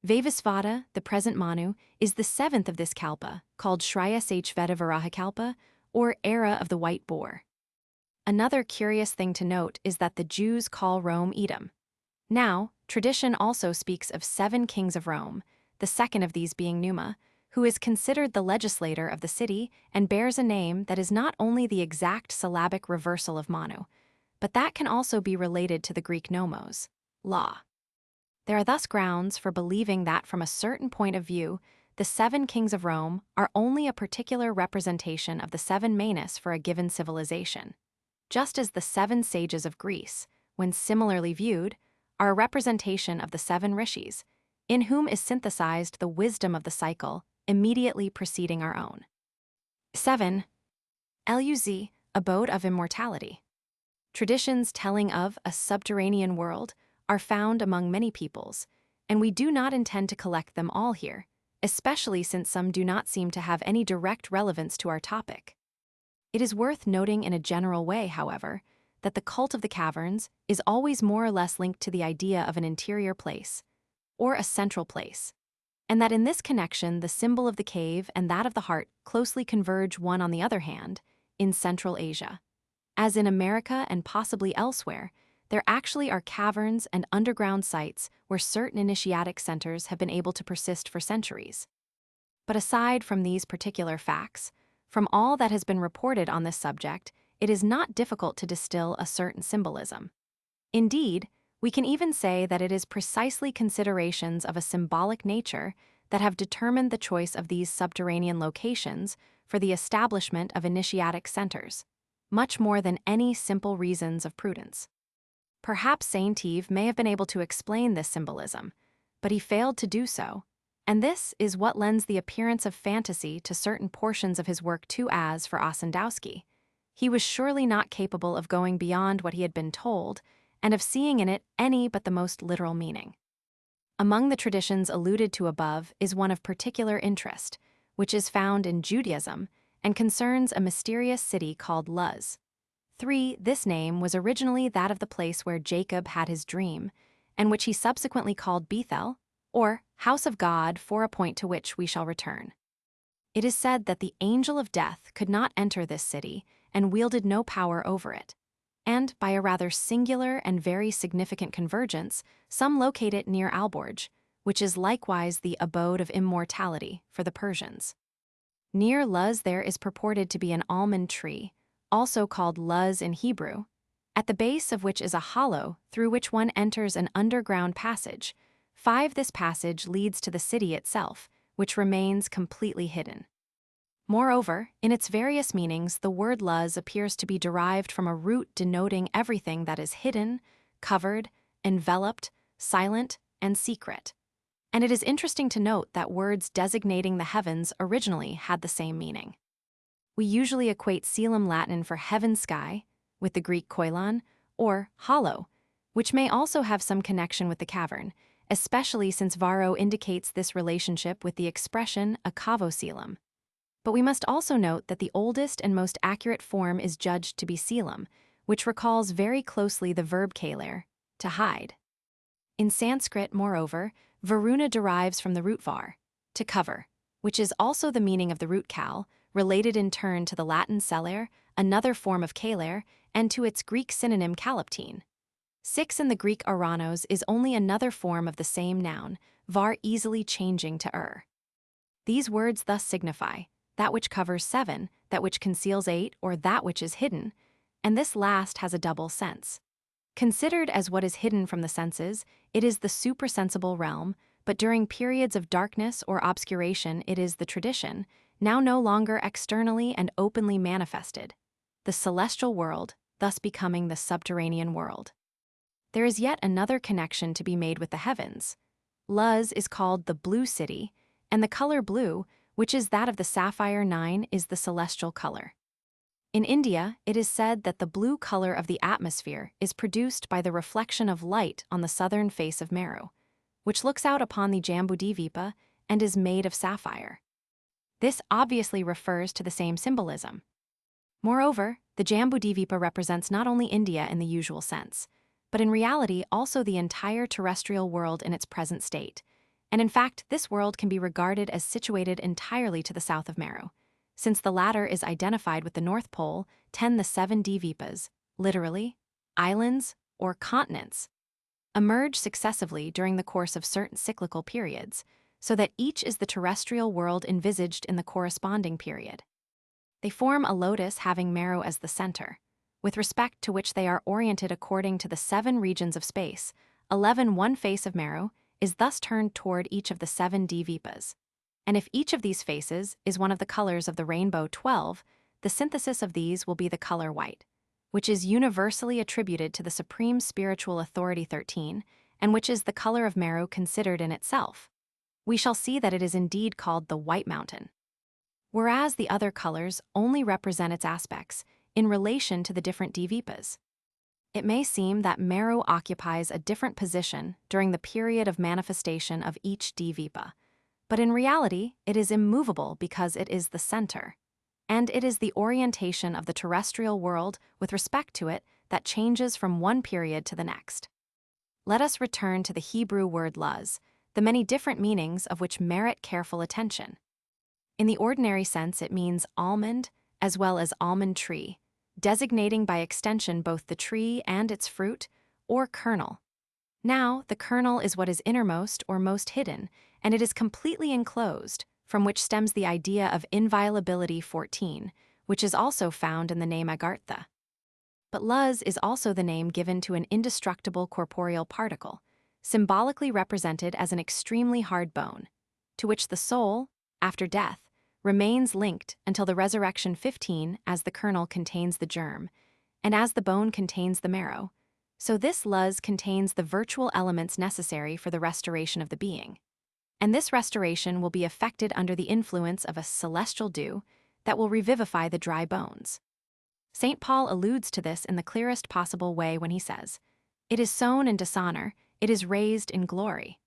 Vaivasvata, the present Manu, is the seventh of this kalpa, called Shrayasachveda Varahakalpa, or Era of the White Boar. Another curious thing to note is that the Jews call Rome Edom. Now, tradition also speaks of 7 kings of Rome, the second of these being Numa, who is considered the legislator of the city and bears a name that is not only the exact syllabic reversal of Manu, but that can also be related to the Greek nomos, law. There are thus grounds for believing that from a certain point of view, the 7 kings of Rome are only a particular representation of the 7 Manus for a given civilization, just as the 7 sages of Greece, when similarly viewed, are a representation of the 7 rishis, in whom is synthesized the wisdom of the cycle immediately preceding our own. 7. Luz, abode of immortality. Traditions telling of a subterranean world are found among many peoples, and we do not intend to collect them all here, especially since some do not seem to have any direct relevance to our topic. It is worth noting in a general way, however, that the cult of the caverns is always more or less linked to the idea of an interior place, or a central place, and that in this connection the symbol of the cave and that of the heart closely converge. One on the other hand, in Central Asia, as in America and possibly elsewhere, there actually are caverns and underground sites where certain initiatic centers have been able to persist for centuries. But aside from these particular facts, from all that has been reported on this subject, it is not difficult to distill a certain symbolism. Indeed, we can even say that it is precisely considerations of a symbolic nature that have determined the choice of these subterranean locations for the establishment of initiatic centers, much more than any simple reasons of prudence. Perhaps Saint Yves may have been able to explain this symbolism, but he failed to do so, and this is what lends the appearance of fantasy to certain portions of his work too. As for Ossendowski, he was surely not capable of going beyond what he had been told and of seeing in it any but the most literal meaning. Among the traditions alluded to above is one of particular interest, which is found in Judaism and concerns a mysterious city called Luz. This name was originally that of the place where Jacob had his dream, and which he subsequently called Bethel, or House of God, for a point to which we shall return. It is said that the angel of death could not enter this city and wielded no power over it, and by a rather singular and very significant convergence, some locate it near Alborg, which is likewise the abode of immortality for the Persians. Near Luz there is purported to be an almond tree, also called Luz in Hebrew, at the base of which is a hollow through which one enters an underground passage. This passage leads to the city itself, which remains completely hidden. Moreover, in its various meanings, the word Luz appears to be derived from a root denoting everything that is hidden, covered, enveloped, silent, and secret. And it is interesting to note that words designating the heavens originally had the same meaning. We usually equate coelom Latin for heaven sky with the Greek koilon, or hollow, which may also have some connection with the cavern, especially since Varro indicates this relationship with the expression a cavocoelom. But we must also note that the oldest and most accurate form is judged to be coelom, which recalls very closely the verb kaler, to hide. In Sanskrit, moreover, varuna derives from the root var, to cover, which is also the meaning of the root kal, related in turn to the Latin celer, another form of kaler, and to its Greek synonym kaloptine. In the Greek aranos is only another form of the same noun, var easily changing to . These words thus signify that which covers 7, that which conceals 8, or that which is hidden, and this last has a double sense. Considered as what is hidden from the senses, it is the suprasensible realm, but during periods of darkness or obscuration it is the tradition, now no longer externally and openly manifested, the celestial world, thus becoming the subterranean world. There is yet another connection to be made with the heavens. Luz is called the blue city, and the color blue, which is that of the sapphire 9, is the celestial color. In India, it is said that the blue color of the atmosphere is produced by the reflection of light on the southern face of Meru, which looks out upon the Jambudvipa and is made of sapphire. This obviously refers to the same symbolism. Moreover, the Jambudvipa represents not only India in the usual sense, but in reality also the entire terrestrial world in its present state, and in fact this world can be regarded as situated entirely to the south of Meru, since the latter is identified with the North Pole, the 7 Dvipas, literally, islands or continents, emerge successively during the course of certain cyclical periods, so that each is the terrestrial world envisaged in the corresponding period. They form a lotus having Meru as the center, with respect to which they are oriented according to the 7 regions of space. One face of Meru is thus turned toward each of the 7 Dvipas, and if each of these faces is one of the colors of the rainbow 12, the synthesis of these will be the color white, which is universally attributed to the supreme spiritual authority 13, and which is the color of Meru considered in itself. We shall see that it is indeed called the White Mountain, whereas the other colors only represent its aspects in relation to the different Dvipas. It may seem that Meru occupies a different position during the period of manifestation of each Dvipa, But in reality, it is immovable because it is the center. And it is the orientation of the terrestrial world with respect to it that changes from one period to the next. Let us return to the Hebrew word luz, the many different meanings of which merit careful attention. In the ordinary sense, it means almond, as well as almond tree, designating by extension both the tree and its fruit, or kernel. Now, the kernel is what is innermost or most hidden, and it is completely enclosed, from which stems the idea of inviolability 14, which is also found in the name Agarttha. But luz is also the name given to an indestructible corporeal particle, symbolically represented as an extremely hard bone, to which the soul, after death, remains linked until the resurrection 15 as the kernel contains the germ, and as the bone contains the marrow. So this luz contains the virtual elements necessary for the restoration of the being. And this restoration will be effected under the influence of a celestial dew that will revivify the dry bones. St. Paul alludes to this in the clearest possible way when he says, "It is sown in dishonor, it is raised in glory."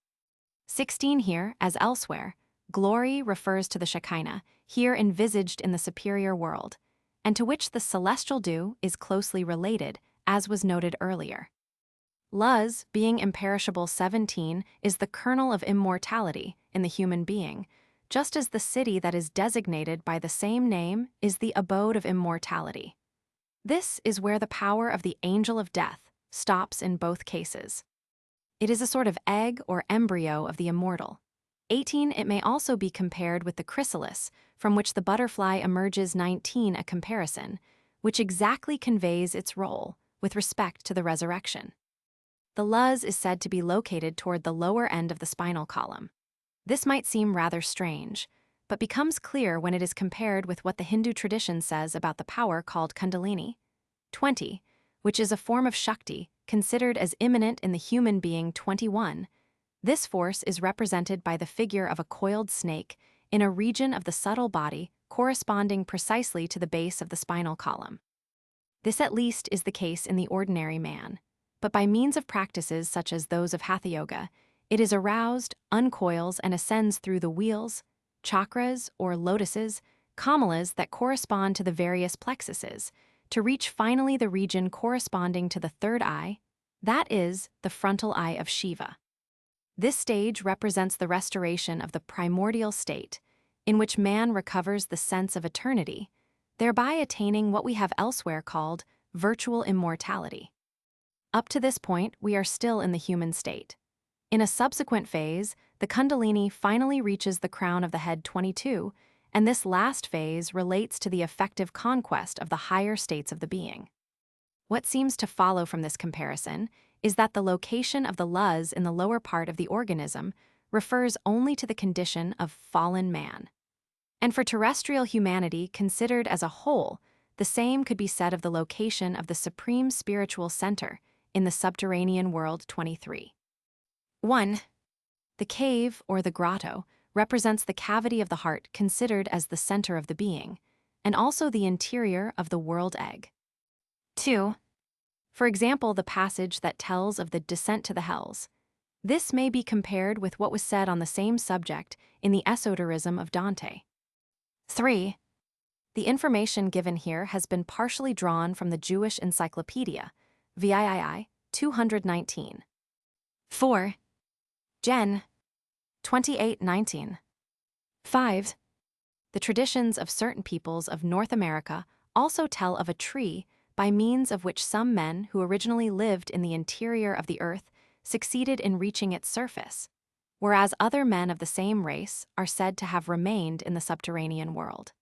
16 here, as elsewhere, glory refers to the Shekinah, here envisaged in the superior world, and to which the celestial dew is closely related, as was noted earlier. Luz, being imperishable 17, is the kernel of immortality in the human being, just as the city that is designated by the same name is the abode of immortality. This is where the power of the angel of death stops in both cases. It is a sort of egg or embryo of the immortal. 18, it may also be compared with the chrysalis, from which the butterfly emerges. 19, a comparison, which exactly conveys its role with respect to the resurrection. The luz is said to be located toward the lower end of the spinal column. This might seem rather strange, but becomes clear when it is compared with what the Hindu tradition says about the power called Kundalini. 20, which is a form of Shakti considered as immanent in the human being. 21, this force is represented by the figure of a coiled snake in a region of the subtle body corresponding precisely to the base of the spinal column. This at least is the case in the ordinary man, but by means of practices such as those of Hatha Yoga, it is aroused, uncoils, and ascends through the wheels, chakras or lotuses, kamalas that correspond to the various plexuses, to reach finally the region corresponding to the third eye, that is, the frontal eye of Shiva. This stage represents the restoration of the primordial state, in which man recovers the sense of eternity, thereby attaining what we have elsewhere called virtual immortality. Up to this point, we are still in the human state. In a subsequent phase, the Kundalini finally reaches the crown of the head. 22, and this last phase relates to the effective conquest of the higher states of the being. What seems to follow from this comparison is that the location of the luz in the lower part of the organism refers only to the condition of fallen man. And for terrestrial humanity considered as a whole, the same could be said of the location of the supreme spiritual center in the subterranean world. 23. 1. The cave, or the grotto, represents the cavity of the heart considered as the center of the being, and also the interior of the world egg. 2. For example, the passage that tells of the descent to the hells. This may be compared with what was said on the same subject in the Esoterism of Dante. 3. The information given here has been partially drawn from the Jewish Encyclopedia, VIII 219. 4. Gen. 2819. 5. The traditions of certain peoples of North America also tell of a tree by means of which some men who originally lived in the interior of the earth succeeded in reaching its surface, whereas other men of the same race are said to have remained in the subterranean world.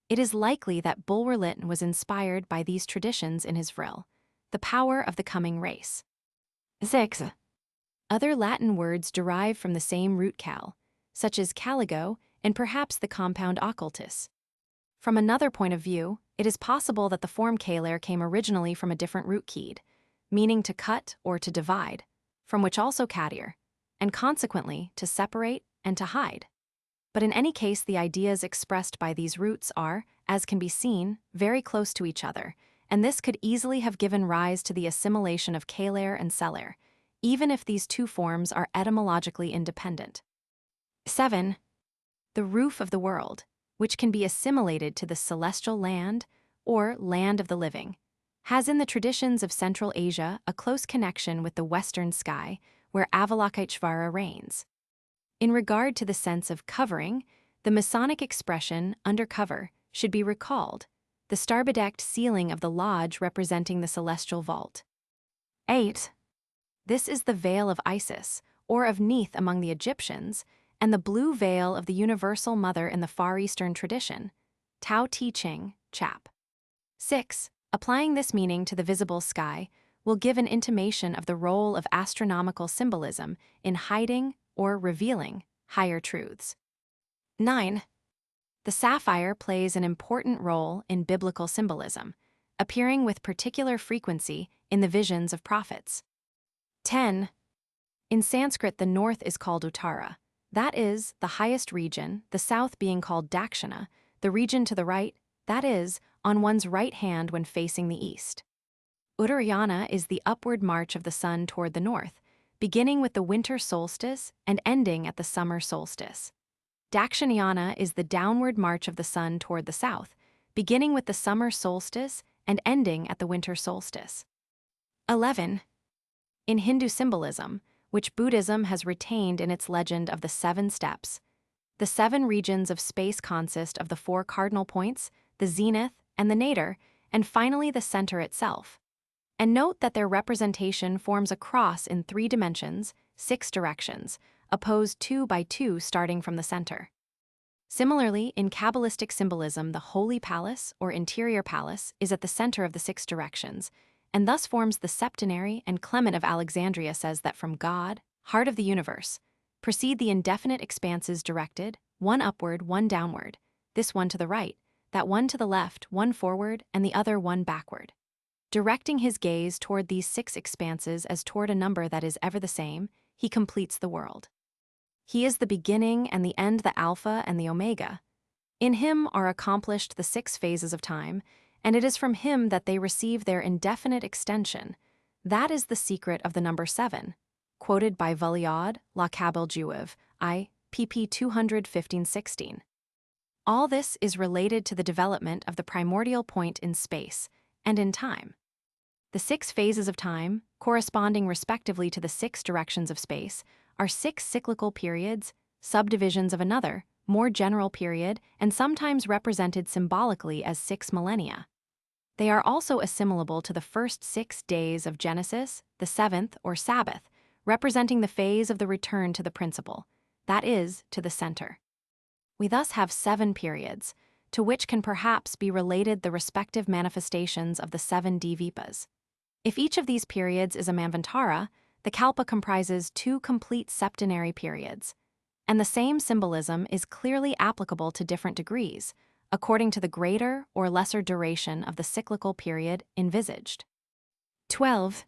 It is likely that Bulwer-Lytton was inspired by these traditions in his vril, The Power of the Coming Race. 6. Other Latin words derive from the same root cal, such as caligo and perhaps the compound occultus. From another point of view, it is possible that the form calar came originally from a different root keed, meaning to cut or to divide, from which also catir, and consequently to separate and to hide. But in any case, the ideas expressed by these roots are, as can be seen, very close to each other, and this could easily have given rise to the assimilation of calar and celar, even if these two forms are etymologically independent. 7. The roof of the world, which can be assimilated to the celestial land or land of the living, has in the traditions of Central Asia a close connection with the western sky, where Avalokiteshvara reigns. In regard to the sense of covering, the Masonic expression undercover should be recalled, the star-bedecked ceiling of the lodge representing the celestial vault. 8. This is the veil of Isis, or of Neith among the Egyptians, and the blue veil of the Universal Mother in the Far Eastern tradition, Tao Te Ching, Chap. 6. Applying this meaning to the visible sky will give an intimation of the role of astronomical symbolism in hiding or revealing higher truths. 9. The sapphire plays an important role in biblical symbolism, appearing with particular frequency in the visions of prophets. 10. In Sanskrit, the north is called Uttara. That is, the highest region, the south being called Dakshina, the region to the right, that is, on one's right hand when facing the east. Uttarayana is the upward march of the sun toward the north, beginning with the winter solstice and ending at the summer solstice. Dakshinayana is the downward march of the sun toward the south, beginning with the summer solstice and ending at the winter solstice. 11. In Hindu symbolism, which Buddhism has retained in its legend of the 7 steps, the 7 regions of space consist of the 4 cardinal points, the zenith and the nadir, and finally the center itself. And note that their representation forms a cross in 3 dimensions, 6 directions, opposed 2 by 2 starting from the center. Similarly, in Kabbalistic symbolism, the holy palace or interior palace is at the center of the 6 directions, and thus forms the septenary, and Clement of Alexandria says that from God, heart of the universe, proceed the indefinite expanses directed, one upward, one downward, this one to the right, that one to the left, one forward, and the other one backward. Directing his gaze toward these 6 expanses as toward a number that is ever the same, he completes the world. He is the beginning and the end, the Alpha and the Omega. In him are accomplished the 6 phases of time, and it is from him that they receive their indefinite extension. That is the secret of the number 7, quoted by Valiad, La Kabbal Juiv, I, pp. 215-16. All this is related to the development of the primordial point in space and in time. The 6 phases of time, corresponding respectively to the 6 directions of space, are 6 cyclical periods, subdivisions of another, more general period, and sometimes represented symbolically as 6 millennia. They are also assimilable to the first 6 days of Genesis, the 7th, or Sabbath, representing the phase of the return to the principle, that is, to the center. We thus have 7 periods, to which can perhaps be related the respective manifestations of the 7 Dvipas. If each of these periods is a Manvantara, the Kalpa comprises 2 complete septenary periods, and the same symbolism is clearly applicable to different degrees, according to the greater or lesser duration of the cyclical period envisaged. 12.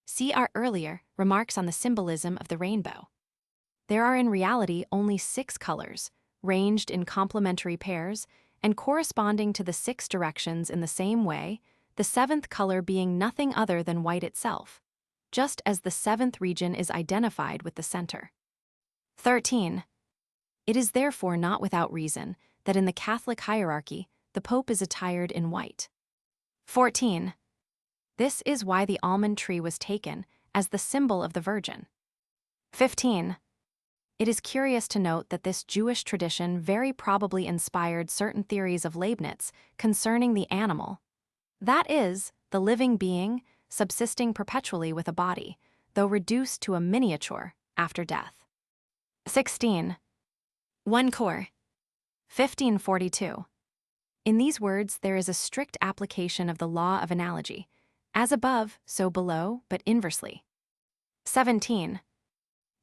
See our earlier remarks on the symbolism of the rainbow. There are in reality only 6 colors, ranged in complementary pairs, and corresponding to the 6 directions in the same way, the 7th color being nothing other than white itself, just as the 7th region is identified with the center. 13. It is therefore not without reason that in the Catholic hierarchy, the Pope is attired in white. 14. This is why the almond tree was taken as the symbol of the Virgin. 15. It is curious to note that this Jewish tradition very probably inspired certain theories of Leibniz concerning the animal, that is, the living being subsisting perpetually with a body, though reduced to a miniature after death. 16. One core. 1542. In these words, there is a strict application of the law of analogy, as above, so below, but inversely. 17.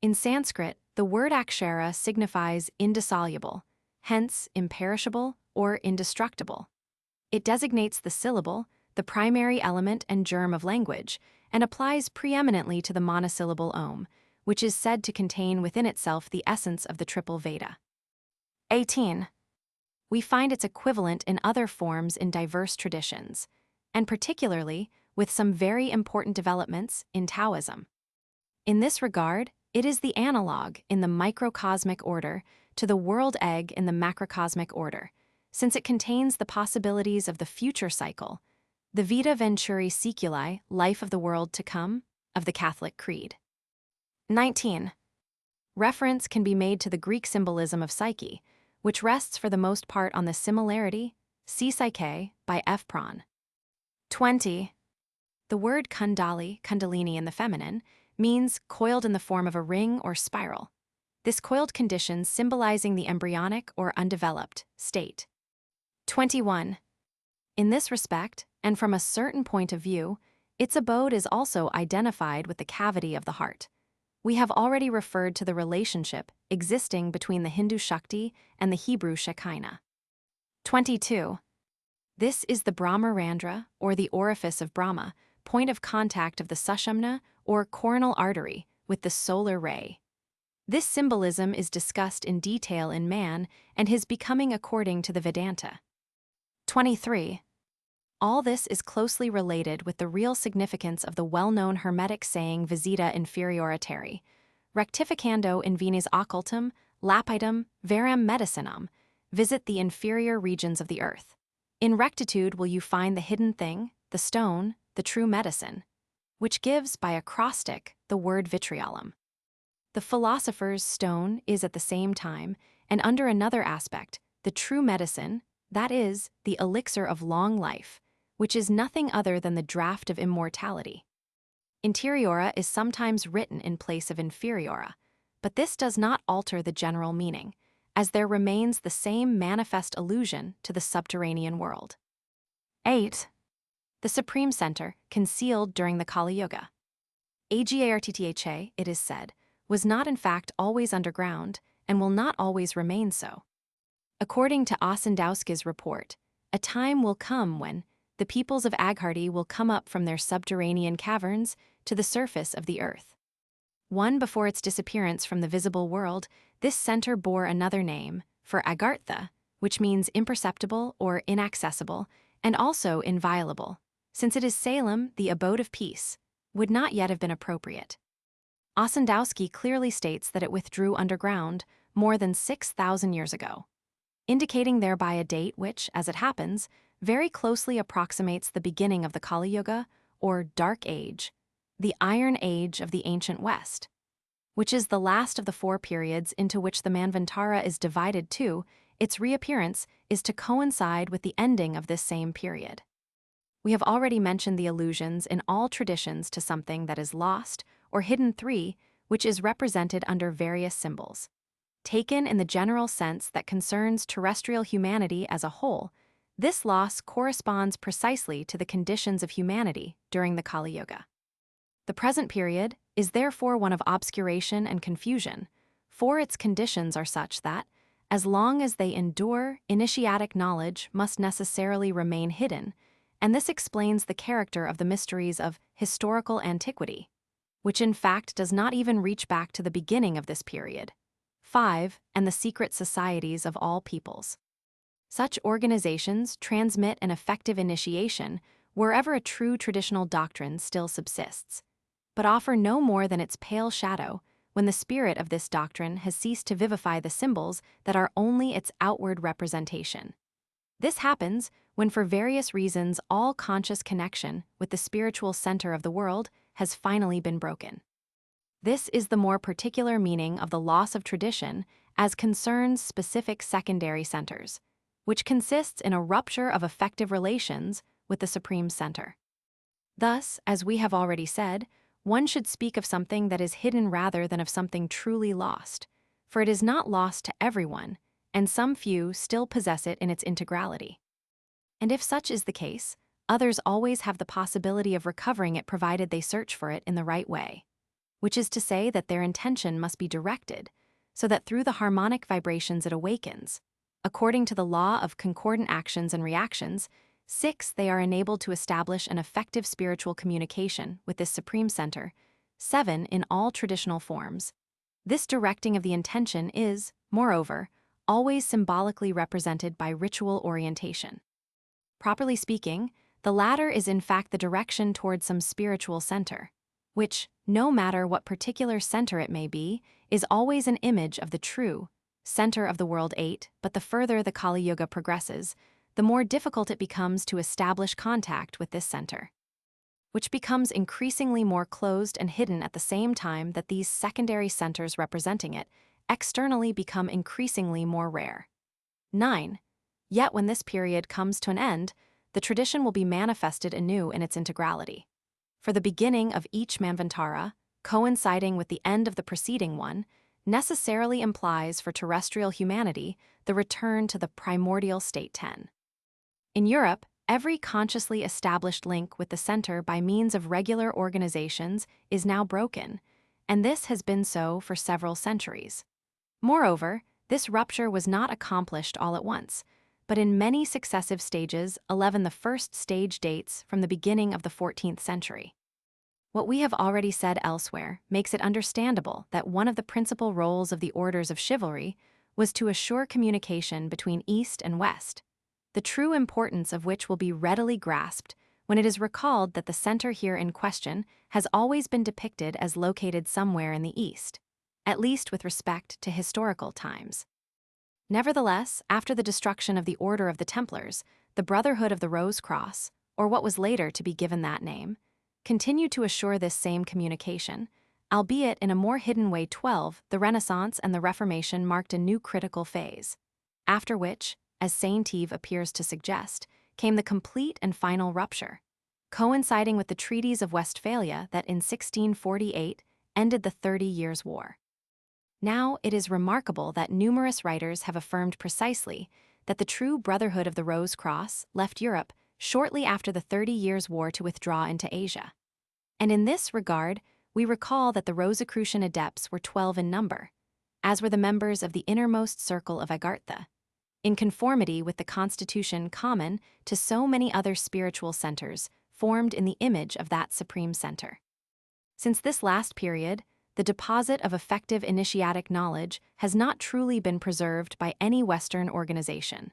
In Sanskrit, the word akshara signifies indissoluble, hence imperishable or indestructible. It designates the syllable, the primary element and germ of language, and applies preeminently to the monosyllable om, which is said to contain within itself the essence of the triple Veda. 18. We find its equivalent in other forms in diverse traditions, and particularly with some very important developments in Taoism. In this regard, It is the analog in the microcosmic order to the world egg in the macrocosmic order, since it contains the possibilities of the future cycle, the vita venturi saeculi, life of the world to come, of the Catholic Creed. 19. Reference can be made to the Greek symbolism of psyche, which rests for the most part on the similarity, see Psyche, by F. Prawn. 20. The word kundali, kundalini in the feminine, means coiled in the form of a ring or spiral, this coiled condition symbolizing the embryonic or undeveloped state. 21. In this respect, and from a certain point of view, its abode is also identified with the cavity of the heart. We have already referred to the relationship existing between the Hindu Shakti and the Hebrew Shekinah. 22. This is the Brahmarandra, or the orifice of Brahma, point of contact of the Sushumna, or coronal artery, with the solar ray. This symbolism is discussed in detail in Man and his becoming according to the Vedanta. 23. All this is closely related with the real significance of the well-known Hermetic saying visita inferioritarii, rectificando in venis occultum, lapidem, veram medicinam, visit the inferior regions of the earth. In rectitude will you find the hidden thing, the stone, the true medicine, which gives by acrostic the word vitriolum. The philosopher's stone is at the same time, and under another aspect, the true medicine, that is, the elixir of long life, which is nothing other than the draught of immortality. Interiora is sometimes written in place of inferiora, but this does not alter the general meaning, as there remains the same manifest allusion to the subterranean world. 8. The Supreme Center, concealed during the Kali Yuga. Agarttha, it is said, was not in fact always underground and will not always remain so. According to Ossendowski's report, a time will come when the peoples of Agarttha will come up from their subterranean caverns to the surface of the earth. One before its disappearance from the visible world, this center bore another name, for Agarttha, which means imperceptible or inaccessible, and also inviolable, since it is Salem, the abode of peace, would not yet have been appropriate. Ossendowski clearly states that it withdrew underground more than 6,000 years ago, indicating thereby a date which, as it happens, very closely approximates the beginning of the Kali Yuga, or Dark Age, the Iron Age of the ancient West, which is the last of the 4 periods into which the Manvantara is divided to. Its reappearance is to coincide with the ending of this same period. We have already mentioned the allusions in all traditions to something that is lost or hidden 3, which is represented under various symbols. Taken in the general sense that concerns terrestrial humanity as a whole, this loss corresponds precisely to the conditions of humanity during the Kali Yuga. The present period is therefore one of obscuration and confusion, for its conditions are such that, as long as they endure, initiatic knowledge must necessarily remain hidden, and this explains the character of the mysteries of historical antiquity, which in fact does not even reach back to the beginning of this period. 5. And the secret societies of all peoples. Such organizations transmit an effective initiation wherever a true traditional doctrine still subsists, but offer no more than its pale shadow when the spirit of this doctrine has ceased to vivify the symbols that are only its outward representation. This happens when for various reasons all conscious connection with the spiritual center of the world has finally been broken. This is the more particular meaning of the loss of tradition as concerns specific secondary centers, which consists in a rupture of effective relations with the Supreme Center. Thus, as we have already said, one should speak of something that is hidden rather than of something truly lost, for it is not lost to everyone, and some few still possess it in its integrality. And if such is the case, others always have the possibility of recovering it provided they search for it in the right way, which is to say that their intention must be directed, so that through the harmonic vibrations it awakens. According to the law of concordant actions and reactions, 6, they are enabled to establish an effective spiritual communication with this Supreme Center. 7, in all traditional forms. This directing of the intention is, moreover, always symbolically represented by ritual orientation. Properly speaking, the latter is in fact the direction toward some spiritual center, which, no matter what particular center it may be, is always an image of the true center of the world. 8. But the further the Kali Yuga progresses, the more difficult it becomes to establish contact with this center, which becomes increasingly more closed and hidden at the same time that these secondary centers representing it externally become increasingly more rare. 9. Yet when this period comes to an end, the tradition will be manifested anew in its integrality. For the beginning of each Manvantara, coinciding with the end of the preceding one, necessarily implies for terrestrial humanity the return to the primordial state. 10. In Europe, every consciously established link with the center by means of regular organizations is now broken, and this has been so for several centuries. Moreover, this rupture was not accomplished all at once, but in many successive stages. 11. The first stage dates from the beginning of the 14th century. What we have already said elsewhere makes it understandable that one of the principal roles of the orders of chivalry was to assure communication between East and West, the true importance of which will be readily grasped when it is recalled that the center here in question has always been depicted as located somewhere in the East, at least with respect to historical times. Nevertheless, after the destruction of the Order of the Templars, the Brotherhood of the Rose Cross, or what was later to be given that name, continued to assure this same communication, albeit in a more hidden way. 12. The Renaissance and the Reformation marked a new critical phase, after which, as Saint Yves appears to suggest, came the complete and final rupture, coinciding with the treaties of Westphalia that in 1648 ended the 30 Years' War. Now, it is remarkable that numerous writers have affirmed precisely that the true Brotherhood of the Rose Cross left Europe shortly after the 30 Years' War to withdraw into Asia. And in this regard, we recall that the Rosicrucian adepts were 12 in number, as were the members of the innermost circle of Agarttha, in conformity with the constitution common to so many other spiritual centers formed in the image of that supreme center. Since this last period, the deposit of effective initiatic knowledge has not truly been preserved by any Western organization.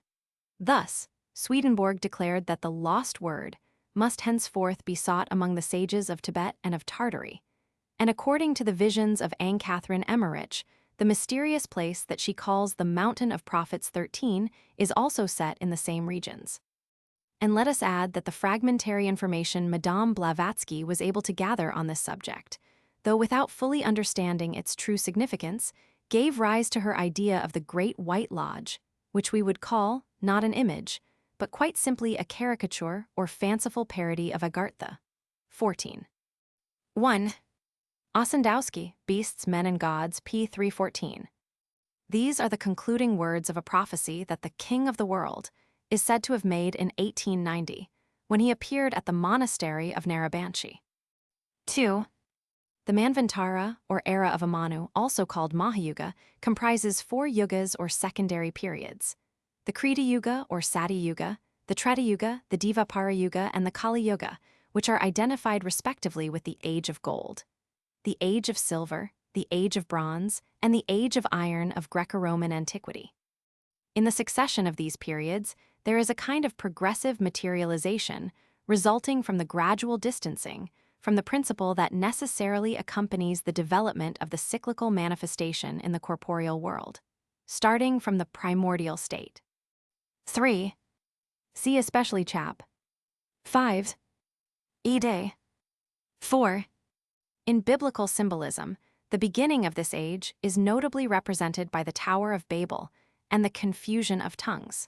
Thus, Swedenborg declared that the lost word must henceforth be sought among the sages of Tibet and of Tartary, and according to the visions of Anne Catherine Emmerich, the mysterious place that she calls the Mountain of Prophets 13 is also set in the same regions. And let us add that the fragmentary information Madame Blavatsky was able to gather on this subject, though without fully understanding its true significance, gave rise to her idea of the Great White Lodge, which we would call not an image, but quite simply a caricature or fanciful parody of Agarttha. 14. 1. Ossendowski, Beasts, Men and Gods, p. 314. These are the concluding words of a prophecy that the King of the World is said to have made in 1890, when he appeared at the monastery of Narabanchi. 2. The Manvantara, or era of Amanu, also called Mahayuga, comprises 4 yugas or secondary periods: the Krita Yuga or Sati Yuga, the Treta Yuga, the Dvapara Yuga, and the Kali Yuga, which are identified respectively with the Age of Gold, the Age of Silver, the Age of Bronze, and the Age of Iron of Greco-Roman antiquity. In the succession of these periods, there is a kind of progressive materialization resulting from the gradual distancing from the principle that necessarily accompanies the development of the cyclical manifestation in the corporeal world, starting from the primordial state. 3. See especially chap. 5. Ide. 4. In biblical symbolism, the beginning of this age is notably represented by the Tower of Babel and the confusion of tongues.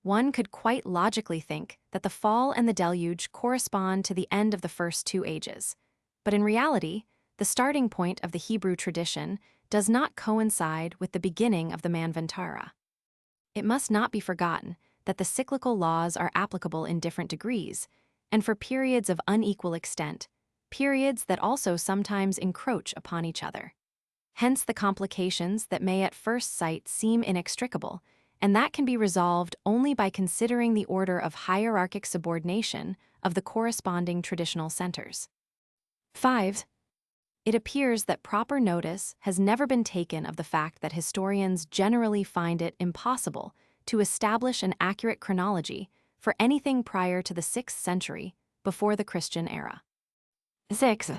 One could quite logically think that the fall and the deluge correspond to the end of the first 2 ages, but in reality, the starting point of the Hebrew tradition does not coincide with the beginning of the Manvantara. It must not be forgotten that the cyclical laws are applicable in different degrees, and for periods of unequal extent, periods that also sometimes encroach upon each other. Hence the complications that may at first sight seem inextricable, and that can be resolved only by considering the order of hierarchic subordination of the corresponding traditional centers. 5. It appears that proper notice has never been taken of the fact that historians generally find it impossible to establish an accurate chronology for anything prior to the 6th century before the Christian era. 6.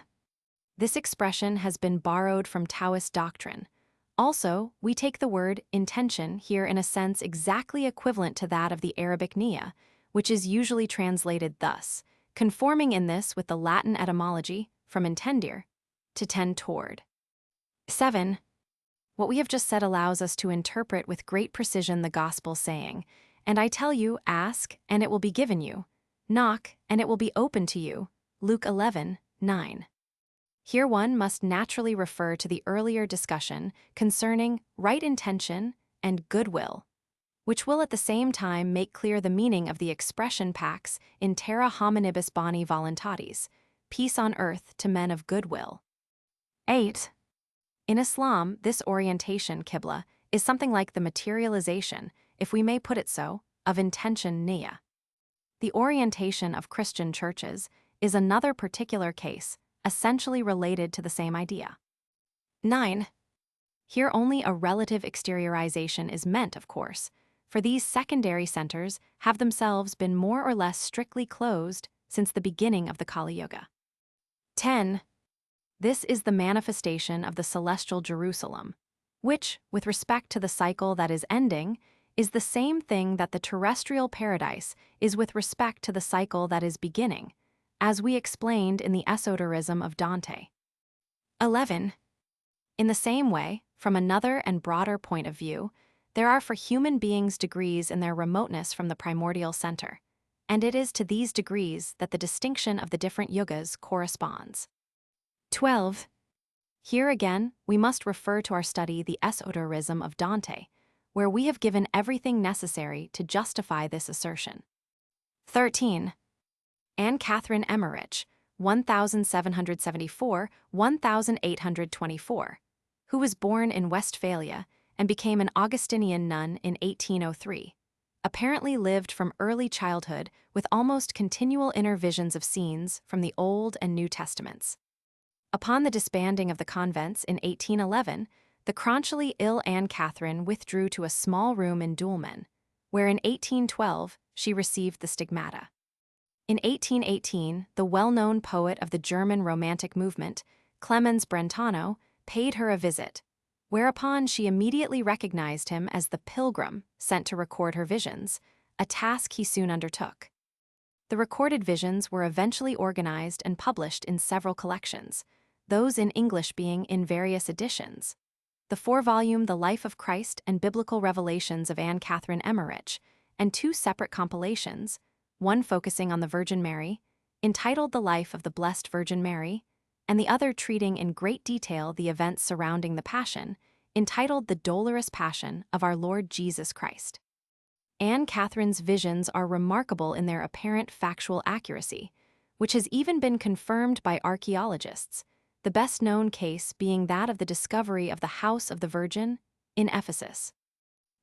This expression has been borrowed from Taoist doctrine. Also, we take the word intention here in a sense exactly equivalent to that of the Arabic niyyah, which is usually translated thus, conforming in this with the Latin etymology, from intendere, to tend toward. 7. What we have just said allows us to interpret with great precision the gospel saying, "And I tell you, ask, and it will be given you. Knock, and it will be opened to you." Luke 11:9. Here one must naturally refer to the earlier discussion concerning right intention and goodwill, which will at the same time make clear the meaning of the expression pax in terra hominibus boni voluntatis, peace on earth to men of goodwill. 8. In Islam, this orientation, qibla, is something like the materialization, if we may put it so, of intention niyyah. The orientation of Christian churches is another particular case, essentially related to the same idea. 9. Here only a relative exteriorization is meant, of course, for these secondary centers have themselves been more or less strictly closed since the beginning of the Kali Yuga. 10. This is the manifestation of the celestial Jerusalem, which, with respect to the cycle that is ending, is the same thing that the terrestrial paradise is with respect to the cycle that is beginning, as we explained in the esoterism of Dante. 11. In the same way, from another and broader point of view, there are for human beings degrees in their remoteness from the primordial center, and it is to these degrees that the distinction of the different yugas corresponds. 12. Here again, we must refer to our study the esoterism of Dante, where we have given everything necessary to justify this assertion. 13. Anne Catherine Emmerich, 1774–1824, who was born in Westphalia and became an Augustinian nun in 1803, apparently lived from early childhood with almost continual inner visions of scenes from the Old and New Testaments. Upon the disbanding of the convents in 1811, the cronchily ill Anne Catherine withdrew to a small room in Dulmen, where in 1812 she received the stigmata. In 1818, the well-known poet of the German Romantic movement, Clemens Brentano, paid her a visit, whereupon she immediately recognized him as the pilgrim sent to record her visions, a task he soon undertook. The recorded visions were eventually organized and published in several collections, those in English being in various editions. The 4-volume The Life of Christ and Biblical Revelations of Anne Catherine Emmerich, and 2 separate compilations, one focusing on the Virgin Mary, entitled The Life of the Blessed Virgin Mary, and the other treating in great detail the events surrounding the Passion, entitled The Dolorous Passion of Our Lord Jesus Christ. Anne Catherine's visions are remarkable in their apparent factual accuracy, which has even been confirmed by archaeologists, the best-known case being that of the discovery of the House of the Virgin in Ephesus.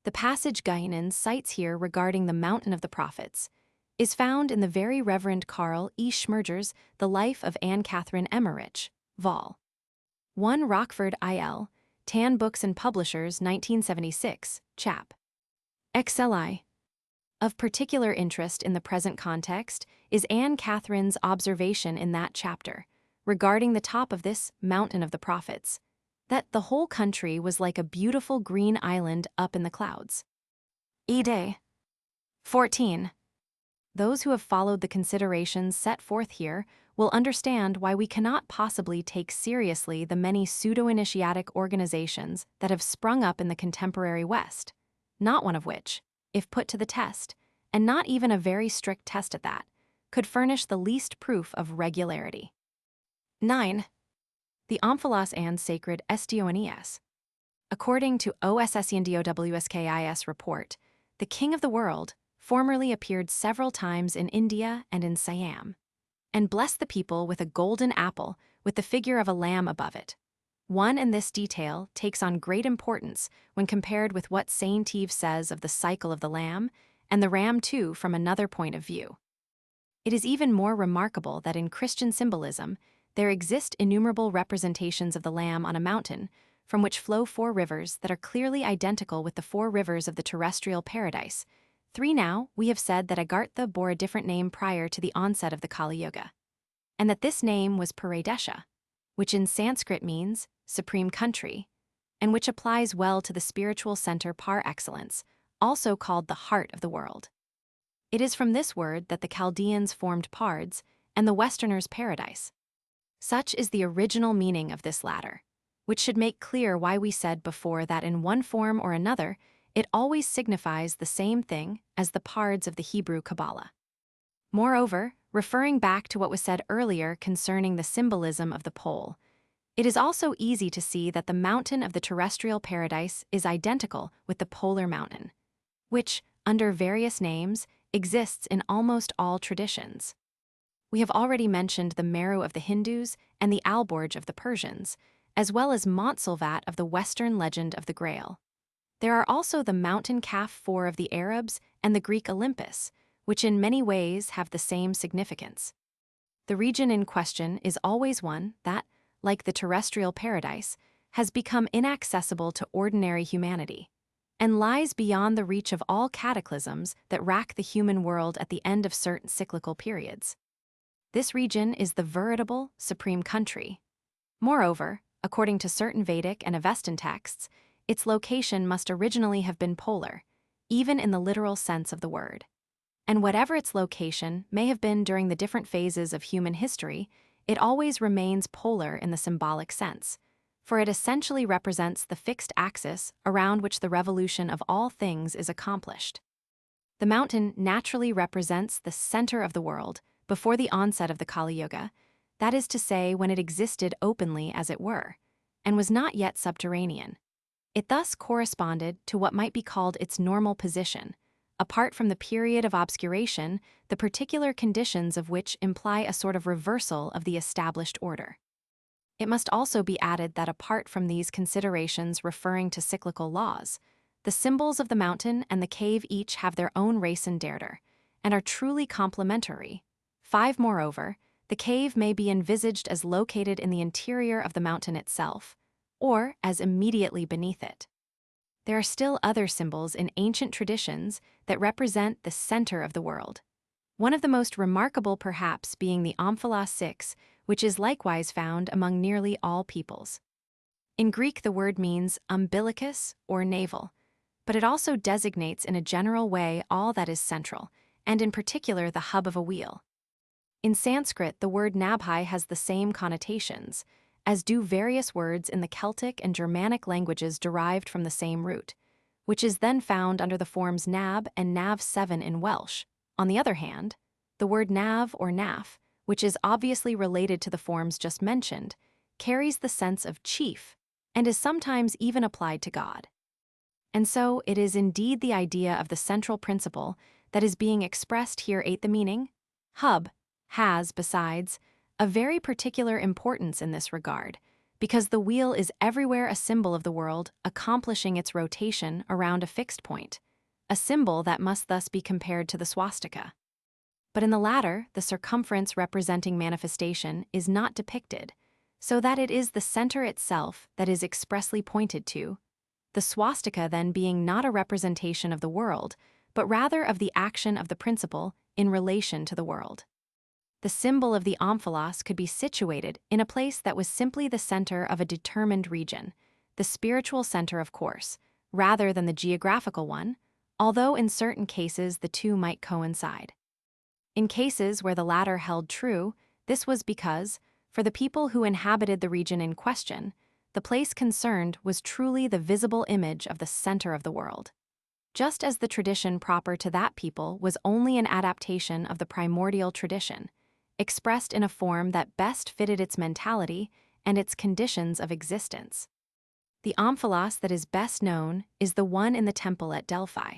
The passage Guénon cites here regarding the Mountain of the Prophets is found in the Very Reverend Karl E. Schmerger's The Life of Anne Catherine Emmerich, Vol. 1 Rockford IL, Tan Books and Publishers 1976, Chap. XLI. Of particular interest in the present context is Anne Catherine's observation in that chapter, regarding the top of this Mountain of the Prophets, that the whole country was like a beautiful green island up in the clouds. Ede. 14. Those who have followed the considerations set forth here will understand why we cannot possibly take seriously the many pseudo-initiatic organizations that have sprung up in the contemporary West, not one of which, if put to the test, and not even a very strict test at that, could furnish the least proof of regularity. 9. The Omphalos and Sacred Estiones. According to OSSENDOWSKIS report, the King of the World formerly appeared several times in India and in Siam, and blessed the people with a golden apple with the figure of a lamb above it. One in this detail takes on great importance when compared with what Saint Yves says of the cycle of the lamb, and the ram too from another point of view. It is even more remarkable that in Christian symbolism, there exist innumerable representations of the Lamb on a mountain, from which flow 4 rivers that are clearly identical with the 4 rivers of the terrestrial paradise. 3 now, we have said that Agarttha bore a different name prior to the onset of the Kali Yuga, and that this name was Paradesha, which in Sanskrit means supreme country, and which applies well to the spiritual center par excellence, also called the heart of the world. It is from this word that the Chaldeans formed Pards and the Westerners paradise. Such is the original meaning of this latter, which should make clear why we said before that in one form or another, it always signifies the same thing as the Pards of the Hebrew Kabbalah. Moreover, referring back to what was said earlier concerning the symbolism of the pole, it is also easy to see that the mountain of the terrestrial paradise is identical with the polar mountain, which, under various names, exists in almost all traditions. We have already mentioned the Meru of the Hindus and the Alborz of the Persians, as well as Montsalvat of the Western legend of the Grail. There are also the mountain Kaf 4 of the Arabs and the Greek Olympus, which in many ways have the same significance. The region in question is always one that, like the terrestrial paradise, has become inaccessible to ordinary humanity, and lies beyond the reach of all cataclysms that rack the human world at the end of certain cyclical periods. This region is the veritable supreme country. Moreover, according to certain Vedic and Avestan texts, its location must originally have been polar, even in the literal sense of the word. And whatever its location may have been during the different phases of human history, it always remains polar in the symbolic sense, for it essentially represents the fixed axis around which the revolution of all things is accomplished. The mountain naturally represents the center of the world before the onset of the Kali Yuga, that is to say, when it existed openly as it were, and was not yet subterranean. It thus corresponded to what might be called its normal position, apart from the period of obscuration, the particular conditions of which imply a sort of reversal of the established order. It must also be added that apart from these considerations referring to cyclical laws, the symbols of the mountain and the cave each have their own race and derder, and are truly complementary. 5. Moreover, the cave may be envisaged as located in the interior of the mountain itself, or as immediately beneath it. There are still other symbols in ancient traditions that represent the center of the world. One of the most remarkable perhaps being the Omphalos 6, which is likewise found among nearly all peoples. In Greek the word means umbilicus or navel, but it also designates in a general way all that is central, and in particular the hub of a wheel. In Sanskrit the word nabhi has the same connotations, as do various words in the Celtic and Germanic languages derived from the same root, which is then found under the forms nab and nav7 in Welsh. On the other hand, the word nav or naf, which is obviously related to the forms just mentioned, carries the sense of chief and is sometimes even applied to God. And so it is indeed the idea of the central principle that is being expressed here. 8. The meaning, hub, has, besides, a very particular importance in this regard, because the wheel is everywhere a symbol of the world accomplishing its rotation around a fixed point, a symbol that must thus be compared to the swastika. But in the latter, the circumference representing manifestation is not depicted, so that it is the center itself that is expressly pointed to, the swastika then being not a representation of the world, but rather of the action of the principle in relation to the world. The symbol of the omphalos could be situated in a place that was simply the center of a determined region, the spiritual center of course, rather than the geographical one, although in certain cases the two might coincide. In cases where the latter held true, this was because, for the people who inhabited the region in question, the place concerned was truly the visible image of the center of the world. Just as the tradition proper to that people was only an adaptation of the primordial tradition, expressed in a form that best fitted its mentality and its conditions of existence. The omphalos that is best known is the one in the temple at Delphi,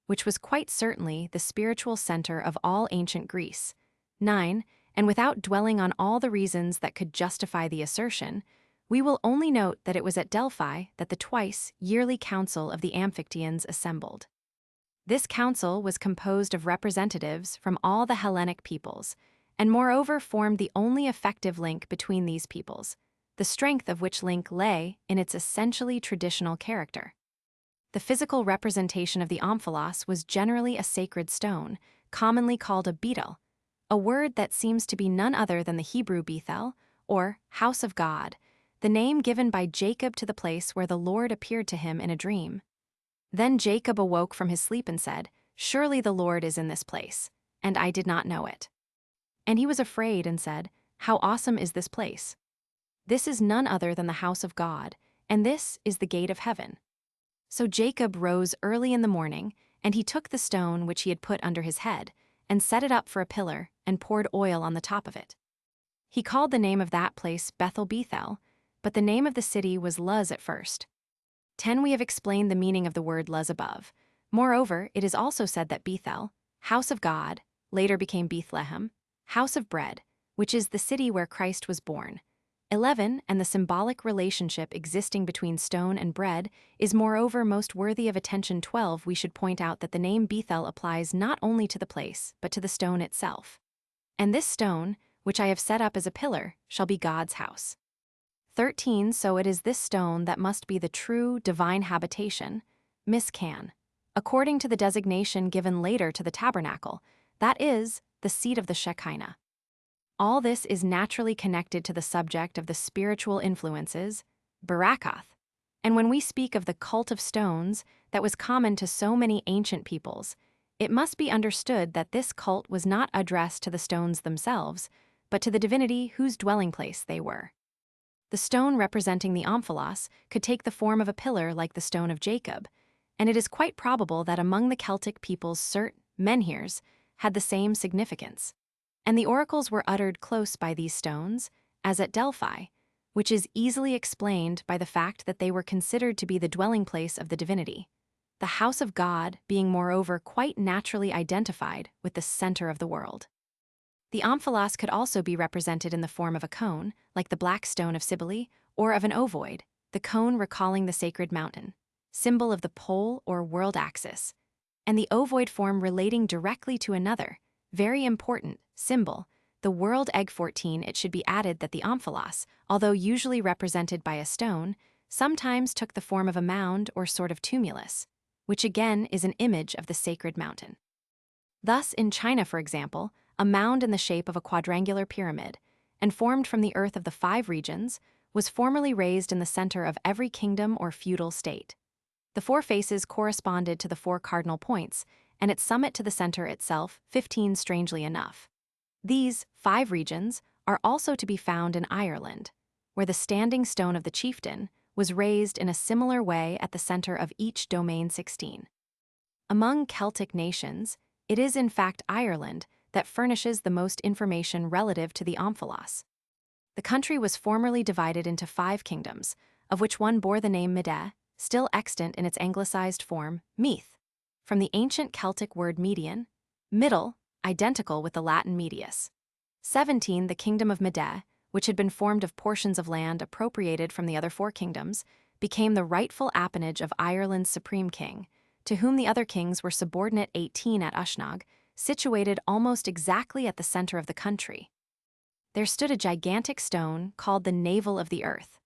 which was quite certainly the spiritual center of all ancient Greece. 9. And without dwelling on all the reasons that could justify the assertion, we will only note that it was at Delphi that the twice yearly council of the Amphictyons assembled. This council was composed of representatives from all the Hellenic peoples, and moreover formed the only effective link between these peoples, the strength of which link lay in its essentially traditional character. The physical representation of the omphalos was generally a sacred stone, commonly called a beetle, a word that seems to be none other than the Hebrew bethel, or house of God, the name given by Jacob to the place where the Lord appeared to him in a dream. Then Jacob awoke from his sleep and said, "Surely the Lord is in this place, and I did not know it." And he was afraid and said, "How awesome is this place! This is none other than the house of God, and this is the gate of heaven." So Jacob rose early in the morning, and he took the stone which he had put under his head, and set it up for a pillar, and poured oil on the top of it. He called the name of that place Bethel, but the name of the city was Luz at first. 10. We have explained the meaning of the word Luz above. Moreover, it is also said that Bethel, house of God, later became Bethlehem, house of bread, which is the city where Christ was born. 11. And the symbolic relationship existing between stone and bread is moreover most worthy of attention. 12. We should point out that the name Bethel applies not only to the place, but to the stone itself. And this stone, which I have set up as a pillar, shall be God's house. 13. So it is this stone that must be the true divine habitation, Mishkan, according to the designation given later to the tabernacle, that is, the seat of the Shekinah. All this is naturally connected to the subject of the spiritual influences, Barakath. And when we speak of the cult of stones that was common to so many ancient peoples, it must be understood that this cult was not addressed to the stones themselves, but to the divinity whose dwelling place they were. The stone representing the omphalos could take the form of a pillar like the stone of Jacob, and it is quite probable that among the Celtic peoples certain menhirs had the same significance. And the oracles were uttered close by these stones, as at Delphi, which is easily explained by the fact that they were considered to be the dwelling place of the divinity, the house of God being moreover quite naturally identified with the center of the world. The omphalos could also be represented in the form of a cone, like the black stone of Cybele, or of an ovoid, the cone recalling the sacred mountain, symbol of the pole or world axis, and the ovoid form relating directly to another, very important, symbol, the world egg. 14. It should be added that the omphalos, although usually represented by a stone, sometimes took the form of a mound or sort of tumulus, which again is an image of the sacred mountain. Thus, in China, for example, a mound in the shape of a quadrangular pyramid, and formed from the earth of the 5 regions, was formerly raised in the center of every kingdom or feudal state. The 4 faces corresponded to the 4 cardinal points, and its summit to the center itself, 15 strangely enough. These 5 regions are also to be found in Ireland, where the standing stone of the chieftain was raised in a similar way at the center of each domain. 16. Among Celtic nations, it is in fact Ireland that furnishes the most information relative to the omphalos. The country was formerly divided into 5 kingdoms, of which one bore the name Mede, still extant in its anglicized form, Meath, from the ancient Celtic word median, middle, identical with the Latin medius. 17. The kingdom of Mede, which had been formed of portions of land appropriated from the other 4 kingdoms, became the rightful appanage of Ireland's supreme king, to whom the other kings were subordinate. 18. At Ushnog, situated almost exactly at the center of the country, there stood a gigantic stone called the navel of the earth,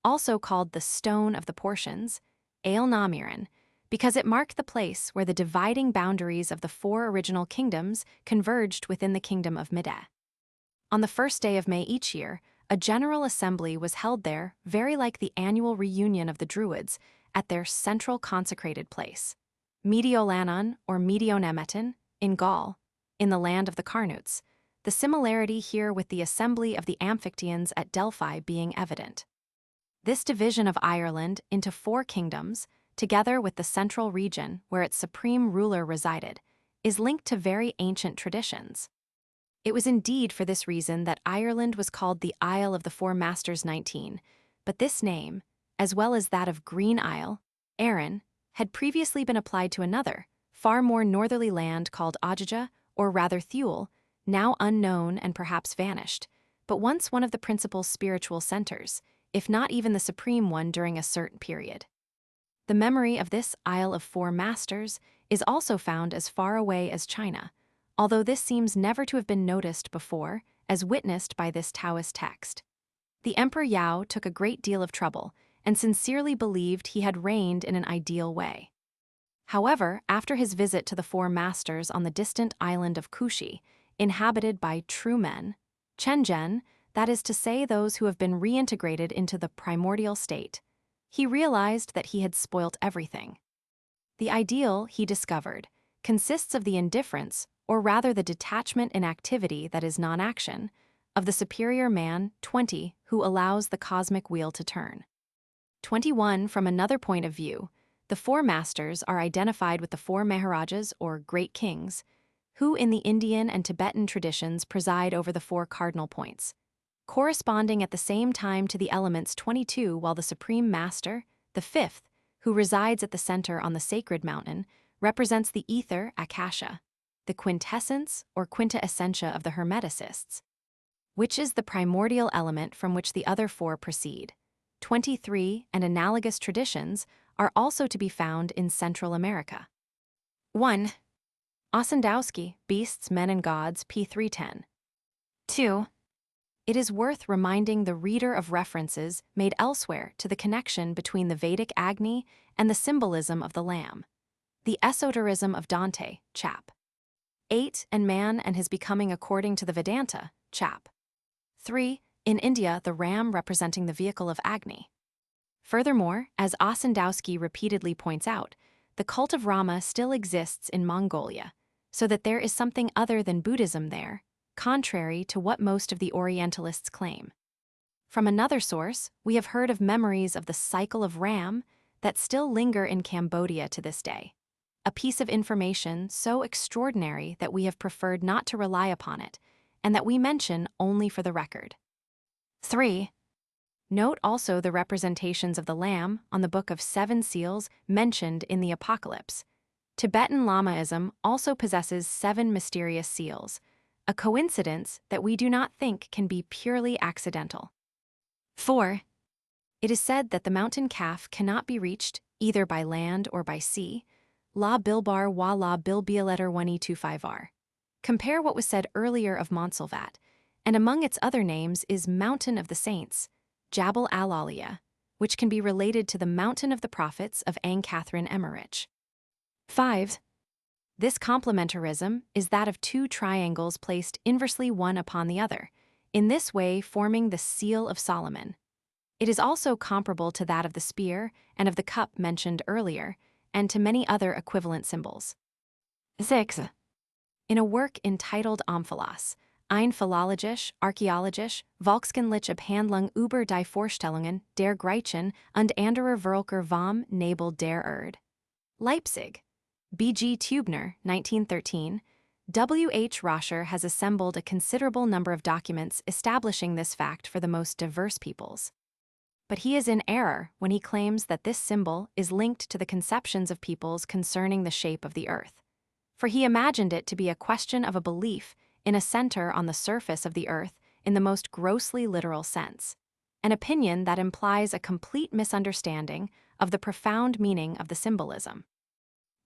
also called the stone of the portions, Eil Namiran, because it marked the place where the dividing boundaries of the 4 original kingdoms converged within the kingdom of Mede. On the 1st day of May each year, a general assembly was held there, very like the annual reunion of the Druids, at their central consecrated place, Mediolannon or Medionemeton, in Gaul, in the land of the Carnutes, the similarity here with the assembly of the Amphictyons at Delphi being evident. This division of Ireland into 4 kingdoms, together with the central region where its supreme ruler resided, is linked to very ancient traditions. It was indeed for this reason that Ireland was called the Isle of the 4 Masters. 19, but this name, as well as that of Green Isle, Erin, had previously been applied to another, far more northerly land called Agarttha, or rather Thule, now unknown and perhaps vanished, but once one of the principal spiritual centers, if not even the supreme one during a certain period. The memory of this Isle of 4 Masters is also found as far away as China, although this seems never to have been noticed before, as witnessed by this Taoist text. The Emperor Yao took a great deal of trouble and sincerely believed he had reigned in an ideal way. However, after his visit to the 4 Masters on the distant island of Kushi, inhabited by true men, Chen Zhen, that is to say those who have been reintegrated into the primordial state. He realized that he had spoilt everything. The ideal, he discovered, consists of the indifference, or rather the detachment in activity that is non-action, of the superior man, 20, who allows the cosmic wheel to turn. 21. From another point of view, the four masters are identified with the four Maharajas, or great kings, who in the Indian and Tibetan traditions preside over the four cardinal points, corresponding at the same time to the elements 22, while the Supreme Master, the fifth, who resides at the center on the sacred mountain, represents the ether, akasha, the quintessence or quinta essentia of the Hermeticists, which is the primordial element from which the other four proceed. 23 and analogous traditions are also to be found in Central America. 1. Ossendowski, Beasts, Men and Gods, p. 310. 2. It is worth reminding the reader of references made elsewhere to the connection between the Vedic Agni and the symbolism of the lamb. The Esoterism of Dante, chap. 8, and Man and His Becoming According to the Vedanta, chap. 3, in India the ram representing the vehicle of Agni. Furthermore, as Ossendowski repeatedly points out, the cult of Rama still exists in Mongolia, so that there is something other than Buddhism there, contrary to what most of the Orientalists claim. From another source, we have heard of memories of the cycle of Ram that still linger in Cambodia to this day, a piece of information so extraordinary that we have preferred not to rely upon it, and that we mention only for the record. 3. Note also the representations of the lamb on the Book of Seven Seals mentioned in the Apocalypse. Tibetan Lamaism also possesses 7 mysterious seals, a coincidence that we do not think can be purely accidental. 4. It is said that the mountain calf cannot be reached either by land or by sea. La Bilbar wa la Bilbialetter 1E25R. Compare what was said earlier of Montsalvat, and among its other names is Mountain of the Saints, Jabal al-Aliya, which can be related to the Mountain of the Prophets of Ang Catherine Emmerich. 5. This complementarism is that of 2 triangles placed inversely one upon the other, in this way forming the Seal of Solomon. It is also comparable to that of the spear and of the cup mentioned earlier, and to many other equivalent symbols. 6. In a work entitled Omphalos, Ein philologisch, archäologisch, volkskunstliche Abhandlung über die Vorstellungen der Griechen und anderer Völker vom Nabel der Erde. Leipzig. B. G. Tubner, 1913. W. H. Roscher has assembled a considerable number of documents establishing this fact for the most diverse peoples. But he is in error when he claims that this symbol is linked to the conceptions of peoples concerning the shape of the earth, for he imagined it to be a question of a belief in a center on the surface of the earth in the most grossly literal sense, an opinion that implies a complete misunderstanding of the profound meaning of the symbolism.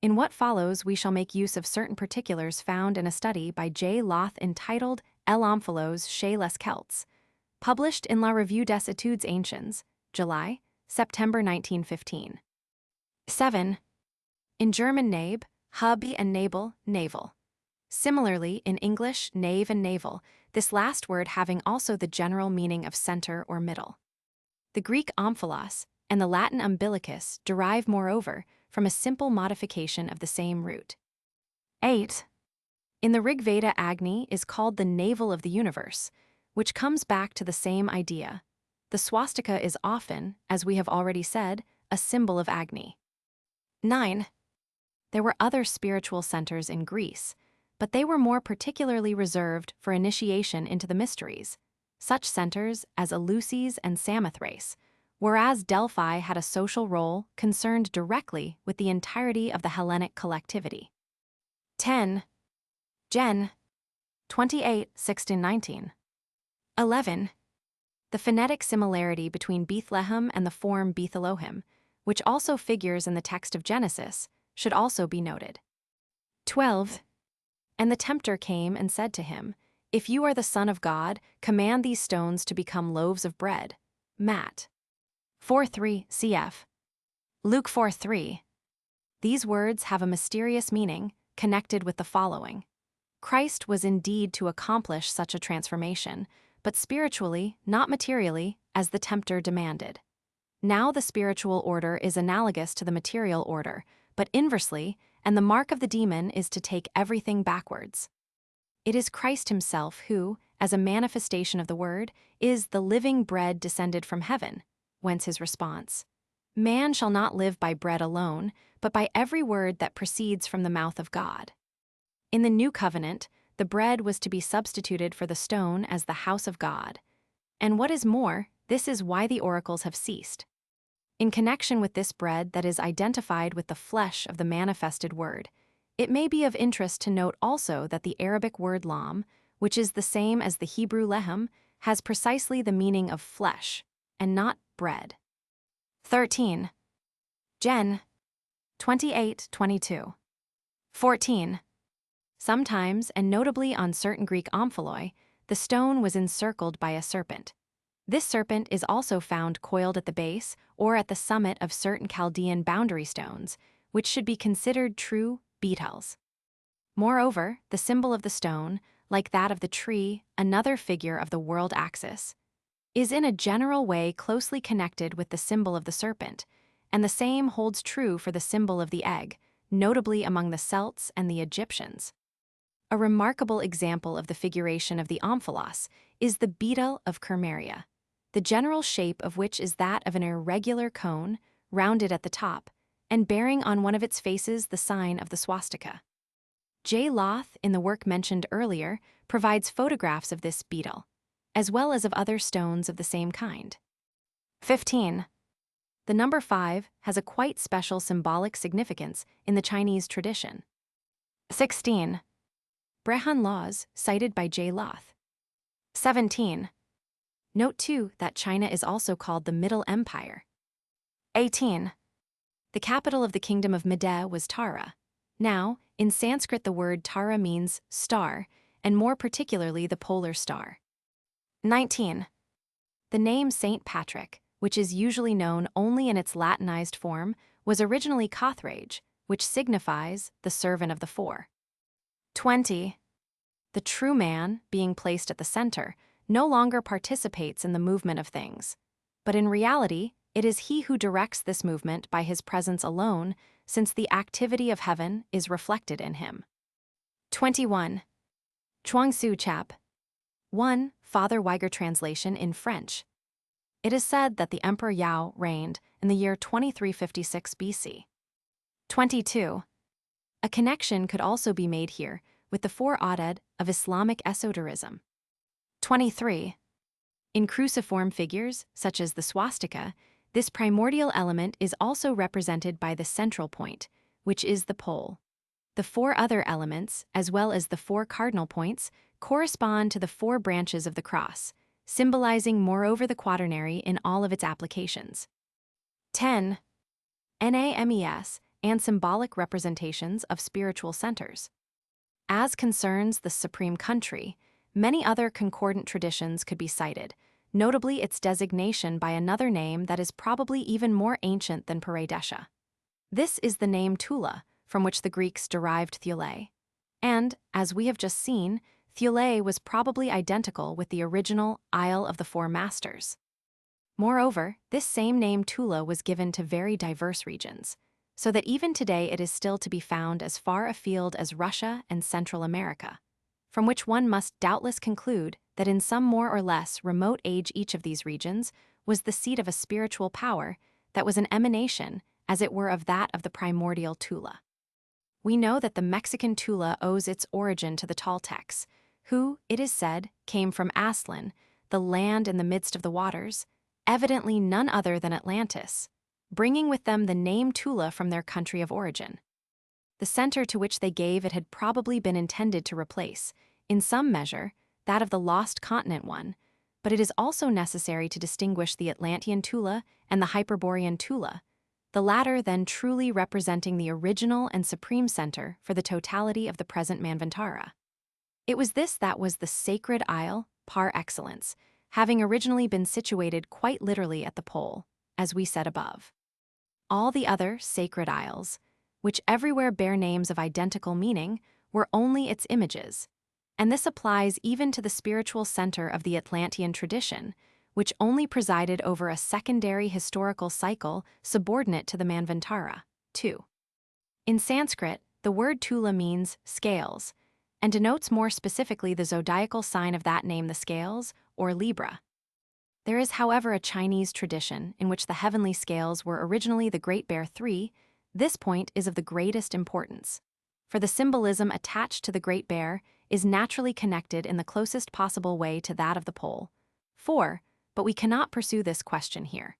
In what follows, we shall make use of certain particulars found in a study by J. Loth entitled L'Omphalos chez les Celtes, published in La Revue des Études Anciennes, July, September 1915. 7. In German Nabe, Hub and Nabel, navel. Similarly, in English, knave and navel, this last word having also the general meaning of center or middle. The Greek omphalos and the Latin umbilicus derive, moreover, from a simple modification of the same root. 8. In the Rig Veda, Agni is called the navel of the universe, which comes back to the same idea. The swastika is often, as we have already said, a symbol of Agni. 9. There were other spiritual centers in Greece, but they were more particularly reserved for initiation into the mysteries, such centers as Eleusis and Samothrace, whereas Delphi had a social role concerned directly with the entirety of the Hellenic collectivity. 10. Gen. 28, 16-19. 11. The phonetic similarity between Bethlehem and the form Bethelohim, which also figures in the text of Genesis, should also be noted. 12. And the tempter came and said to him, If you are the Son of God, command these stones to become loaves of bread. Matt. 4:3 cf. Luke 4:3. These words have a mysterious meaning connected with the following. Christ was indeed to accomplish such a transformation, but spiritually, not materially, as the tempter demanded. Now the spiritual order is analogous to the material order, but inversely, and the mark of the demon is to take everything backwards. It is Christ himself who, as a manifestation of the word, is the living bread descended from heaven, whence his response, "Man shall not live by bread alone, but by every word that proceeds from the mouth of God." In the new covenant, the bread was to be substituted for the stone as the house of God. And what is more, this is why the oracles have ceased. In connection with this bread that is identified with the flesh of the manifested word, it may be of interest to note also that the Arabic word lam, which is the same as the Hebrew lehem, has precisely the meaning of flesh, and not bread. 13. Gen. 28:22. 14. Sometimes, and notably on certain Greek omphaloi, the stone was encircled by a serpent. This serpent is also found coiled at the base or at the summit of certain Chaldean boundary stones, which should be considered true beetles. Moreover, the symbol of the stone, like that of the tree, another figure of the world axis, is in a general way closely connected with the symbol of the serpent, and the same holds true for the symbol of the egg, notably among the Celts and the Egyptians. A remarkable example of the figuration of the omphalos is the beetle of Kermeria, the general shape of which is that of an irregular cone, rounded at the top, and bearing on one of its faces the sign of the swastika. J. Loth, in the work mentioned earlier, provides photographs of this beetle, as well as of other stones of the same kind. 15. The number 5 has a quite special symbolic significance in the Chinese tradition. 16. Brehon laws cited by J. Loth. 17. Note too that China is also called the Middle Empire. 18. The capital of the kingdom of Mede was Tara. Now, in Sanskrit the word Tara means star, and more particularly the polar star. 19. The name Saint Patrick, which is usually known only in its Latinized form, was originally Cothrage, which signifies the servant of the four. 20. The true man, being placed at the center, no longer participates in the movement of things, but in reality, it is he who directs this movement by his presence alone, since the activity of heaven is reflected in him. 21. Chuangsu Chap. 1. Father Weiger translation in French. It is said that the Emperor Yao reigned in the year 2356 BC. 22. A connection could also be made here with the four Adad of Islamic esoterism. 23. In cruciform figures, such as the swastika, this primordial element is also represented by the central point, which is the pole. The four other elements, as well as the four cardinal points, correspond to the four branches of the cross, symbolizing moreover the quaternary in all of its applications. 10. NAMES and symbolic representations of spiritual centers. As concerns the supreme country, many other concordant traditions could be cited, notably its designation by another name that is probably even more ancient than Paradesha. This is the name Tula, from which the Greeks derived Thule. And, as we have just seen, Thule was probably identical with the original Isle of the Four Masters. Moreover, this same name Tula was given to very diverse regions, so that even today it is still to be found as far afield as Russia and Central America, from which one must doubtless conclude that in some more or less remote age each of these regions was the seat of a spiritual power that was an emanation, as it were, of that of the primordial Tula. We know that the Mexican Tula owes its origin to the Toltecs, who, it is said, came from Aslan, the land in the midst of the waters, evidently none other than Atlantis, bringing with them the name Tula from their country of origin. The center to which they gave it had probably been intended to replace, in some measure, that of the lost continent one, but it is also necessary to distinguish the Atlantean Tula and the Hyperborean Tula, the latter then truly representing the original and supreme center for the totality of the present Manvantara. It was this that was the sacred isle par excellence, having originally been situated quite literally at the pole, as we said above. All the other sacred isles, which everywhere bear names of identical meaning, were only its images, And this applies even to the spiritual center of the Atlantean tradition, which only presided over a secondary historical cycle subordinate to the Manvantara. 2. In Sanskrit, the word Tula means scales, and denotes more specifically the zodiacal sign of that name, the scales, or Libra. There is, however, a Chinese tradition in which the heavenly scales were originally the Great Bear 3. This point is of the greatest importance, for the symbolism attached to the Great Bear is naturally connected in the closest possible way to that of the pole. 4. But we cannot pursue this question here,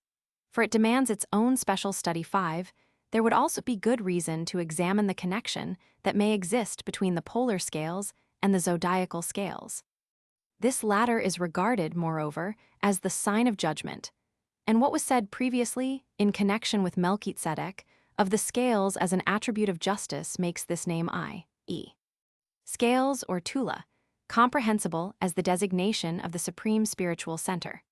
for it demands its own special study. 5. There would also be good reason to examine the connection that may exist between the polar scales and the zodiacal scales. This latter is regarded, moreover, as the sign of judgment, and what was said previously, in connection with Melchizedek, of the scales as an attribute of justice makes this name i.e. scales or Tula, comprehensible as the designation of the supreme spiritual center.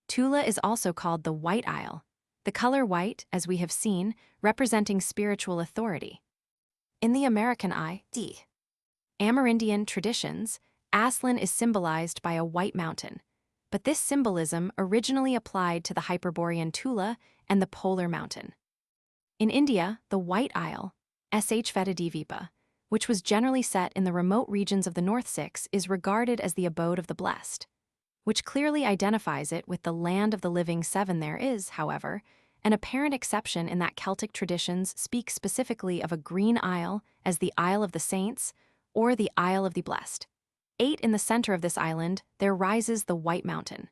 Tula is also called the White Isle, the color white, as we have seen, representing spiritual authority. In the American Amerindian traditions, Aslan is symbolized by a white mountain, but this symbolism originally applied to the Hyperborean Tula and the Polar Mountain. In India, the White Isle, Vedadivipa, which was generally set in the remote regions of the North Six, is regarded as the abode of the blessed, which clearly identifies it with the land of the living 7. There is, however, an apparent exception in that Celtic traditions speak specifically of a green isle as the Isle of the Saints or the Isle of the Blessed. 8. In the center of this island, there rises the White Mountain,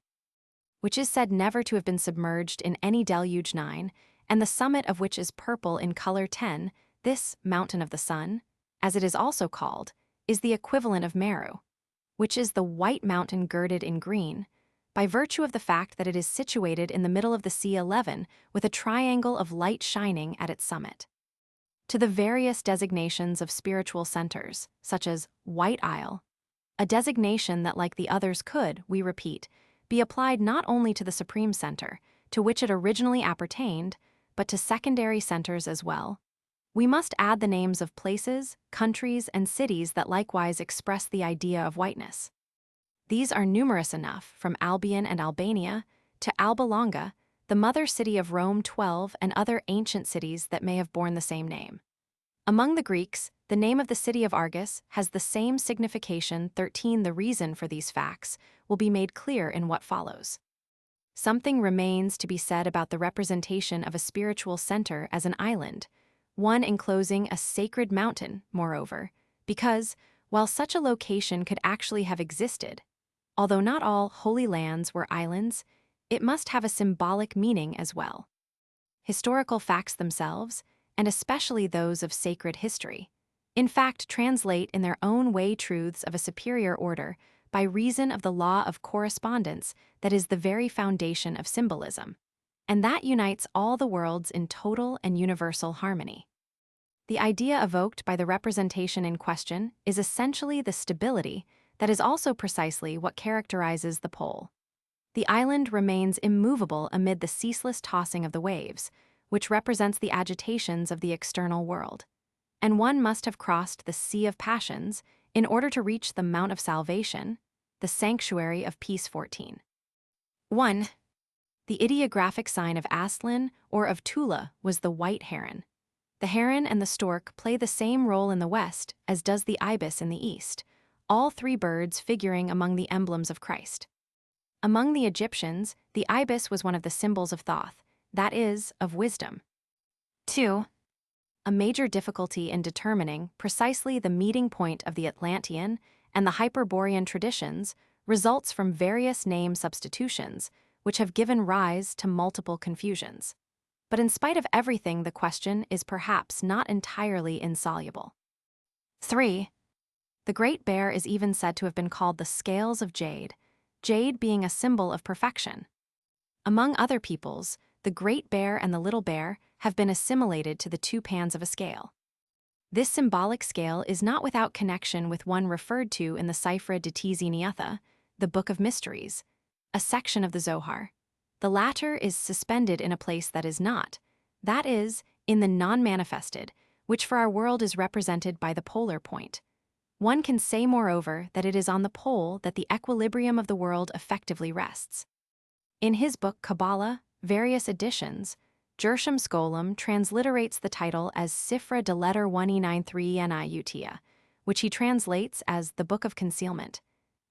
which is said never to have been submerged in any deluge. 9. And the summit of which is purple in color. 10. This Mountain of the Sun, as it is also called, is the equivalent of Meru, which is the white mountain girded in green, by virtue of the fact that it is situated in the middle of the sea. 11, with a triangle of light shining at its summit. To the various designations of spiritual centers, such as White Isle, a designation that, like the others, could, we repeat, be applied not only to the supreme center, to which it originally appertained, but to secondary centers as well. We must add the names of places, countries, and cities that likewise express the idea of whiteness. These are numerous enough, from Albion and Albania to Alba Longa, the mother city of Rome. 12, and other ancient cities that may have borne the same name. Among the Greeks, the name of the city of Argos has the same signification. 13. The reason for these facts will be made clear in what follows. Something remains to be said about the representation of a spiritual center as an island, one enclosing a sacred mountain, moreover, because, while such a location could actually have existed, although not all holy lands were islands, it must have a symbolic meaning as well. Historical facts themselves, and especially those of sacred history, in fact translate in their own way truths of a superior order by reason of the law of correspondence that is the very foundation of symbolism, and that unites all the worlds in total and universal harmony. The idea evoked by the representation in question is essentially the stability that is also precisely what characterizes the pole. The island remains immovable amid the ceaseless tossing of the waves, which represents the agitations of the external world, and one must have crossed the sea of passions in order to reach the Mount of Salvation, the sanctuary of peace. 14. 1. The ideographic sign of Aslan or of Tula was the white heron. The heron and the stork play the same role in the West as does the ibis in the East, all three birds figuring among the emblems of Christ. Among the Egyptians, the ibis was one of the symbols of Thoth, that is, of wisdom. 2. A major difficulty in determining precisely the meeting point of the Atlantean and the Hyperborean traditions results from various name substitutions, which have given rise to multiple confusions. But in spite of everything, the question is perhaps not entirely insoluble. 3. The Great Bear is even said to have been called the Scales of Jade, jade being a symbol of perfection. Among other peoples, the Great Bear and the Little Bear have been assimilated to the two pans of a scale. This symbolic scale is not without connection with one referred to in the Seifra de Tziniatha, the Book of Mysteries, a section of the Zohar. The latter is suspended in a place that is not, that is, in the non-manifested, which for our world is represented by the polar point. One can say, moreover, that it is on the pole that the equilibrium of the world effectively rests. In his book Kabbalah, Various Editions, Gershom Scholem transliterates the title as Sifra de letter 1E93 Niutia, which he translates as the Book of Concealment,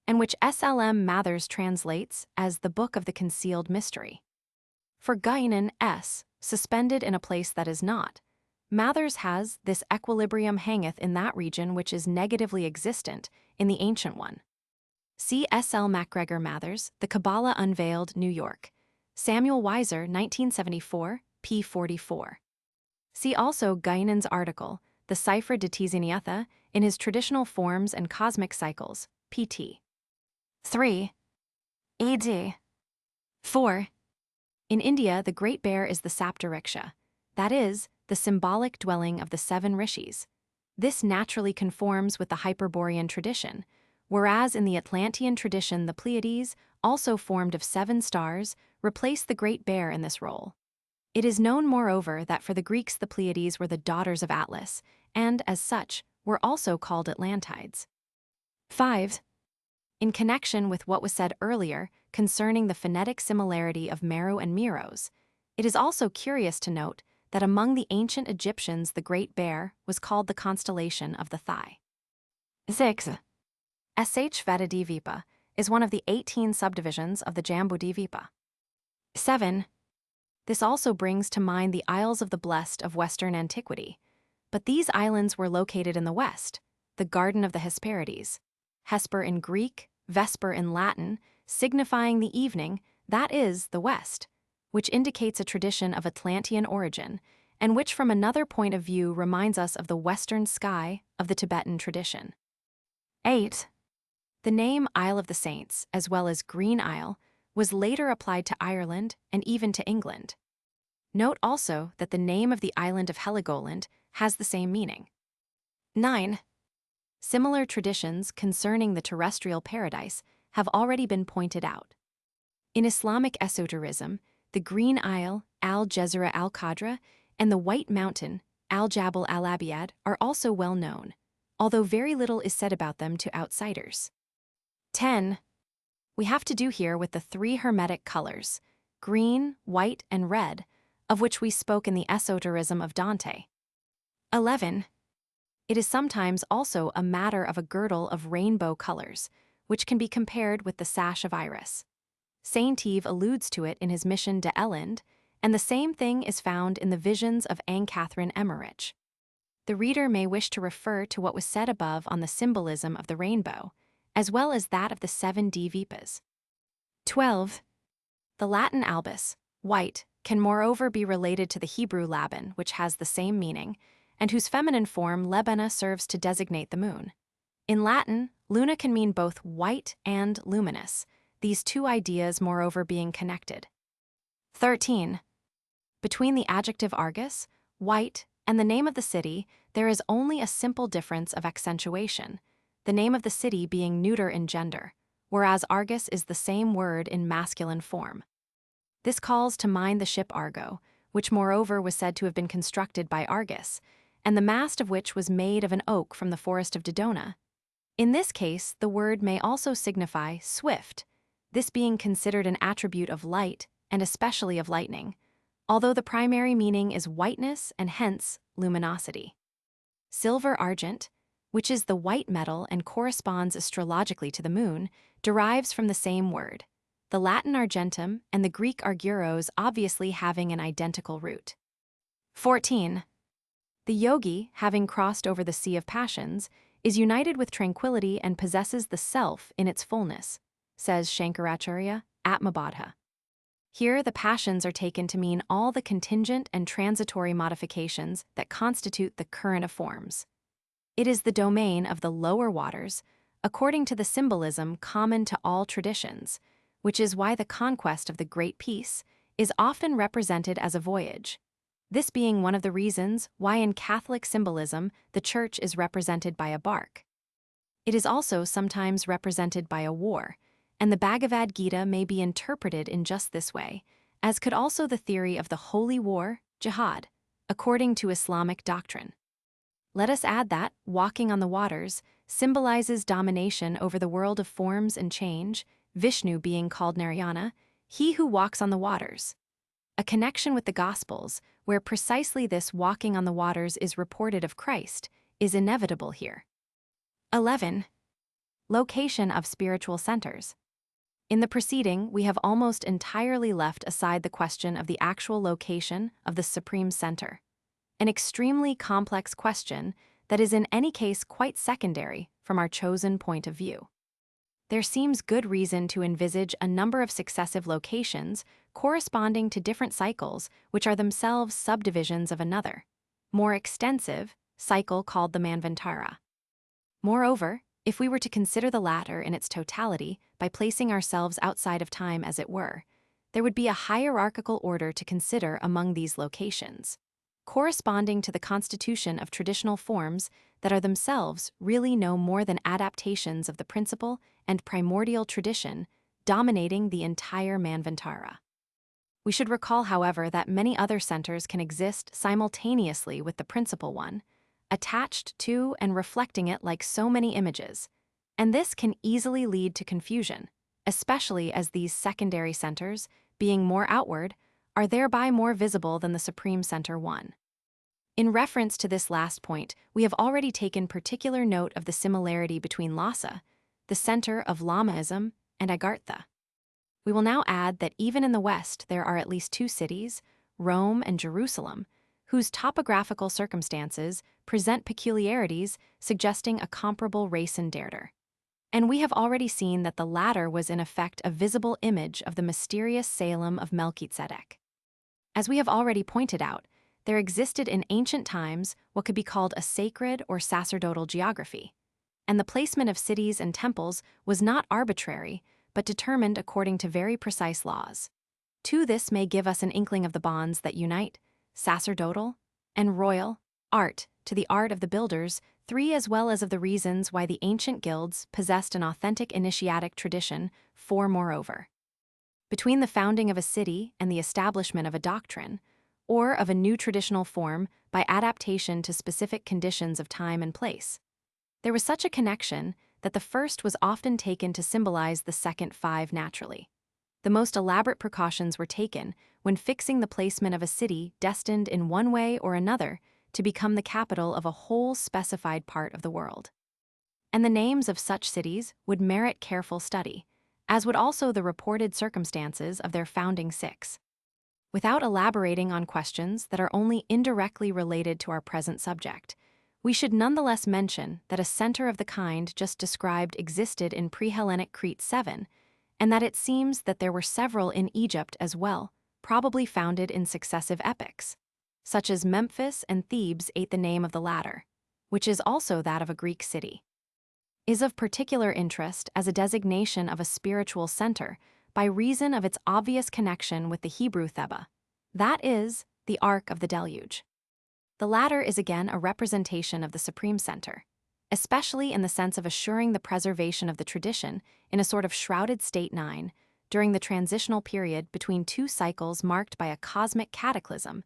and which SLM Mathers translates as the Book of the Concealed Mystery. For Guénon s, suspended in a place that is not, Mathers has this equilibrium hangeth in that region which is negatively existent in the ancient one. C. S. L. MacGregor Mathers, The Kabbalah Unveiled, New York. Samuel Weiser, 1974, p. 44. See also Guénon's article, The Cipher de Tiziniatha, in his Traditional Forms and Cosmic Cycles, pt. 3. ed. 4. In India, the Great Bear is the Saptariksha, that is, the symbolic dwelling of the 7 rishis. This naturally conforms with the Hyperborean tradition, whereas in the Atlantean tradition the Pleiades, also formed of 7 stars, replace the Great Bear in this role. It is known, moreover, that for the Greeks the Pleiades were the daughters of Atlas, and, as such, were also called Atlantides. 5. In connection with what was said earlier concerning the phonetic similarity of Meru and Meroz, it is also curious to note that among the ancient Egyptians the Great Bear was called the constellation of the Thigh. 6. Sh Vedadvipa is one of the 18 subdivisions of the Jambudvipa. 7. This also brings to mind the Isles of the Blessed of Western antiquity, but these islands were located in the west, the Garden of the Hesperides, Hesper in Greek, Vesper in Latin, signifying the evening, that is, the west, which indicates a tradition of Atlantean origin, and which from another point of view reminds us of the western sky of the Tibetan tradition. 8. The name Isle of the Saints, as well as Green Isle, was later applied to Ireland and even to England. Note also that the name of the island of Heligoland has the same meaning. 9. Similar traditions concerning the terrestrial paradise have already been pointed out. In Islamic esoterism, the Green Isle, Al-Jazira al-Qadra, and the White Mountain, Al-Jabal al-Abiyad, are also well known, although very little is said about them to outsiders. 10. We have to do here with the 3 hermetic colors, green, white, and red, of which we spoke in the esoterism of Dante. 11. It is sometimes also a matter of a girdle of rainbow colors, which can be compared with the sash of Iris. Saint Yves alludes to it in his Mission de Elend, and the same thing is found in the visions of Anne Catherine Emmerich. The reader may wish to refer to what was said above on the symbolism of the rainbow, as well as that of the 7 Dvipas. 12. The Latin albus, white, can moreover be related to the Hebrew Laban, which has the same meaning, and whose feminine form Lebana serves to designate the moon. In Latin, luna can mean both white and luminous, these 2 ideas moreover being connected. 13. Between the adjective Argus, white, and the name of the city, there is only a simple difference of accentuation, the name of the city being neuter in gender, whereas Argus is the same word in masculine form. This calls to mind the ship Argo, which moreover was said to have been constructed by Argus, and the mast of which was made of an oak from the forest of Dodona. In this case, the word may also signify swift, this being considered an attribute of light and especially of lightning, although the primary meaning is whiteness and hence luminosity. Silver argent, which is the white metal and corresponds astrologically to the moon, derives from the same word, the Latin argentum and the Greek argyros obviously having an identical root. 14. The yogi, having crossed over the sea of passions, is united with tranquility and possesses the self in its fullness, says Shankaracharya, Atmabodha. Here the passions are taken to mean all the contingent and transitory modifications that constitute the current of forms. It is the domain of the lower waters, according to the symbolism common to all traditions, which is why the conquest of the Great Peace is often represented as a voyage, this being one of the reasons why in Catholic symbolism the Church is represented by a bark. It is also sometimes represented by a war, and the Bhagavad Gita may be interpreted in just this way, as could also the theory of the holy war, jihad, according to Islamic doctrine. Let us add that, walking on the waters, symbolizes domination over the world of forms and change, Vishnu being called Narayana, he who walks on the waters. A connection with the Gospels, where precisely this walking on the waters is reported of Christ, is inevitable here. 11. Location of spiritual centers. In the preceding, we have almost entirely left aside the question of the actual location of the Supreme Center, an extremely complex question that is in any case quite secondary from our chosen point of view. There seems good reason to envisage a number of successive locations corresponding to different cycles which are themselves subdivisions of another, more extensive, cycle called the Manvantara. Moreover, if we were to consider the latter in its totality by placing ourselves outside of time as it were, there would be a hierarchical order to consider among these locations, corresponding to the constitution of traditional forms that are themselves really no more than adaptations of the principal and primordial tradition dominating the entire Manvantara. We should recall, however, that many other centers can exist simultaneously with the principal one, attached to and reflecting it like so many images, and this can easily lead to confusion, especially as these secondary centers, being more outward, are thereby more visible than the Supreme Center one. In reference to this last point, we have already taken particular note of the similarity between Lhasa, the center of Lamaism, and Agarttha. We will now add that even in the West there are at least two cities, Rome and Jerusalem, whose topographical circumstances present peculiarities suggesting a comparable race and darder. And we have already seen that the latter was in effect a visible image of the mysterious Salem of Melchizedek. As we have already pointed out, there existed in ancient times what could be called a sacred or sacerdotal geography, and the placement of cities and temples was not arbitrary, but determined according to very precise laws. To this may give us an inkling of the bonds that unite sacerdotal and royal art to the art of the builders, three, as well as of the reasons why the ancient guilds possessed an authentic initiatic tradition, four moreover. Between the founding of a city and the establishment of a doctrine, or of a new traditional form by adaptation to specific conditions of time and place, there was such a connection that the first was often taken to symbolize the second five naturally. The most elaborate precautions were taken when fixing the placement of a city destined in one way or another to become the capital of a whole specified part of the world. And the names of such cities would merit careful study, as would also the reported circumstances of their founding six. Without elaborating on questions that are only indirectly related to our present subject, we should nonetheless mention that a center of the kind just described existed in pre-Hellenic Crete 7, and that it seems that there were several in Egypt as well, probably founded in successive epochs, such as Memphis and Thebes ate the name of the latter, which is also that of a Greek city, is of particular interest as a designation of a spiritual center by reason of its obvious connection with the Hebrew Theba, that is, the Ark of the Deluge. The latter is again a representation of the Supreme Center, especially in the sense of assuring the preservation of the tradition in a sort of shrouded state 9 during the transitional period between two cycles marked by a cosmic cataclysm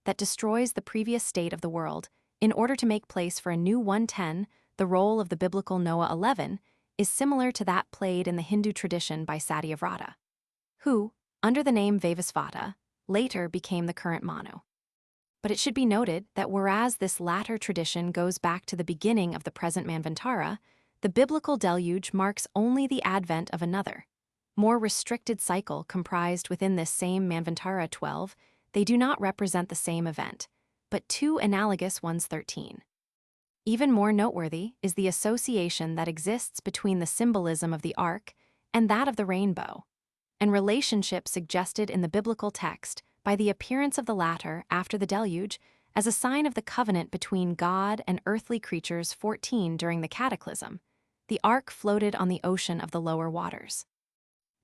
that destroys the previous state of the world in order to make place for a new 110. The role of the biblical Noah 11 is similar to that played in the Hindu tradition by Satyavrata, who, under the name Vaivasvata, later became the current Manu. But it should be noted that whereas this latter tradition goes back to the beginning of the present Manvantara, the biblical deluge marks only the advent of another, more restricted cycle comprised within this same Manvantara 12. They do not represent the same event, but two analogous ones 13. Even more noteworthy is the association that exists between the symbolism of the ark and that of the rainbow, and relationship suggested in the biblical text by the appearance of the latter after the deluge as a sign of the covenant between God and earthly creatures 14 during the cataclysm. The ark floated on the ocean of the lower waters.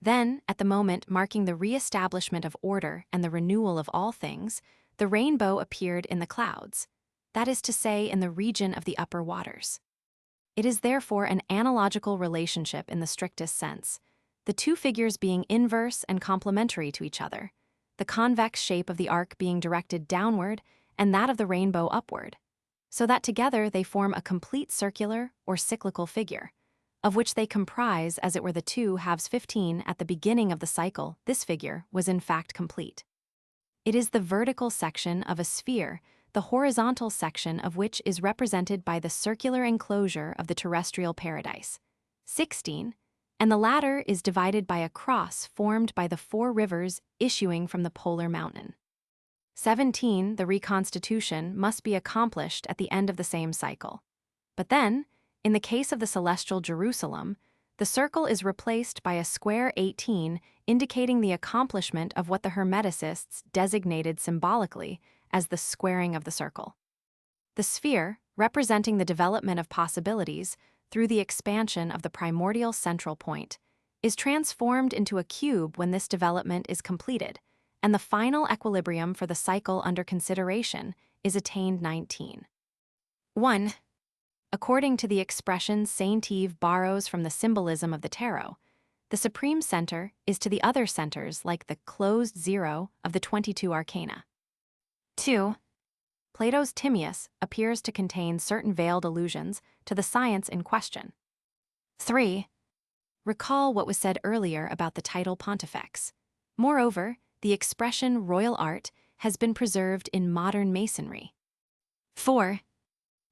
Then, at the moment marking the re-establishment of order and the renewal of all things, the rainbow appeared in the clouds, that is to say, in the region of the upper waters. It is therefore an analogical relationship in the strictest sense, the two figures being inverse and complementary to each other, the convex shape of the ark being directed downward and that of the rainbow upward, so that together they form a complete circular or cyclical figure, of which they comprise as it were the 2 halves 15 at the beginning of the cycle. This figure was in fact complete. It is the vertical section of a sphere, the horizontal section of which is represented by the circular enclosure of the terrestrial paradise, 16, and the latter is divided by a cross formed by the 4 rivers issuing from the polar mountain. 17, the reconstitution must be accomplished at the end of the same cycle. But then, in the case of the celestial Jerusalem, the circle is replaced by a square 18, indicating the accomplishment of what the Hermeticists designated symbolically as the squaring of the circle. The sphere, representing the development of possibilities through the expansion of the primordial central point, is transformed into a cube when this development is completed, and the final equilibrium for the cycle under consideration is attained 19. 1. According to the expression Saint Yves borrows from the symbolism of the tarot, the supreme center is to the other centers like the closed zero of the 22 arcana. 2. Plato's Timaeus appears to contain certain veiled allusions to the science in question. 3. Recall what was said earlier about the title Pontifex. Moreover, the expression royal art has been preserved in modern masonry. 4.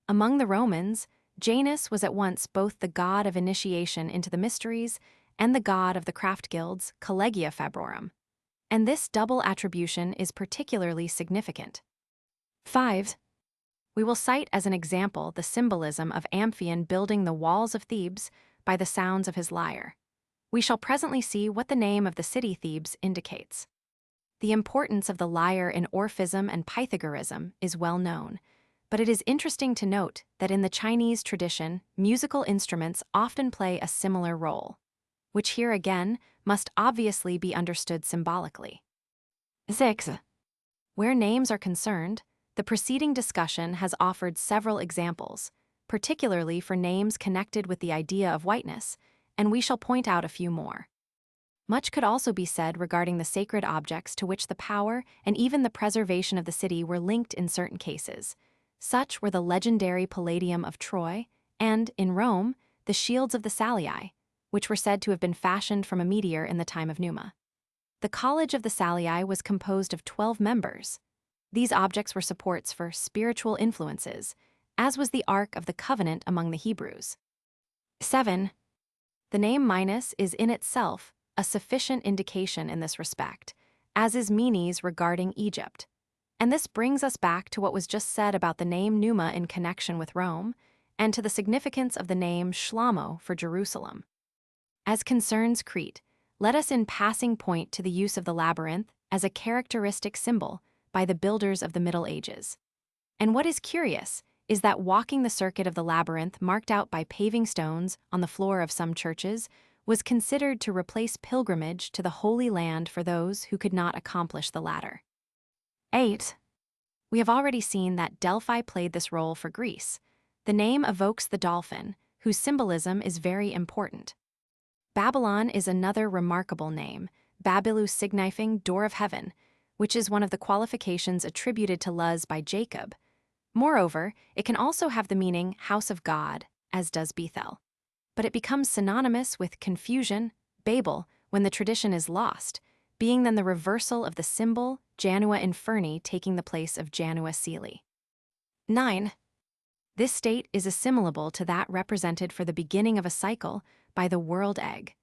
Among the Romans, Janus was at once both the god of initiation into the mysteries and the god of the craft guilds, collegia fabrorum, and this double attribution is particularly significant. 5. We will cite as an example the symbolism of Amphion building the walls of Thebes by the sounds of his lyre. We shall presently see what the name of the city Thebes indicates. The importance of the lyre in Orphism and Pythagorism is well known, but it is interesting to note that in the Chinese tradition, musical instruments often play a similar role, which here again must obviously be understood symbolically. 6. Where names are concerned, the preceding discussion has offered several examples, particularly for names connected with the idea of whiteness, and we shall point out a few more. Much could also be said regarding the sacred objects to which the power and even the preservation of the city were linked in certain cases. Such were the legendary Palladium of Troy and, in Rome, the shields of the Salii, which were said to have been fashioned from a meteor in the time of Numa. The College of the Salii was composed of 12 members. These objects were supports for spiritual influences, as was the Ark of the Covenant among the Hebrews. 7. The name Minos is in itself a sufficient indication in this respect, as is Menes regarding Egypt. And this brings us back to what was just said about the name Numa in connection with Rome, and to the significance of the name Shlomo for Jerusalem. As concerns Crete, let us in passing point to the use of the labyrinth as a characteristic symbol by the builders of the Middle Ages. And what is curious is that walking the circuit of the labyrinth marked out by paving stones on the floor of some churches was considered to replace pilgrimage to the Holy Land for those who could not accomplish the latter. 8. We have already seen that Delphi played this role for Greece. The name evokes the dolphin, whose symbolism is very important. Babylon is another remarkable name, Babylu signifying door of heaven, which is one of the qualifications attributed to Luz by Jacob. Moreover, it can also have the meaning house of God, as does Bethel. But it becomes synonymous with confusion, Babel, when the tradition is lost, being then the reversal of the symbol Janua Inferni taking the place of Janua Caeli. 9. This state is assimilable to that represented for the beginning of a cycle by the world egg,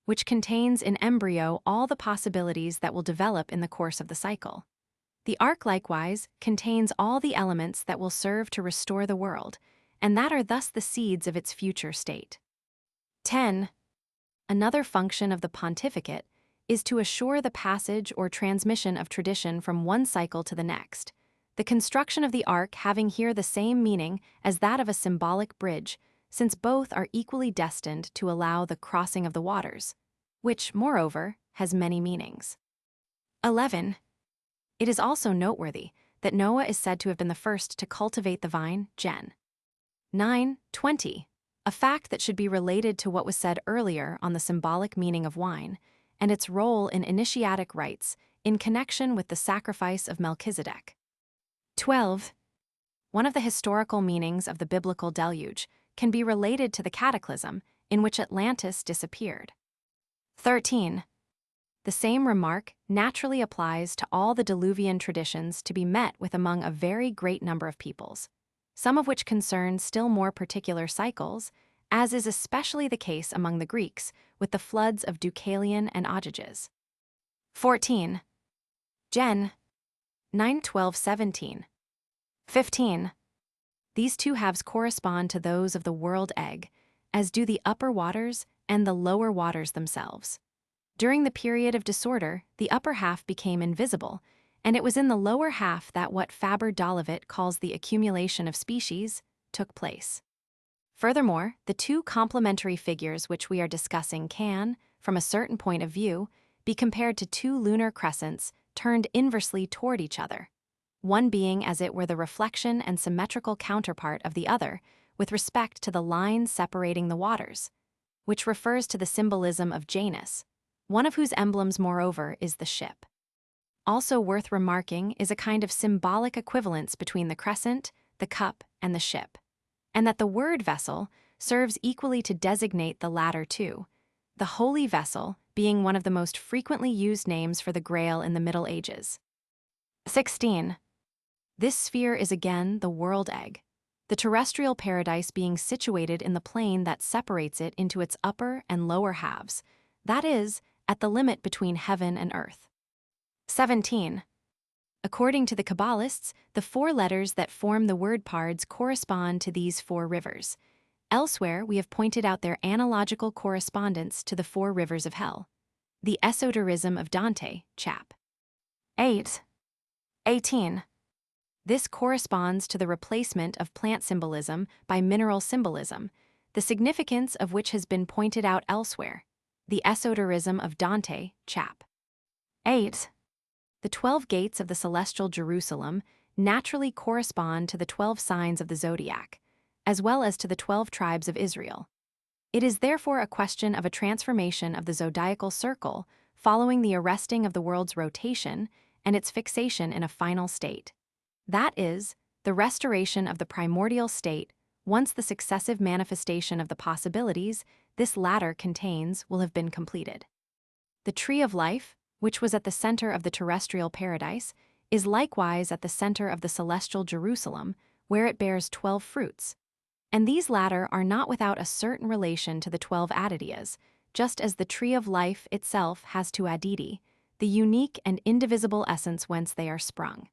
which contains in embryo all the possibilities that will develop in the course of the cycle. The ark likewise contains all the elements that will serve to restore the world, and that are thus the seeds of its future state. 10. Another function of the pontificate is to assure the passage or transmission of tradition from one cycle to the next, the construction of the ark having here the same meaning as that of a symbolic bridge, since both are equally destined to allow the crossing of the waters, which, moreover, has many meanings. 11. It is also noteworthy that Noah is said to have been the first to cultivate the vine, Gen. 9:20, a fact that should be related to what was said earlier on the symbolic meaning of wine, and its role in initiatic rites in connection with the sacrifice of Melchizedek. 12. one of the historical meanings of the biblical deluge, can be related to the cataclysm in which Atlantis disappeared. 13. The same remark naturally applies to all the Diluvian traditions to be met with among a very great number of peoples, some of which concern still more particular cycles, as is especially the case among the Greeks with the floods of Deucalion and Ogyges. 14. Gen. 9, 12, 17. 15. These two halves correspond to those of the world egg, as do the upper waters and the lower waters themselves. During the period of disorder, the upper half became invisible, and it was in the lower half that what Faber-Dolivet calls the accumulation of species took place. Furthermore, the two complementary figures which we are discussing can, from a certain point of view, be compared to two lunar crescents turned inversely toward each other, one being as it were the reflection and symmetrical counterpart of the other with respect to the line separating the waters, which refers to the symbolism of Janus, one of whose emblems, moreover, is the ship. Also worth remarking is a kind of symbolic equivalence between the crescent, the cup, and the ship, and that the word vessel serves equally to designate the latter too, the holy vessel being one of the most frequently used names for the Grail in the Middle Ages. 16. This sphere is again the world egg, the terrestrial paradise being situated in the plane that separates it into its upper and lower halves, that is, at the limit between heaven and earth. 17. According to the Kabbalists, the four letters that form the word pards correspond to these four rivers. Elsewhere, we have pointed out their analogical correspondence to the four rivers of hell. The esoterism of Dante, chap. 8. 18. This corresponds to the replacement of plant symbolism by mineral symbolism, the significance of which has been pointed out elsewhere. The esoterism of Dante, chap. 8. The 12 gates of the celestial Jerusalem naturally correspond to the 12 signs of the zodiac, as well as to the 12 tribes of Israel. It is therefore a question of a transformation of the zodiacal circle following the arresting of the world's rotation and its fixation in a final state. That is, the restoration of the primordial state once the successive manifestation of the possibilities this latter contains will have been completed. The tree of life, which was at the center of the terrestrial paradise, is likewise at the center of the celestial Jerusalem, where it bears 12 fruits. And these latter are not without a certain relation to the 12 Aditya's, just as the tree of life itself has to Aditi, the unique and indivisible essence whence they are sprung.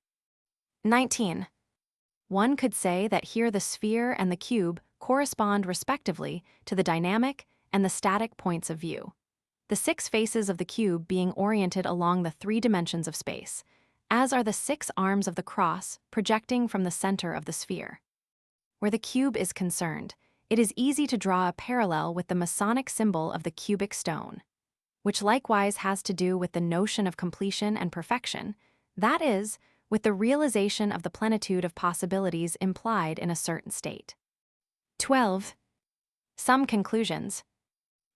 19. One could say that here the sphere and the cube correspond respectively to the dynamic and the static points of view, the 6 faces of the cube being oriented along the 3 dimensions of space, as are the 6 arms of the cross projecting from the center of the sphere. Where the cube is concerned, it is easy to draw a parallel with the Masonic symbol of the cubic stone, which likewise has to do with the notion of completion and perfection, that is, with the realization of the plenitude of possibilities implied in a certain state. 12. Some conclusions.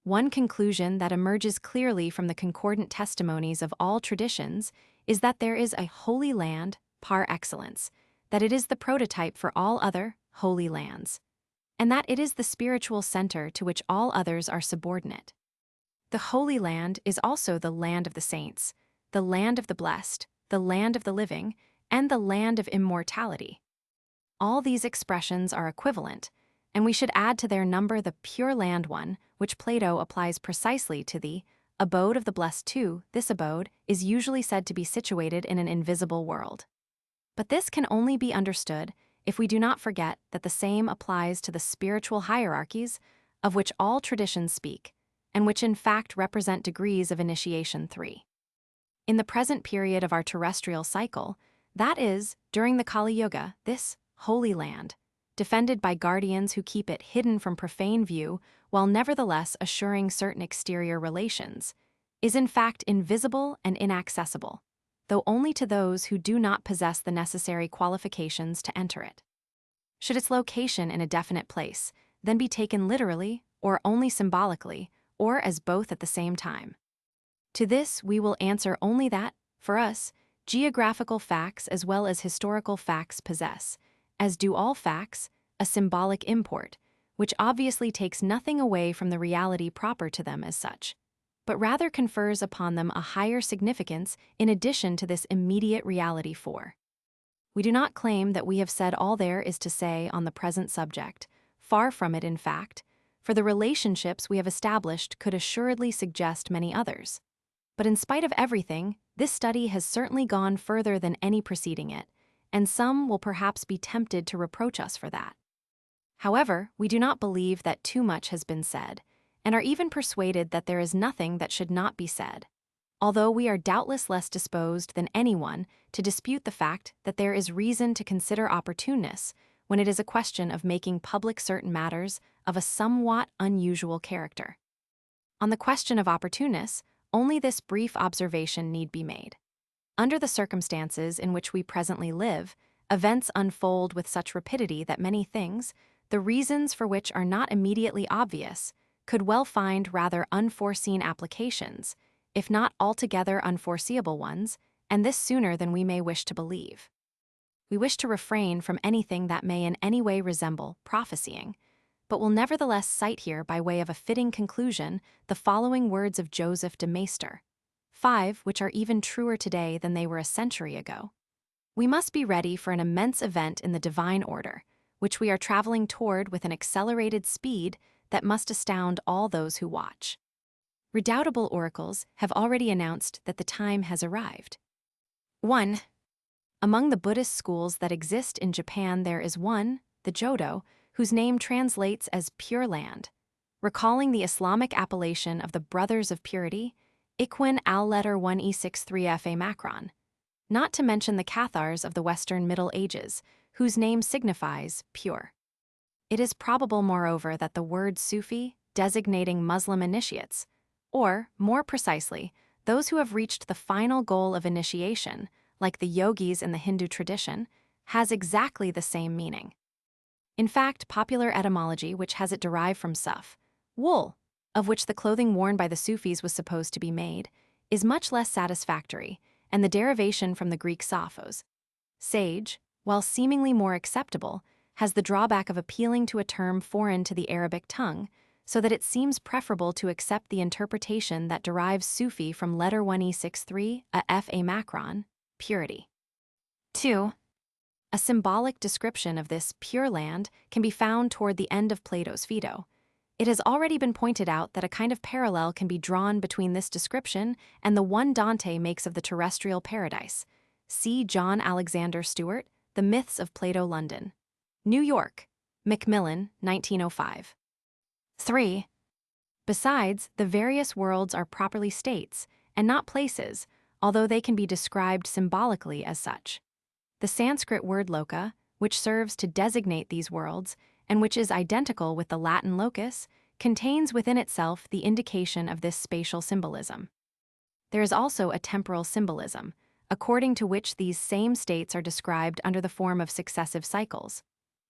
One conclusion that emerges clearly from the concordant testimonies of all traditions is that there is a holy land par excellence, that it is the prototype for all other holy lands, and that it is the spiritual center to which all others are subordinate. The Holy Land is also the land of the saints, the land of the blessed, the land of the living, and the land of immortality. All these expressions are equivalent, and we should add to their number the Pure Land one, which Plato applies precisely to the abode of the blessed too. This abode is usually said to be situated in an invisible world. But this can only be understood if we do not forget that the same applies to the spiritual hierarchies of which all traditions speak, and which in fact represent degrees of initiation 3. In the present period of our terrestrial cycle, that is, during the Kali Yuga, this Holy Land, defended by guardians who keep it hidden from profane view while nevertheless assuring certain exterior relations, is in fact invisible and inaccessible, though only to those who do not possess the necessary qualifications to enter it. Should its location in a definite place then be taken literally, or only symbolically, or as both at the same time? To this we will answer only that, for us, geographical facts as well as historical facts possess, as do all facts, a symbolic import, which obviously takes nothing away from the reality proper to them as such, but rather confers upon them a higher significance in addition to this immediate reality. 4. We do not claim that we have said all there is to say on the present subject, far from it in fact, for the relationships we have established could assuredly suggest many others. But in spite of everything, this study has certainly gone further than any preceding it, and some will perhaps be tempted to reproach us for that. However, we do not believe that too much has been said, and are even persuaded that there is nothing that should not be said, although we are doubtless less disposed than anyone to dispute the fact that there is reason to consider opportuneness when it is a question of making public certain matters of a somewhat unusual character. On the question of opportuneness, only this brief observation need be made. Under the circumstances in which we presently live, events unfold with such rapidity that many things, the reasons for which are not immediately obvious, could well find rather unforeseen applications, if not altogether unforeseeable ones, and this sooner than we may wish to believe. We wish to refrain from anything that may in any way resemble prophesying, but will nevertheless cite here by way of a fitting conclusion the following words of Joseph de Maistre, 5 which are even truer today than they were a century ago. We must be ready for an immense event in the divine order, which we are traveling toward with an accelerated speed that must astound all those who watch. Redoubtable oracles have already announced that the time has arrived. 1. Among the Buddhist schools that exist in Japan there is one, the Jodo, whose name translates as Pure Land. Recalling the Islamic appellation of the Brothers of Purity, Ikhwan al-letter 1e63fa Macron. Not to mention the Cathars of the Western Middle Ages, whose name signifies pure. It is probable, moreover, that the word Sufi, designating Muslim initiates, or, more precisely, those who have reached the final goal of initiation, like the yogis in the Hindu tradition, has exactly the same meaning. In fact, popular etymology, which has it derived from suf, wool, of which the clothing worn by the Sufis was supposed to be made, is much less satisfactory, and the derivation from the Greek sophos, sage, while seemingly more acceptable, has the drawback of appealing to a term foreign to the Arabic tongue, so that it seems preferable to accept the interpretation that derives Sufi from letter 1e63, a fa Macron, purity. 2. A symbolic description of this pure land can be found toward the end of Plato's Phaedo. It has already been pointed out that a kind of parallel can be drawn between this description and the one Dante makes of the terrestrial paradise. See John Alexander Stewart, The Myths of Plato, London. New York, Macmillan, 1905. 3. Besides, the various worlds are properly states, and not places, although they can be described symbolically as such. The Sanskrit word loka, which serves to designate these worlds, and which is identical with the Latin locus, contains within itself the indication of this spatial symbolism. There is also a temporal symbolism, according to which these same states are described under the form of successive cycles,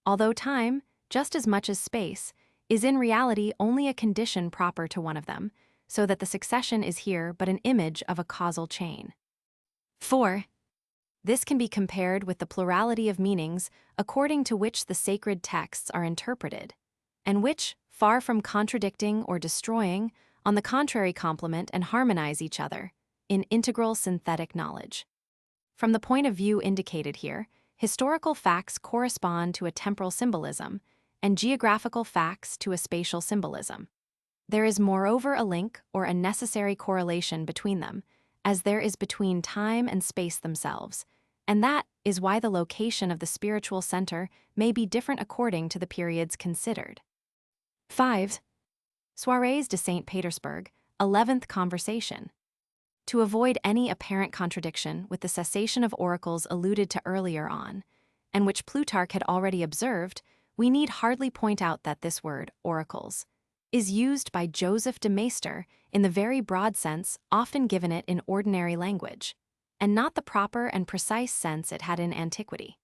although time, just as much as space, is in reality only a condition proper to one of them, so that the succession is here but an image of a causal chain. 4. This can be compared with the plurality of meanings according to which the sacred texts are interpreted, and which, far from contradicting or destroying, on the contrary complement and harmonize each other in integral synthetic knowledge. From the point of view indicated here, historical facts correspond to a temporal symbolism, and geographical facts to a spatial symbolism. There is moreover a link or a necessary correlation between them, as there is between time and space themselves, and that is why the location of the spiritual center may be different according to the periods considered. 5. Soirées de St. Petersburg, 11th Conversation. To avoid any apparent contradiction with the cessation of oracles alluded to earlier on, and which Plutarch had already observed, we need hardly point out that this word, oracles, is used by Joseph de Maistre in the very broad sense often given it in ordinary language, and not the proper and precise sense it had in antiquity.